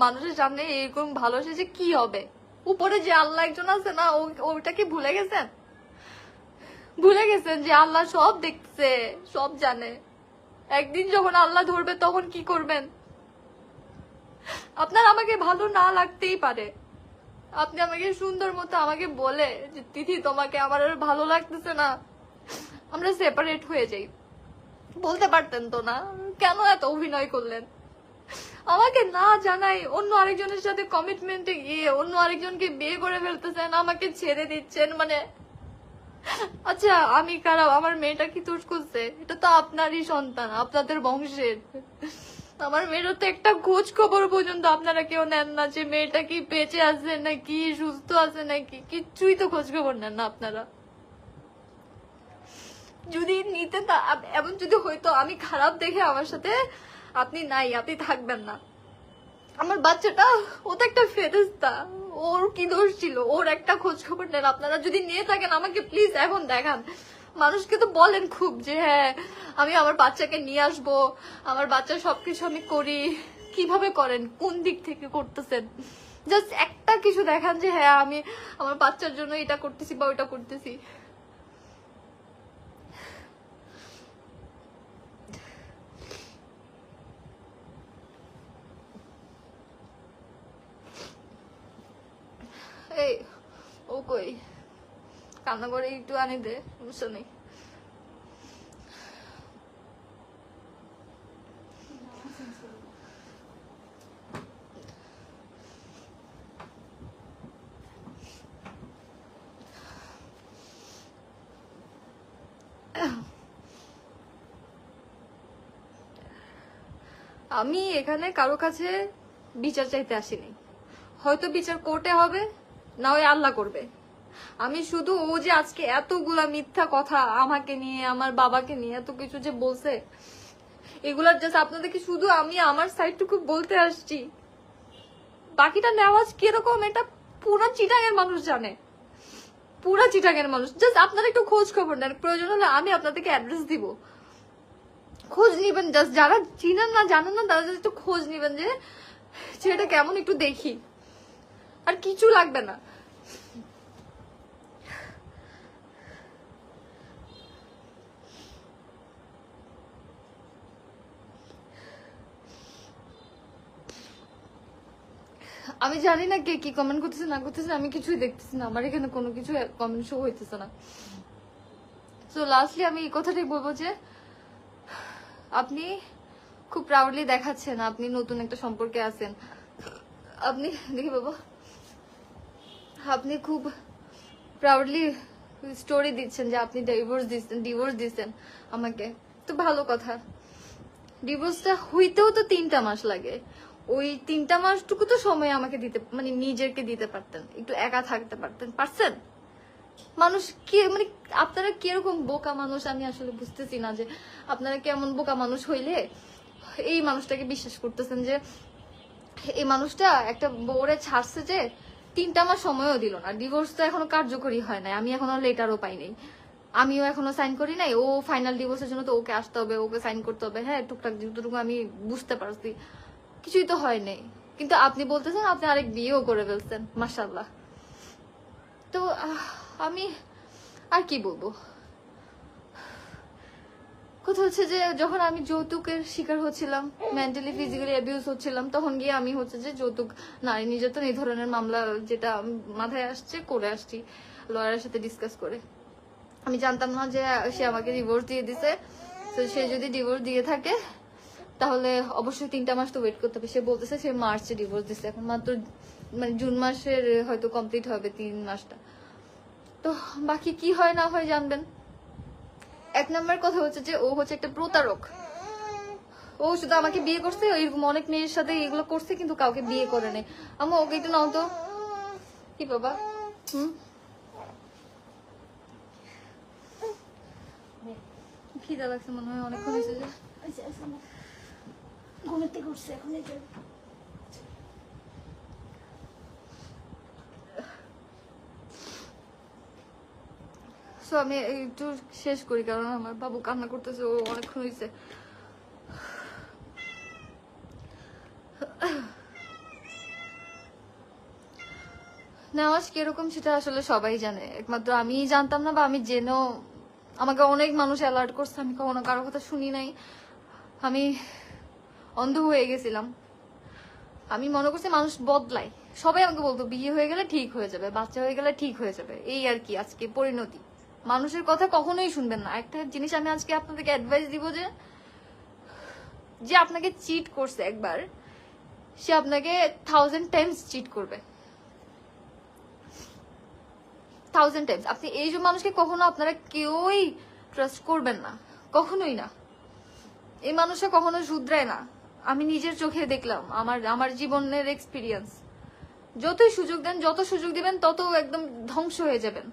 মানুষের সামনে এরকম ভালোবাসে কি হবে? উপরে যে আল্লাহ একজন আছে না, ওইটা কি ভুলে গেছেন? ভুলে গেছেন যে আল্লাহ সব দেখছে, সব জানে। একদিন যখন আল্লাহ ধরবে তখন কি করবেন? আপনার আমাকে ভালো না লাগতেই পারে, আপনি আমাকে সুন্দর মতো আমাকে বলে যে তিথি তোমাকে আমার আর ভালো লাগতেছে না, আমরা সেপারেট হয়ে যাই, বলতে পারতেন তো না? কেন এত অভিনয় করলেন? আমাকে না জানাই অন্য আরেকজনের সাথে কমিটমেন্টে গিয়ে অন্য আরেকজনকে বিয়ে করে ফেলতেছেন, আমাকে ছেড়ে দিচ্ছেন। মানে আচ্ছা আমি খারাপ, আমার মেয়েটা কি দোষ করছে? এটা তো আপনারই সন্তান, আপনাদের বংশের। আমার মেয়ের তো একটা খোঁজ খবর পর্যন্ত আপনারা কেউ নেন না, যে মেয়েটা কি বেঁচে আছে নাকি সুস্থ আছে নাকি, কিচ্ছুই তো খোঁজ খবর নেন না আপনারা। যদি নিতে এমন যদি হইতো আমি খারাপ দেখে আমার সাথে আপনি নাই, আপনি থাকবেন না। আমার বাচ্চাটা ও তো একটা ফেরেশতা, ওর কি দোষ ছিল? ওর একটা খোঁজ খবর নেন আপনারা। যদি নিয়ে থাকেন আমাকে প্লিজ এখন দেখান। মানুষকে তো বলেন খুব যে হ্যাঁ আমি আমার বাচ্চাকে নিয়ে আসবো, আমার বাচ্চার সবকিছু আমি করি। কিভাবে করেন, কোন দিক থেকে করতেছেন? জাস্ট একটা কিছু দেখান যে হ্যাঁ আমি আমার বাচ্চার জন্য এটা করতেছি বা ওইটা করতেছি। এই ও কই, কান্না করে একটু আনি দে, সমস্যা নেই। আমি এখানে কারো কাছে বিচার চাইতে আসিনি। হয়তো বিচার কোর্টে হবে, না হয় আল্লাহ করবে। আমি শুধু ও যে আজকে এতগুলা মিথ্যা কথা আমাকে নিয়ে, আমার বাবাকে নিয়ে এত কিছু যে বলছে, এগুলার জাস্ট আপনাদেরকে শুধু আমি আমার সাইডটুকু বলতে আসছি। বাকিটা নেওয়াজ কিরকম এটা পুরো চিটাঙের মানুষ জানে, পুরো চিটাঙের মানুষ। জাস্ট আপনারা একটু খোঁজ খবর নেন, প্রয়োজন হলে আমি আপনাদেরকে অ্যাড্রেস দিব, খোঁজ নিবেন। জাস্ট যারা চিনেন না জানেন না তারা একটু খোঁজ নিবেন যে ছেলেটা কেমন, একটু দেখি, আর কিছু লাগবে না। আমি জানি না কে কি কমেন্ট করতেছে না করতেছে, আমি কিছুই দেখতেছি না, আমার এখানে কোনো কিছু কমেন্ট শো হইতেছে না। সো লাস্টলি আমি এই কথাটাই বলবো যে আপনি খুব প্রাউডলি দেখাচ্ছেন আপনি নতুন একটা সম্পর্কে আছেন। আপনি দেখি বাবা, আপনি খুব প্রাউডলি স্টোরি দিচ্ছেন যে আপনি ডিভোর্স দিচ্ছেন আমাকে, তো ভালো কথা। ডিভোর্সটা হইতেও তো 3টা মাস লাগে, ওই 3টা মাসটুকু তো সময় আমাকে দিতে, মানে নিজেকে দিতে পারতেন, একটু একা থাকতে পারছেন। মানুষ কি, মানে আপনারা কিরকম বোকা মানুষ আমি আসলে বুঝতেছি না, যে আপনারা কেমন বোকা মানুষ হইলে এই মানুষটাকে বিশ্বাস করতেছেন যে এই মানুষটা একটা বউরে ছাড়ছে, যে 3টা মাস সময়ও দিল না। ডিভোর্স তো এখনো কার্যকরী হয় নাই, আমি এখনো লেটারও পাই নাই, আমিও এখনো সাইন করি নাই। ও ফাইনাল ডিভোর্সের জন্য তো ওকে আসতে হবে, ওকে সাইন করতে হবে। হ্যাঁ, টুকটাক যতটুকু আমি বুঝতে পারছি, কিছুই তো হয় নাই। কিন্তু আপনি বলতেছেন আপনি আরেক বিয়েও করে ফেলছেন, মাশাআল্লাহ। তো আমি আর কি বলবো, কথা হচ্ছে যে যখন আমি যৌতুকের শিকার হচ্ছিলাম, মেন্টালি ফিজিক্যালি অ্যাবিউজ হচ্ছিলাম, তখন গিয়ে আমি হচ্ছে যে যৌতুক, নারী নির্যাতন, এই ধরনের মামলা যেটা মাথায় আসছে করে আসছি লয়ারের সাথে ডিসকাস করে। আমি জানতাম না যে সে আমাকে ডিভোর্স দিয়ে দিছে। তো সে যদি ডিভোর্স দিয়ে থাকে তাহলে অবশ্যই 3টা মাস তো ওয়েট করতে হবে। সে বলতেছে সে মার্চে ডিভোর্স দিচ্ছে, এখন মাত্র মানে জুন মাসের হয়তো কমপ্লিট হবে 3 মাসটা। তো বাকি কি হয় না হয় জানবেন। 1 নম্বর কথা হচ্ছে যে ও হচ্ছে একটা প্রতারক। ও শুধু আমাকে বিয়ে করছে, এরকম অনেক মেয়ের সাথে এগুলো করছে, কিন্তু কাউকে বিয়ে করে নেই। আমি ওকে একটু নাও তো। কি বাবা? খিদা লাগছে মনে হয়, অনেকক্ষণ হয়েছে যে ঘুমাতে করছে এখন। এই যে সো আমি একটু শেষ করি, কারণ আমার বাবু কান্না করতেছে, ও অনেকক্ষণ হয়েছে। নেওয়াজ কিরকম সেটা আসলে সবাই জানে, একমাত্র আমি জানতাম না, বা আমি জেনেও আমাকে অনেক মানুষ অ্যালার্ট করছে, আমি কখনো কারো কথা শুনি নাই। আমি অন্ধ হয়ে গেছিলাম। আমি মনে করছি মানুষ বদলায়, সবাই আমাকে বলতো বিয়ে হয়ে গেলে ঠিক হয়ে যাবে, বাচ্চা হয়ে গেলে ঠিক হয়ে যাবে, এই আর কি আজকে পরিণতি। মানুষের কথা কখনোই শুনবেন না। একটা জিনিস আমি আজকে আপনাদেরকে অ্যাডভাইস দিব, যে আপনাকে চিট করছে একবার, সে আপনাকে 1000 টাইমস চিট করবে, 1000 টাইমস। আপনি এই যে মানুষকে কখনো আপনারা কেউই ট্রাস্ট করবেন না, কখনোই না। এই মানুষটা কখনো শুধরায় না, আমি নিজের চোখে দেখলাম, আমার জীবনের এক্সপিরিয়েন্স। যতই সুযোগ দেন, যত সুযোগ দিবেন, তত একদম ধ্বংস হয়ে যাবেন।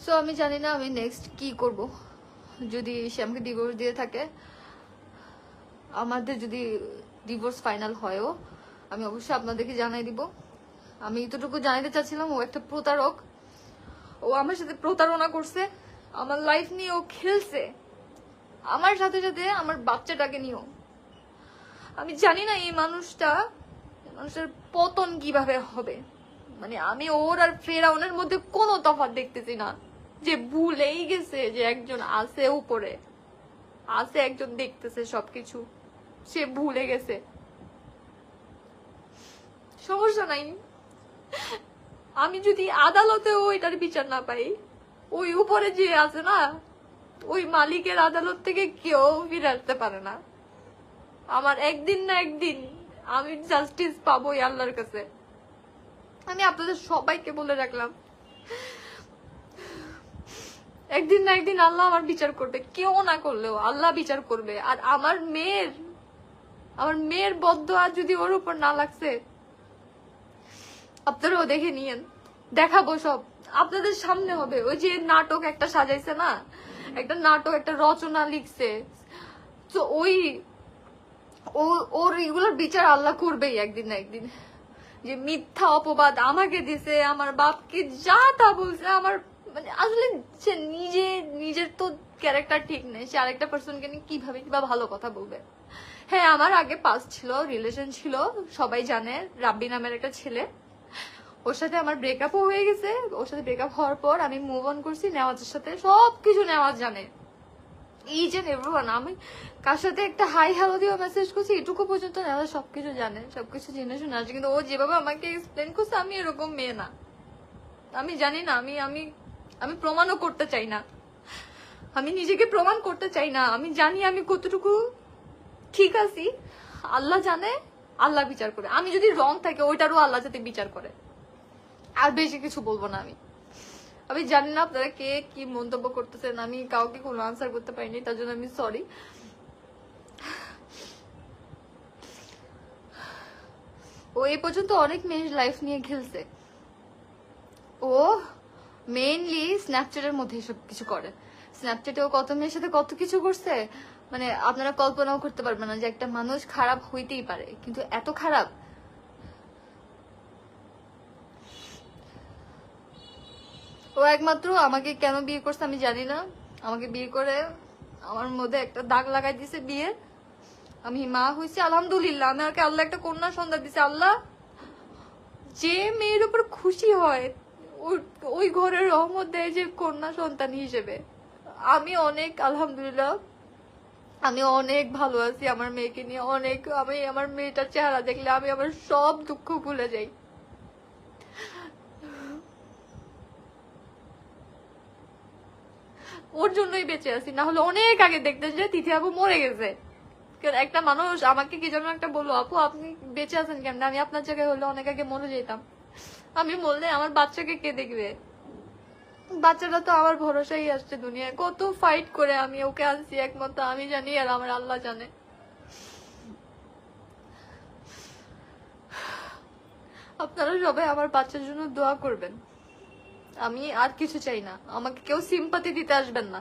সো আমি জানি না আমি নেক্সট কি করব, যদি সে আমাকে ডিভোর্স দিয়ে থাকে। আমাদের যদি ডিভোর্স ফাইনাল হয়ও, আমি অবশ্যই আপনাদেরকে জানাই দিব। আমি এতটুকু জানাতে চাচ্ছিলাম, ও একটা প্রতারক, ও আমার সাথে প্রতারণা করছে, আমার লাইফ নিয়ে ও খেলছে, আমার সাথে সাথে আমার বাচ্চাটাকে নিয়েও। আমি জানি না এই মানুষটার পতন কিভাবে হবে। মানে আমি ওর আর ফেরাউনের মধ্যে কোনো তফাৎ দেখতেছি না, যে ভুলেই গেছে যে একজন আছে উপরে, আছে একজন দেখতেছে সবকিছু, সে ভুলে গেছে। সমস্যা নাই, আমি যদি আদালতেও এটার বিচার না পাই, ওই উপরে যে আছে না, ওই মালিকের আদালত থেকে কেউ ফিরে আসতে পারে না। আমার একদিন না একদিন আমি জাস্টিস পাবোই আল্লাহর কাছে। আমি আপনাদের সবাইকে বলে রাখলাম, একদিন না একদিন আল্লাহ আমার বিচার করবে, কেউ না করলেও আল্লাহ বিচার করবে। আর আমার মেয়ের বদদোয়া যদি ওর উপর না লাগছে, আপনারাও দেখে নিয়েন, দেখাবো সব আপনাদের সামনে হবে। ওই যে নাটক একটা সাজাইছে না, একটা নাটক, একটা রচনা লিখছে, তো ওর এগুলোর বিচার আল্লাহ করবেই একদিন না একদিন। যে মিথ্যা অপবাদ আমাকে দিছে, আমার বাপকে যা তা বলছে, আমার মানে আসলে সে নিজের তো ক্যারেক্টার ঠিক নেই, সে আরেকটা পার্সনকে নিয়ে কিভাবে ভালো কথা বলবে। হ্যাঁ, আমার আগে পাস্ট ছিল, রিলেশন ছিল, সবাই জানে, রাব্বি নামের একটা ছেলে। ওর সাথে আমার ব্রেকআপও হয়ে গেছে। ওর সাথে ব্রেকআপ হওয়ার পর আমি মুভ অন করছি নেওয়াজের সাথে। সবকিছু নেওয়াজ জানে, ইচ এন্ড এভরিওয়ান। আমি কার সাথে একটা হাই হ্যালো দিয়ে মেসেজ করছি এটুকু পর্যন্ত নেওয়াজ সবকিছু জানে, সবকিছু জেনে শুনে আছে। কিন্তু ও যেভাবে আমাকে এক্সপ্লেন করছে, আমি এরকম মেয়ে না। আমি জানি না, আমি আমি আমি প্রমাণও করতে চাই না, আমি নিজেকে প্রমাণ করতে চাই না। আমি জানি আমি কতটুকু ঠিক আছি, আল্লাহ জানে, আল্লাহ বিচার করে। আমি যদি রং থাকে ওইটারও আল্লাহ যাতে বিচার করে। আর বেশি কিছু বলবো না। আমি জানি না আপনারা কে কি মন্তব্য করতেছেন, আমি কাউকে কোনো আনসার করতে পারিনি, তার জন্য আমি সরি। ও এই পর্যন্ত অনেক মেয়ের লাইফ নিয়ে খেলছে। ও মেইনলি স্ন্যাপচ্যাটের মধ্যে এসব কিছু করে। স্ন্যাপচ্যাটে ও কত মেয়ের সাথে কত কিছু করছে, মানে আপনারা কল্পনাও করতে পারবেন না যে একটা মানুষ খারাপ হইতেই পারে, কিন্তু এত খারাপ। ও একমাত্র আমাকে কেন বিয়ে করছে আমি জানি না। আমাকে বিয়ে করে আমার মধ্যে একটা দাগ লাগাই দিছে বিয়ের। আমি মা হয়েছি আলহামদুলিল্লাহ, আমাকে আল্লাহ একটা কন্যা সন্তান দিছে। আল্লাহ যে মেয়ের উপর খুশি হয় ওই ঘরের রহমত দেয় যে কন্যা সন্তান হিসেবে। আমি অনেক আলহামদুলিল্লাহ, আমি অনেক ভালো আছি আমার মেয়েকে নিয়ে। অনেক, আমি আমার মেয়েটার চেহারা দেখলে আমি আমার সব দুঃখ ভুলে যাই। ওর জন্যই বেঁচে আছি, না হলে অনেক আগে দেখতেন যে তিথি আপু মরে গেছে। একটা মানুষ আমাকে কি যেন একটা বললো, আপু আপনি বেঁচে আছেন কেমন, আমি আপনার জায়গায় হলে অনেক আগে মরে যেতাম। আমি বললে আমার বাচ্চাকে কে দেখবে? বাচ্চাটা তো আমার ভরসাই আসছে দুনিয়ায়। কত ফাইট করে আমি ওকে আনছি, একমাত্র আমি জানি আর আমার আল্লাহ জানে। আপনারা সবাই আমার বাচ্চার জন্য দোয়া করবেন। আমি আর কিছু চাই না। আমাকে কেউ সিম্পাতি দিতে আসবেন না,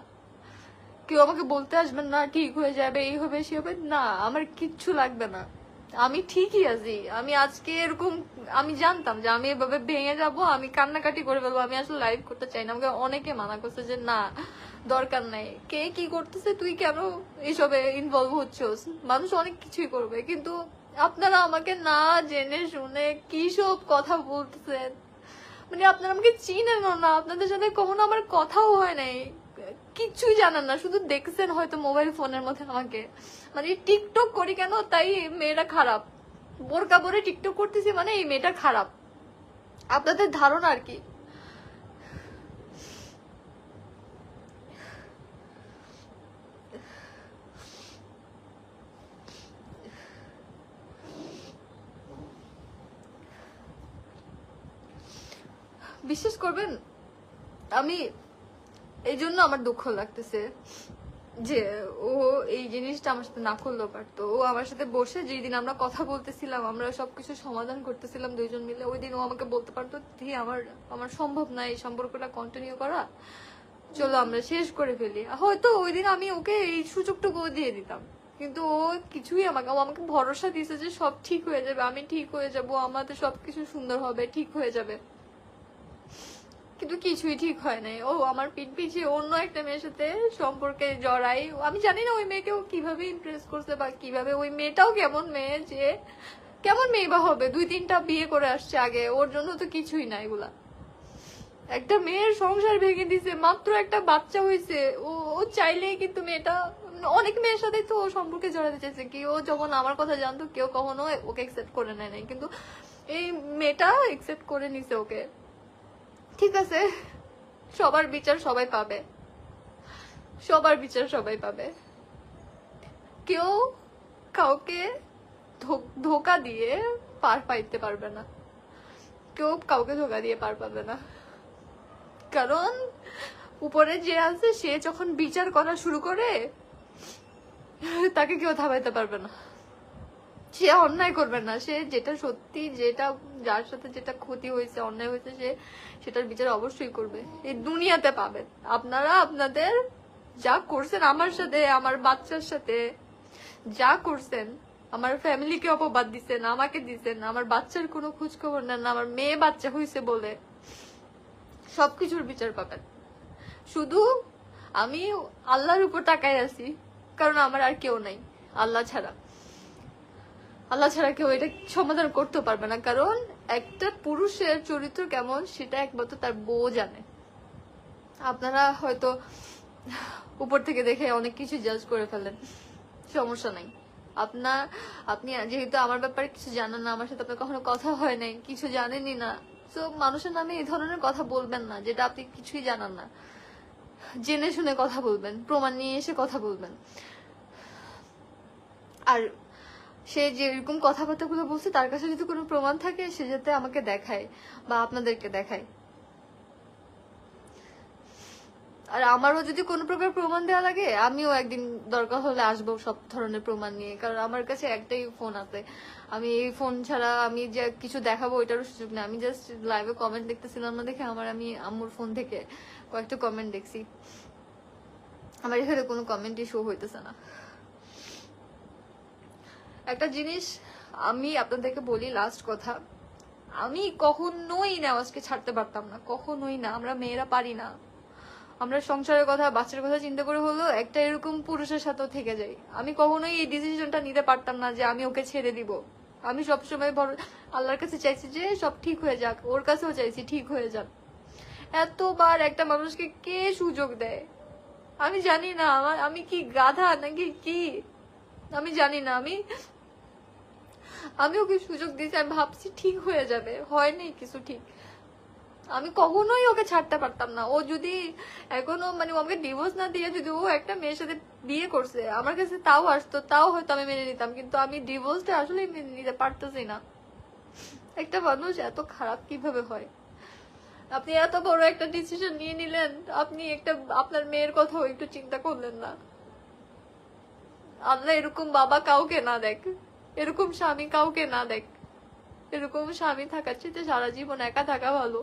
কেউ আমাকে বলতে আসবেন না ঠিক হয়ে যাবে, এই হবে সে হবে, না আমার কিচ্ছু লাগবে না। আমি ঠিকই আছি। আমি আজকে এরকম, আমি জানতাম যে আমি এভাবে ভেঙে যাব, আমি কান্নাকাটি করে ফেলবো। আমি আসলে লাইভ করতে চাই না। আমাকে অনেকে মানা করছে যে না দরকার নাই, কে কি করতেছে, তুই কেন এইসবে ইনভলভ হচ্ছিস। মানুষ অনেক কিছুই করবে, কিন্তু আপনারা আমাকে না জেনে শুনে কি সব কথা বলতেছেন। মানে আপনারা আমাকে চিনেনও না, আপনাদের সাথে কখনো আমার কথাও হয় নাই, কিচ্ছুই জানেন না, শুধু দেখছেন হয়তো মোবাইল ফোনের মধ্যে আমাকে। মানে টিকটক করি কেন তাই মেয়েটা খারাপ, বোরকা পরে টিকটক করতেছি মানে এই মেয়েটা খারাপ, আপনাদের ধারণা আর কি। বিশ্বাস করবেন আমি এই জন্য আমার দুঃখ লাগতেছে যে ও এই জিনিসটা আমার সাথে না করলেও পারতো। ও আমার সাথে বসে যেদিন আমরা কথা বলতেছিলাম, আমরা সবকিছু সমাধান করতেছিলাম দুইজন মিলে, ওই দিন ও আমাকে বলতে পারতো আমার আমার সম্ভব না এই সম্পর্কটা কন্টিনিউ করা, চলো আমরা শেষ করে ফেলি। হয়তো ওই দিন আমি ওকে এই সুযোগটুকু দিয়ে দিতাম, কিন্তু ও কিছুই আমাকে, ও আমাকে ভরসা দিয়েছে যে সব ঠিক হয়ে যাবে, আমি ঠিক হয়ে যাব, আমাদের সবকিছু সুন্দর হবে, ঠিক হয়ে যাবে। কিন্তু কিছুই ঠিক হয় নাই। ও আমার পিঠ পিছিয়ে অন্য একটা মেয়ের সাথে সম্পর্কে জড়াই। আমি জানি না ওই মেয়েকেও কিভাবে ইমপ্রেস করছে বা কিভাবে, ওই মেয়েটাও কেমন মেয়ে, যে কেমন মেয়ে বা হবে, 2-3টা বিয়ে করে আসছে আগে, ওর জন্য তো কিছুই না এগুলা। একটা মেয়ের সংসার ভেঙে দিছে, মাত্র একটা বাচ্চা হয়েছে। ও চাইলেই কিন্তু মেয়েটা, অনেক মেয়ের সাথে তো ও সম্পর্কে জড়াতে চাইছে, কি ও যখন আমার কথা জানতো কেউ কখনো ওকে একসেপ্ট করে নেয় নাই, কিন্তু এই মেয়েটা একসেপ্ট করে নিছে ওকে। ঠিক আছে, সবার বিচার সবাই পাবে, সবার বিচার সবাই পাবে। কেউ কাউকে ধোকা দিয়ে পার পাইতে পারবে না, কেউ কাউকে ধোকা দিয়ে পার পাবে না। কারণ উপরে যে আছে সে যখন বিচার করা শুরু করে তাকে কেউ থামাইতে পারবে না। সে অন্যায় করবে না, সে যেটা সত্যি, যেটা যার সাথে যেটা ক্ষতি হয়েছে, অন্যায় হয়েছে, সে সেটার বিচার অবশ্যই করবে। এই দুনিয়াতে পাবেন। আপনারা আপনাদের যা করছেন আমার সাথে, আমার বাচ্চার সাথে যা করছেন, আমার ফ্যামিলিকে অপবাদ দিচ্ছেন, আমাকে দিচ্ছেন, আমার বাচ্চার কোনো খোঁজ খবর নেন না, আমার মেয়ে বাচ্চা হয়েছে বলে, সবকিছুর বিচার পাবেন। শুধু আমি আল্লাহর উপর তাকায় আছি, কারণ আমার আর কেউ নাই আল্লাহ ছাড়া। আল্লাহ ছাড়া কেউ এটা সমাধান করতে পারবে না, কারণ একটা পুরুষের চরিত্র কেমন সেটা একমাত্র তার বউ জানে। আপনারা হয়তো উপর থেকে দেখে অনেক কিছু জাজ করে ফেলেন, সমস্যা নাই। আপনি যেহেতু আমার ব্যাপারে কিছু জানেন না, আমার সাথে আপনার কখনো কথা হয় নাই, কিছু জানেনই না, তো মানুষের নামে এই ধরনের কথা বলবেন না যেটা আপনি কিছুই জানান না। জেনে শুনে কথা বলবেন, প্রমাণ নিয়ে এসে কথা বলবেন। আর সে যে এরকম কথাবার্তাগুলো বলছে তার কাছে যদি কোনো প্রমাণ থাকে সে যাতে আমাকে দেখায় বা আপনাদেরকে দেখায়। আর আমারও যদি কোনো প্রকার প্রমাণ দেওয়া লাগে আমিও একদিন দরকার হলে আসবো সব ধরনের প্রমাণ নিয়ে, কারণ আমার কাছে একটাই ফোন আছে। আমি এই ফোন ছাড়া আমি যে কিছু দেখাবো ওইটারও সুযোগ নেই। আমি জাস্ট লাইভে কমেন্ট দেখতেছিলাম না দেখে আমি আম্মুর ফোন থেকে কয়েকটা কমেন্ট দেখছি, আমার এখানে কোনো কমেন্টই শো হইতেছে না। একটা জিনিস আমি আপনাদেরকে বলি, লাস্ট কথা, আমি কখনোই নেওয়াজকে ছাড়তে পারতাম না, কখনোই না। আমরা মেয়েরা পারি না, আমরা সংসারের কথা বাচ্চার কথা চিন্তা করে হলেও একটা এরকম পুরুষের সাথেও থেকে যাই। আমি কখনোই এই ডিসিশনটা নিতে পারতাম না যে আমি ওকে ছেড়ে দিব। আমি সবসময় বড় আল্লাহর কাছে চাইছি যে সব ঠিক হয়ে যাক, ওর কাছেও চাইছি ঠিক হয়ে যাক। এতবার একটা মানুষকে কে সুযোগ দেয় আমি জানি না। আমি কি গাধা নাকি কি আমি জানি না। আমি ওকে সুযোগ দিয়েছি, আমি ভাবছি ঠিক হয়ে যাবে, হয়নি কিছু ঠিক। আমি কখনোই ওকে ছাড়তে পারতাম না। ও যদি এখনো মানে আমাকে ডিভোর্স না দিয়ে যদি ও একটা মেয়ের সাথে বিয়ে করছে আমার কাছে তাও আসতো, তাও হয়তো আমি মেনে নিতাম, কিন্তু আমি ডিভোর্সটা আসলে মেনে নিতে পারতেছি না। একটা মানুষ এত খারাপ কিভাবে হয়? আপনি এত বড় একটা ডিসিশন নিয়ে নিলেন, আপনি আপনার মেয়ের কথাও একটু চিন্তা করলেন না। আল্লাহ এরকম বাবা কাউকে না দেখ, এরকম স্বামী কাউকে না দেখ। এরকম স্বামী থাকার চেয়ে সারা জীবন একা থাকা ভালো।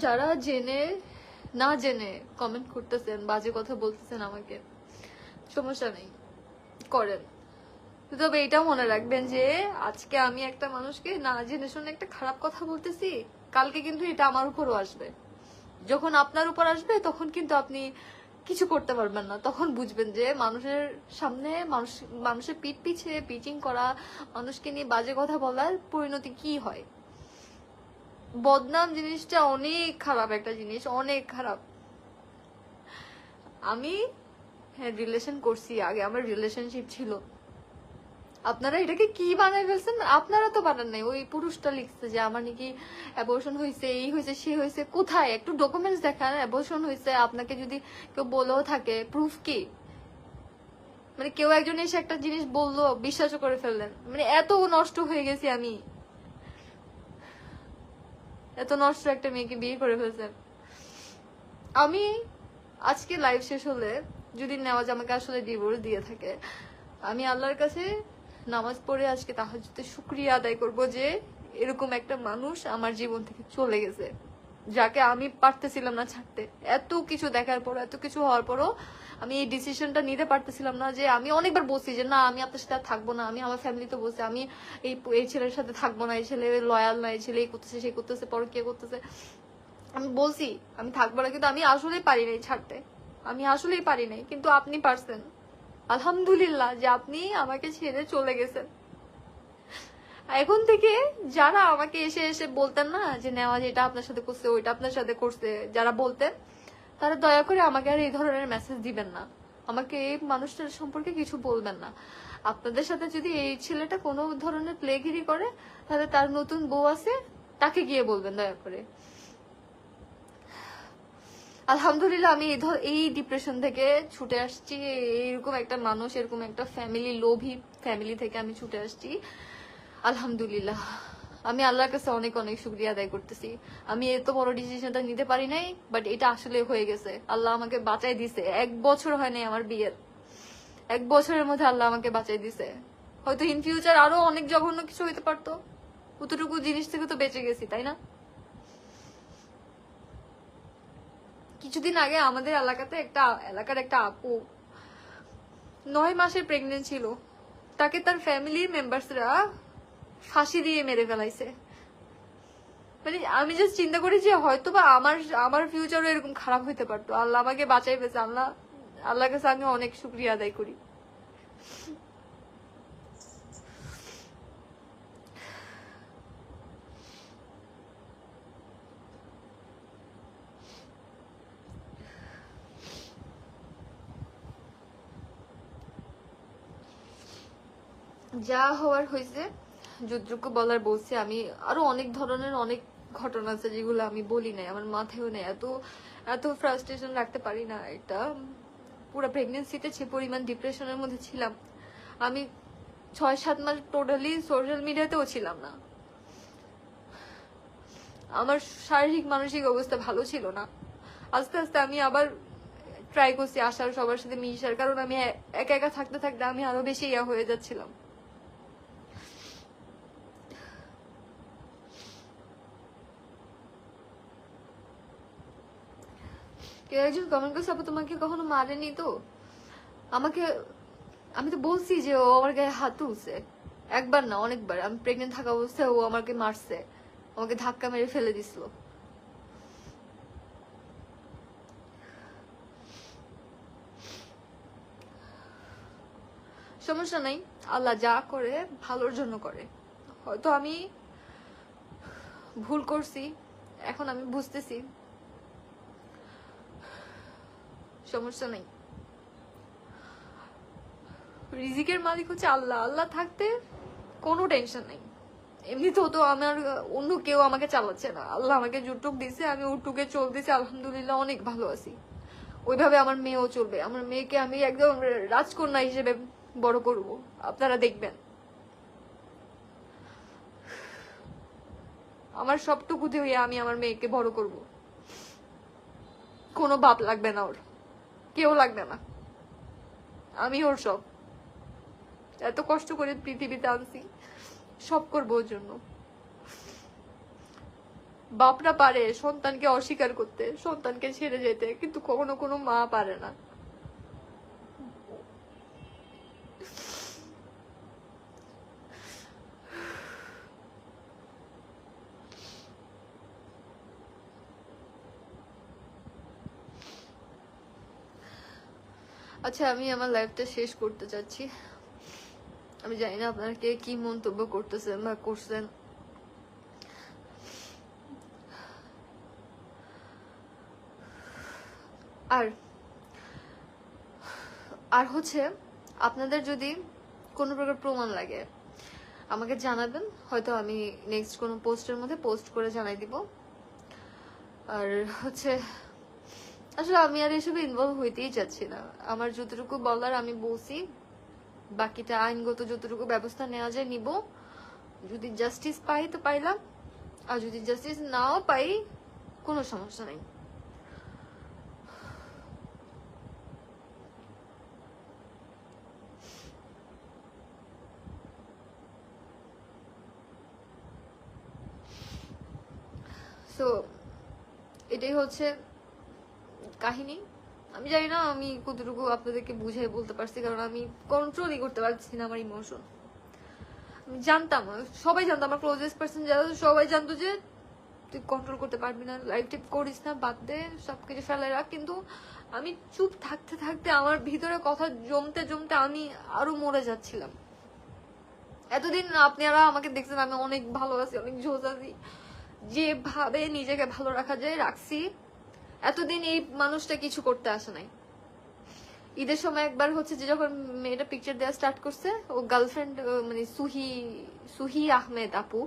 যারা জেনে না জেনে কমেন্ট করতেছেন, বাজে কথা বলতেছেন আমাকে, সমস্যা নেই, করেন। তবে এটাও মনে রাখবেন যে আজকে আমি একটা মানুষকে না জেনে শুনে একটা খারাপ কথা বলতেছি, কালকে কিন্তু এটা আমার উপরও আসবে। যখন আপনার উপর আসবে তখন কিন্তু আপনি কিছু করতে পারবেন না। তখন বুঝবেন যে মানুষের সামনে মানুষের পিঠ পিছে পিচিং করা, মানুষকে নিয়ে বাজে কথা বলার পরিণতি কি হয়। বদনাম জিনিসটা অনেক খারাপ একটা জিনিস, অনেক খারাপ। আমি রিলেশন করছি, আগে আমার রিলেশনশিপ ছিল। আপনারা এটাকে কি বানাই ফেলছেন? আপনারা তো বানান নাই, ওই পুরুষটা লিখছে যে আমার নাকি অ্যাবর্শন হয়েছে, এই হয়েছে, সে হয়েছে। কোথায়? একটু ডকুমেন্টস দেখান। অ্যাবর্শন হয়েছে আপনাকে যদি কেউ বলেও থাকে, প্রুফ কি? মানে কেউ একজন এসে একটা জিনিস বললো, বিশ্বাসও করে ফেললেন। মানে এত নষ্ট হয়ে গেছি আমি, এত নষ্ট একটা মেয়েকে বিয়ে করে ফেলছেন। আমি আজকে লাইভ শেষ হলে যদি নেওয়াজ আমাকে আসলে ডিভোর্স দিয়ে থাকে, আমি আল্লাহর কাছে নামাজ পড়ে আজকে তাহাজ্জুদে শুকরিয়া আদায় করব যে এরকম একটা মানুষ আমার জীবন থেকে চলে গেছে, যাকে আমি পারতেছিলাম না ছাড়তে। এত কিছু দেখার পর, এত কিছু হওয়ার পরও আমি এই ডিসিশনটা নিতে পারতেছিলাম না। যে আমি অনেকবার বলছি যে না, আমি আপনার সাথে আর থাকবো না। আমি আমার ফ্যামিলিতে বলছি আমি এই ছেলের সাথে থাকবো না, এই ছেলে লয়াল না, এই ছেলে এই করতেছে, সেই করতেছে, পরকীয়া করতেছে। আমি বলছি আমি থাকবো না, কিন্তু আমি আসলেই পারি নাই ছাড়তে। আমি আসলেই পারি নাই, কিন্তু আপনি পারছেন। আলহামদুলিল্লাহ যে আপনি আমাকে ছেড়ে চলে গেছেন। এখন থেকে যারা আমাকে এসে এসে বলতেন না যে নেওয়াজ এটা আপনার সাথে করছে, ওইটা আপনার সাথে করছে, যারা বলতেন, তারা দয়া করে আমাকে আর এই ধরনের মেসেজ দিবেন না, আমাকে এই মানুষটার সম্পর্কে কিছু বলবেন না। আপনাদের সাথে যদি এই ছেলেটা কোনো ধরনের প্লেগিরি করে, তাহলে তার নতুন বউ আছে, তাকে গিয়ে বলবেন দয়া করে। আলহামদুলিল্লাহ আমি এই ডিপ্রেশন থেকে ছুটে আসছি। এইরকম একটা মানুষ, এরকম একটা ফ্যামিলি, লোভী ফ্যামিলি থেকে আমি ছুটে আসছি আলহামদুলিল্লাহ। আমি আল্লাহর কাছে অনেক অনেক শুকরিয়া আদায় করতেছি। আমি এত বড় ডিসিশনটা নিতে পারি নাই, বাট এটা আসলে হয়ে গেছে। আল্লাহ আমাকে বাঁচাই দিছে। 1 বছর হয় নাই আমার বিয়ের, 1 বছরের মধ্যে আল্লাহ আমাকে বাঁচাই দিছে। হয়তো ইন ফিউচার আরো অনেক জঘন্য কিছু হইতে পারতো, কতটুকু জিনিস থেকে তো বেঁচে গেছি, তাই না? কিছুদিন আগে আমাদের এলাকার একটা আপু 9 মাসের প্রেগনেন্ট ছিল। তাকে তার ফ্যামিলির মেম্বার্সরা ফাঁসি দিয়ে মেরে ফেলাইছে। মানে আমি জাস্ট চিন্তা করি যে হয়তো বা আমার ফিউচারও এরকম খারাপ হইতে পারতো। আল্লাহ আমাকে বাঁচাই পেয়েছে। আল্লাহর কাছে আমি অনেক শুকরিয়া আদায় করি। যা হওয়ার হয়েছে, যতটুকু বলার বলছি। আমি আরো অনেক ধরনের অনেক ঘটনা আছে যেগুলো আমি বলি নাই, আমার মাথায়ও নেই। এত এত ফ্রাস্ট্রেশন রাখতে পারি না। এটা পুরো প্রেগনেন্সিতে যে পরিমাণ ডিপ্রেশনের মধ্যে ছিলাম, আমি 6-7 মাস টোটালি সোশ্যাল মিডিয়াতেও ছিলাম না। আমার শারীরিক মানসিক অবস্থা ভালো ছিল না। আস্তে আস্তে আমি আবার ট্রাই করছি আসার, সবার সাথে মিশার, কারণ আমি একা একা থাকতে থাকতে আমি আরো বেশি হয়ে যাচ্ছিলাম। কেউ একজন কমেন্ট করছে, আপু তোমাকে কখনো মারেনি তো? আমাকে, আমি তো বলছি যে ও আমার গায়ে হাত তুলছে, একবার না অনেকবার। আমি প্রেগনেন্ট থাকা অবস্থায় ও আমাকে মারছে, আমাকে ধাক্কা মেরে ফেলে দিছিল। সমস্যা নাই, আল্লাহ যা করে ভালোর জন্য করে। হয়তো আমি ভুল করছি, এখন আমি বুঝতেছি, সমস্যা নাই। রিজিকের মালিক হচ্ছে আল্লাহ। আল্লাহ থাকতে কোনো টেনশন নেই। এমনিতেও তো আমার অন্য কেউ আমাকে চালাচ্ছে না, আল্লাহ আমাকে যুটুক দিছে, আমি ওটুকে চলতেছি, আলহামদুলিল্লাহ অনেক ভালো আছি। ওইভাবে আমার মেয়েও চলবে। আমার মেয়েকে আমি একদম রাজকন্যা হিসেবে বড় করব, আপনারা দেখবেন। আমার সবটুকু দিয়ে আমি আমার মেয়েকে বড় করব। কোনো বাপ লাগবে না, ওর কেউ লাগবে না, আমি ওর সব। এত কষ্ট করে পৃথিবীতে আনছি, সব করবো ওর জন্য। বাপরা পারে সন্তানকে অস্বীকার করতে, সন্তানকে ছেড়ে যেতে, কিন্তু কখনো কোনো মা পারে না। আচ্ছা, আমি আমার লাইফটা শেষ করতে চাচ্ছি। আমি জানি না আপনারা কে কি মন্তব্য করতেছেন বা করছেন। আর আর হচ্ছে, আপনাদের যদি কোনো প্রকার প্রমাণ লাগে আমাকে জানাবেন, হয়তো আমি নেক্সট কোনো পোস্টের মধ্যে পোস্ট করে জানাই দিব। আর হচ্ছে, আসলে আমি আর এসবে ইনভলভ হইতেই চাচ্ছি না। আমার যতটুকু বলার আমি বলছি, বাকিটা আইনগত যতটুকু ব্যবস্থা নেওয়া যায় নিব। যদি জাস্টিস পাই তো পাইলাম, আর যদি জাস্টিস নাও পাই কোনো সমস্যা নেই। সো এটাই হচ্ছে কাহিনী। আমি জানি না আমি কতটুকু আপনাদেরকে বুঝাই বলতে পারছি, কারণ আমি কন্ট্রোলই করতে পারছি না আমার ইমোশন। আমি জানতাম, সবাই জানতো, আমার ক্লোজেস্ট পার্সন যারা সবাই জানতো যে তুই কন্ট্রোল করতে পারবি না, লাইফ টিপ করিস না, বাদ দে, সবকিছু ফেলে রাখ। কিন্তু আমি চুপ থাকতে থাকতে আমার ভিতরে কথা জমতে জমতে আমি আরো মরে যাচ্ছিলাম। এতদিন আপনারা আমাকে দেখছেন আমি অনেক ভালো আছি, অনেক জোশ আছি, যেভাবে নিজেকে ভালো রাখা যায় রাখছি। এতদিন এই মানুষটা কিছু করতে আসে নাই। ঈদের সময় একবার হচ্ছে যে যখন মেয়েটা পিকচার দেওয়া স্টার্ট করছে, ও গার্লফ্রেন্ড মানে সুহি আহমেদ আপু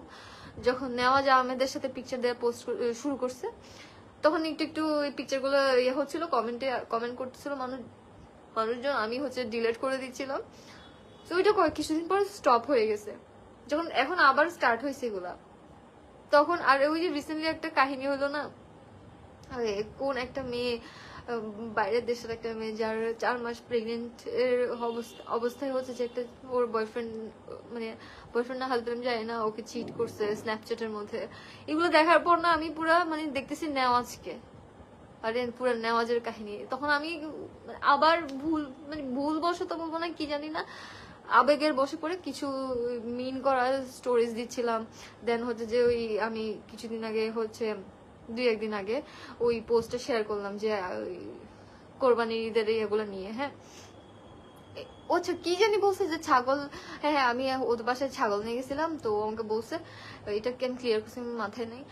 যখন নেওয়াজ আহমেদের সাথে পিকচার দেওয়া পোস্ট শুরু করছে, তখন একটু একটু এই পিকচার গুলো ইয়ে হচ্ছিল, কমেন্ট করতেছিল মানুষজন। আমি হচ্ছে ডিলিট করে দিচ্ছিলাম। তো ওইটা কিছুদিন পর স্টপ হয়ে গেছে। যখন এখন আবার স্টার্ট হয়েছে এগুলা, তখন আর ওই যে রিসেন্টলি একটা কাহিনী হলো না, কোন একটা মেয়ে, বাইরের দেশের একটা মেয়ে যার 4 মাস প্রেগনেন্ট এর অবস্থায় হচ্ছে যে একটা ওর বয়ফ্রেন্ড, মানে বয়ফ্রেন্ড না হাজবেন্ড যায় না, ওকে চিট করছে স্ন্যাপচ্যাটের মধ্যে। এগুলো দেখার পর না আমি পুরা মানে দেখতেছি নেওয়াজকে, আরে পুরা নেওয়াজের কাহিনী। তখন আমি আবার ভুলবশত বলবো না কি জানি না, আবেগের বসে পড়ে কিছু মিন করা স্টোরিজ দিচ্ছিলাম। দেন হচ্ছে যে ওই আমি কিছুদিন আগে হচ্ছে 2-1 দিন আগে ওই পোস্টটা শেয়ার করলাম যে ওই কোরবানির ঈদের এগুলো নিয়ে। হ্যাঁ, ও আচ্ছা কি জানি বলছে যে ছাগল, হ্যাঁ হ্যাঁ আমি ওদের বাসায় ছাগল নিয়ে গেছিলাম, তো আমাকে বলছে এটা কেন ক্লিয়ার করছে আমার মাথায় নেই।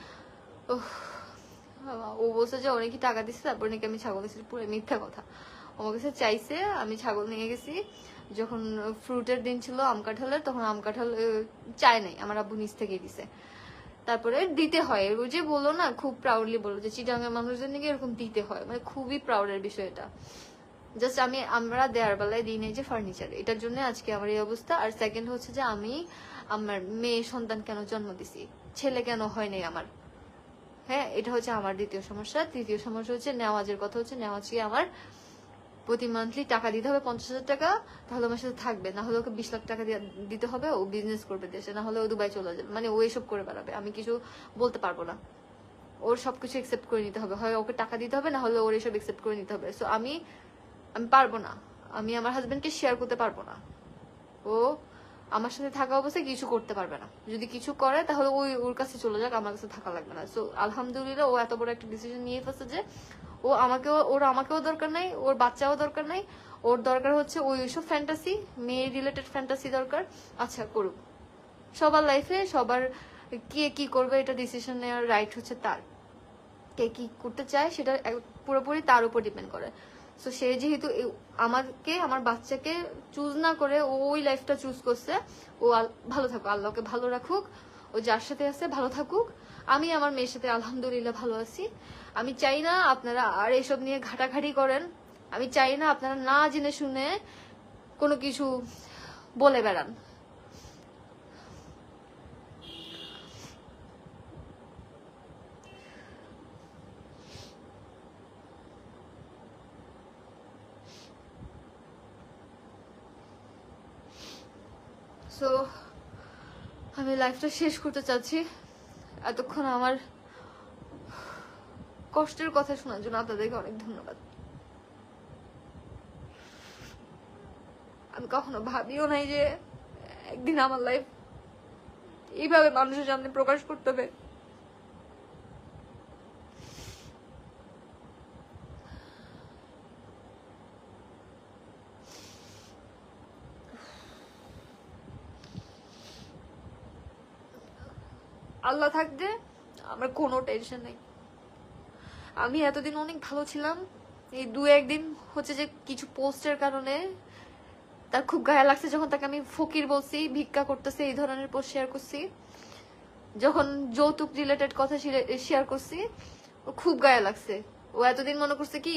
ও বলছে যে অনেকই টাকা দিচ্ছে তারপর নাকি আমি ছাগল দিচ্ছি, পুরো মিথ্যা কথা। আমার কাছে চাইছে, আমি ছাগল নিয়ে গেছি যখন ফ্রুটের দিন ছিল আম কাঁঠালের, তখন আম কাঁঠাল চায় নাই, আমার আব্বু নিচ থেকে দিছে। তারপরে দিতে হয়, ও যে বললো না খুব প্রাউডলি বললো যে চিটাঙ্গের মানুষদের নাকি এরকম দিতে হয়, মানে খুবই প্রাউডের বিষয় এটা। জাস্ট আমরা দেয়ার বেলায় দিই নাই যে ফার্নিচার, এটার জন্য আজকে আমার এই অবস্থা। আর সেকেন্ড হচ্ছে যে আমি আমার মেয়ে সন্তান কেন জন্ম দিছি, ছেলে কেন হয় নাই আমার। হ্যাঁ, এটা হচ্ছে আমার দ্বিতীয় সমস্যা। তৃতীয় সমস্যা হচ্ছে নেওয়াজের কথা হচ্ছে, নেওয়াজকে আমার প্রতি মান্থলি টাকা দিতে হবে 50,000 টাকা, তাহলে আমার সাথে থাকবে, না হলে ওকে 20 লাখ টাকা দিতে হবে, ও বিজনেস করবে দেশে, না হলে ও দুবাই চলে যাবে, মানে ও এসব করে বেড়াবে, আমি কিছু বলতে পারবো না। ওর সবকিছু একসেপ্ট করে নিতে হবে, হয় ওকে টাকা দিতে হবে, না হলে ওর এসব একসেপ্ট করে নিতে হবে। সো আমি পারবো না, আমি আমার হাজবেন্ডকে শেয়ার করতে পারবো না। ও আমার সাথে থাকা অবস্থায় কিছু করতে পারবে না, যদি কিছু করে তাহলে ওর কাছে চলে যাক, আমার কাছে থাকা লাগবে না। সো আলহামদুলিল্লাহ ও এত বড় একটা ডিসিশন নিয়ে ফেলছে যে ওর আমাকেও দরকার নাই, ওর বাচ্চাও দরকার নাই, ওর দরকার হচ্ছে ওইসব ফ্যান্টাসি, মেয়ে রিলেটেড ফ্যান্টাসি দরকার। আচ্ছা করুক, সবার লাইফে সবার কে কি করবে এটা ডিসিশন নেওয়ার রাইট হচ্ছে তার, কে কি করতে চায় সেটা পুরোপুরি তার উপর ডিপেন্ড করে। সো সে যেহেতু আমাকে আমার বাচ্চাকে চুজ না করে ওই লাইফটা চুজ করছে, ও ভালো থাকুক, আল্লাহকে ভালো রাখুক, ও যার সাথে আছে ভালো থাকুক। আমি আমার মেয়ের সাথে আলহামদুলিল্লাহ ভালো আছি। আমি চাই না আপনারা আর এসব নিয়ে ঘাটাঘাটি করেন, আমি চাই না আপনারা না জেনে শুনে কোনো কিছু বলে বেড়ান। সো আমি লাইফটা শেষ করতে চাচ্ছি। এতক্ষণ আমার কষ্টের কথা শোনার জন্য আপনাদেরকে অনেক ধন্যবাদ। আমি কখনো ভাবিও নাই যে একদিন আমার লাইফ এইভাবে মানুষের সামনে প্রকাশ করতে হবে। আল্লাহ থাকতে আমার কোনো টেনশন নেই। আমি এতদিন অনেক ভালো ছিলাম, এই 2-1 দিন হচ্ছে যে কিছু পোস্টের কারণে তার খুব গায়ে লাগছে, যখন তাকে আমি ফকির বলছি, ভিক্ষা করতেছে, এই ধরনের পোস্ট শেয়ার করছি, যখন যৌতুক রিলেটেড কথা শেয়ার করছি, ও খুব গায়ে লাগছে। ও এতদিন মনে করছে কি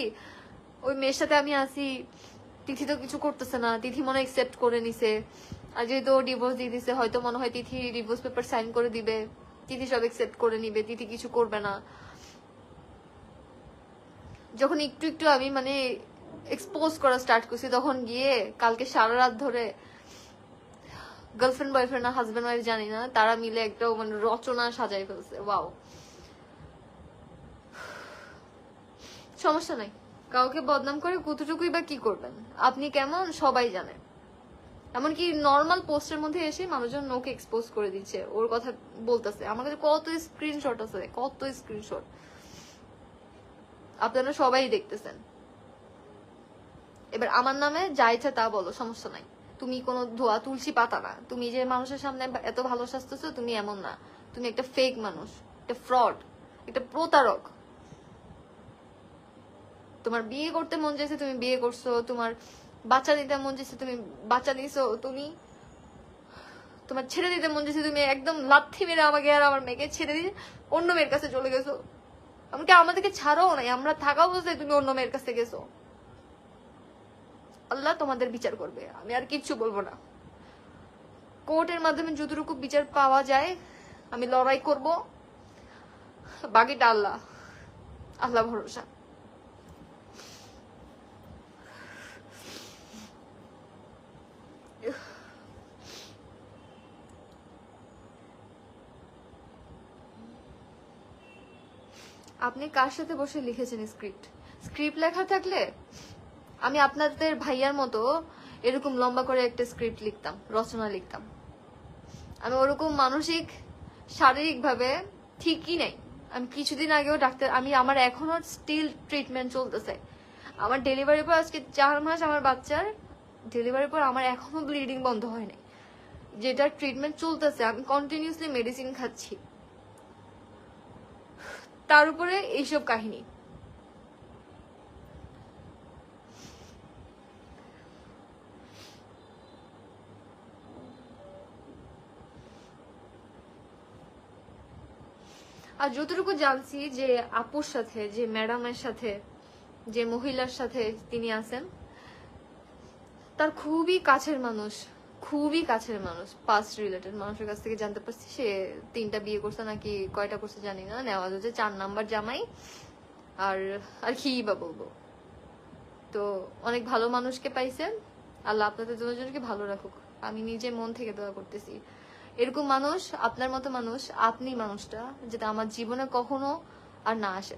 ওই মেয়ের সাথে আমি আসি, তিথি তো কিছু করতেছে না, তিথি মনে একসেপ্ট করে নিছে, আর যেহেতু ও ডিভোর্স দিয়ে দিছে হয়তো মনে হয় তিথি ডিভোর্স পেপার সাইন করে দিবে, তিথি সব একসেপ্ট করে নিবে, তিথি কিছু করবে না। যখন একটু একটু আমি মানে এক্সপোজ করা স্টার্ট করছি, তখন গিয়ে কালকে সারা রাত ধরে গার্লফ্রেন্ড বয়ফ্রেন্ড না হাজব্যান্ড ওয়াইফ জানি না, তারা মিলে একটা মানে রচনা সাজাই ফেলছে। ওয়াও, সমস্যা নাই, কাউকে বদনাম করে কতটুকুই বা কি করবেন, আপনি কেমন সবাই জানে। এমনকি নর্মাল পোস্টের মধ্যে এসে মানুষজন ওকে এক্সপোজ করে দিচ্ছে, ওর কথা বলতেছে। আমার কাছে কত স্ক্রিনশট আছে, কত স্ক্রিনশট আপনারা সবাই দেখতেছেন। এবার আমার নামে যা ইচ্ছা তা বলো, সমস্যা নাই। তুমি কোনো ধোয়া তুলসী পাতা না, তুমি যে মানুষের সামনে এত ভালো সাজতেছো, তুমি এমন না, তুমি একটা ফেক মানুষ, একটা ফ্রড, একটা প্রতারক। তোমার বিয়ে করতে মন চাইছে, তুমি বিয়ে করছো, তোমার বাচ্চা দিতে মন চাইছে, তুমি বাচ্চা দিছো, তুমি তোমার ছেড়ে দিতে মন চাইছে, তুমি একদম লাথি মেরে আমাকে আর আমার মেয়েকে ছেড়ে দিয়ে অন্য মেয়ের কাছে চলে গেছো। এমনকি আমাদেরকে ছাড়াও নাই, আমরা থাকা অবস্থায় তুমি অন্য মেয়ের কাছে গেছো। আল্লাহ তোমাদের বিচার করবে, আমি আর কিচ্ছু বলবো না। কোর্টের মাধ্যমে যতটুকু বিচার পাওয়া যায় আমি লড়াই করব, বাকিটা আল্লাহ, আল্লাহ ভরসা। আপনি কার সাথে বসে লিখেছেন স্ক্রিপ্ট? স্ক্রিপ্ট লেখা থাকলে আমি আপনাদের ভাইয়ার মতো এরকম লম্বা করে একটা স্ক্রিপ্ট লিখতাম, রচনা লিখতাম। আমি ওরকম মানসিক শারীরিক ভাবে ঠিকই নাই। আমি কিছুদিন আগেও ডাক্তার, আমার এখনো স্টিল ট্রিটমেন্ট চলতেছে। আমার ডেলিভারির পর আজকে 4 মাস, আমার বাচ্চার ডেলিভারির পর আমার এখনো ব্লিডিং বন্ধ হয়নি, যেটা ট্রিটমেন্ট চলতেছে। আমি কন্টিনিউসলি মেডিসিন খাচ্ছি, তার উপরে এইসব কাহিনী। আর যতটুকু জানছি যে আপুর সাথে, যে ম্যাডামের সাথে, যে মহিলার সাথে তিনি আছেন, তার খুবই কাছের মানুষ, খুবই কাছের মানুষ, পাস্ট রিলেটেড মানুষের কাছ থেকে জানতে পারছি সে 3টা বিয়ে করছে, নাকি কয়টা করছে জানি না, নেওয়া হচ্ছে 4 নাম্বার জামাই। আর আর কি বা বলবো। তো অনেক ভালো মানুষকে পাইছেন, আল্লাহ আপনাদের দুজনকে ভালো রাখুক। আমি নিজে মন থেকে দোয়া করতেছি এরকম মানুষ, আপনার মতো মানুষ, আপনি মানুষটা যাতে আমার জীবনে কখনো আর না আসে।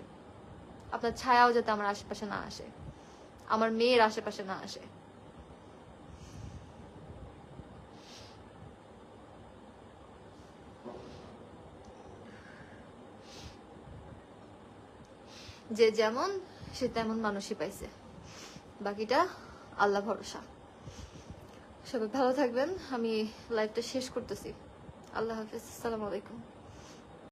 আপনার ছায়াও যাতে আমার আশেপাশে না আসে, আমার মেয়ের আশেপাশে না আসে। যে যেমন সে তেমন মানুষই পাইছে, বাকিটা আল্লাহ ভরসা। সবাই ভালো থাকবেন। আমি লাইভটা শেষ করতেছি। আল্লাহ হাফিজ, আসসালামু আলাইকুম।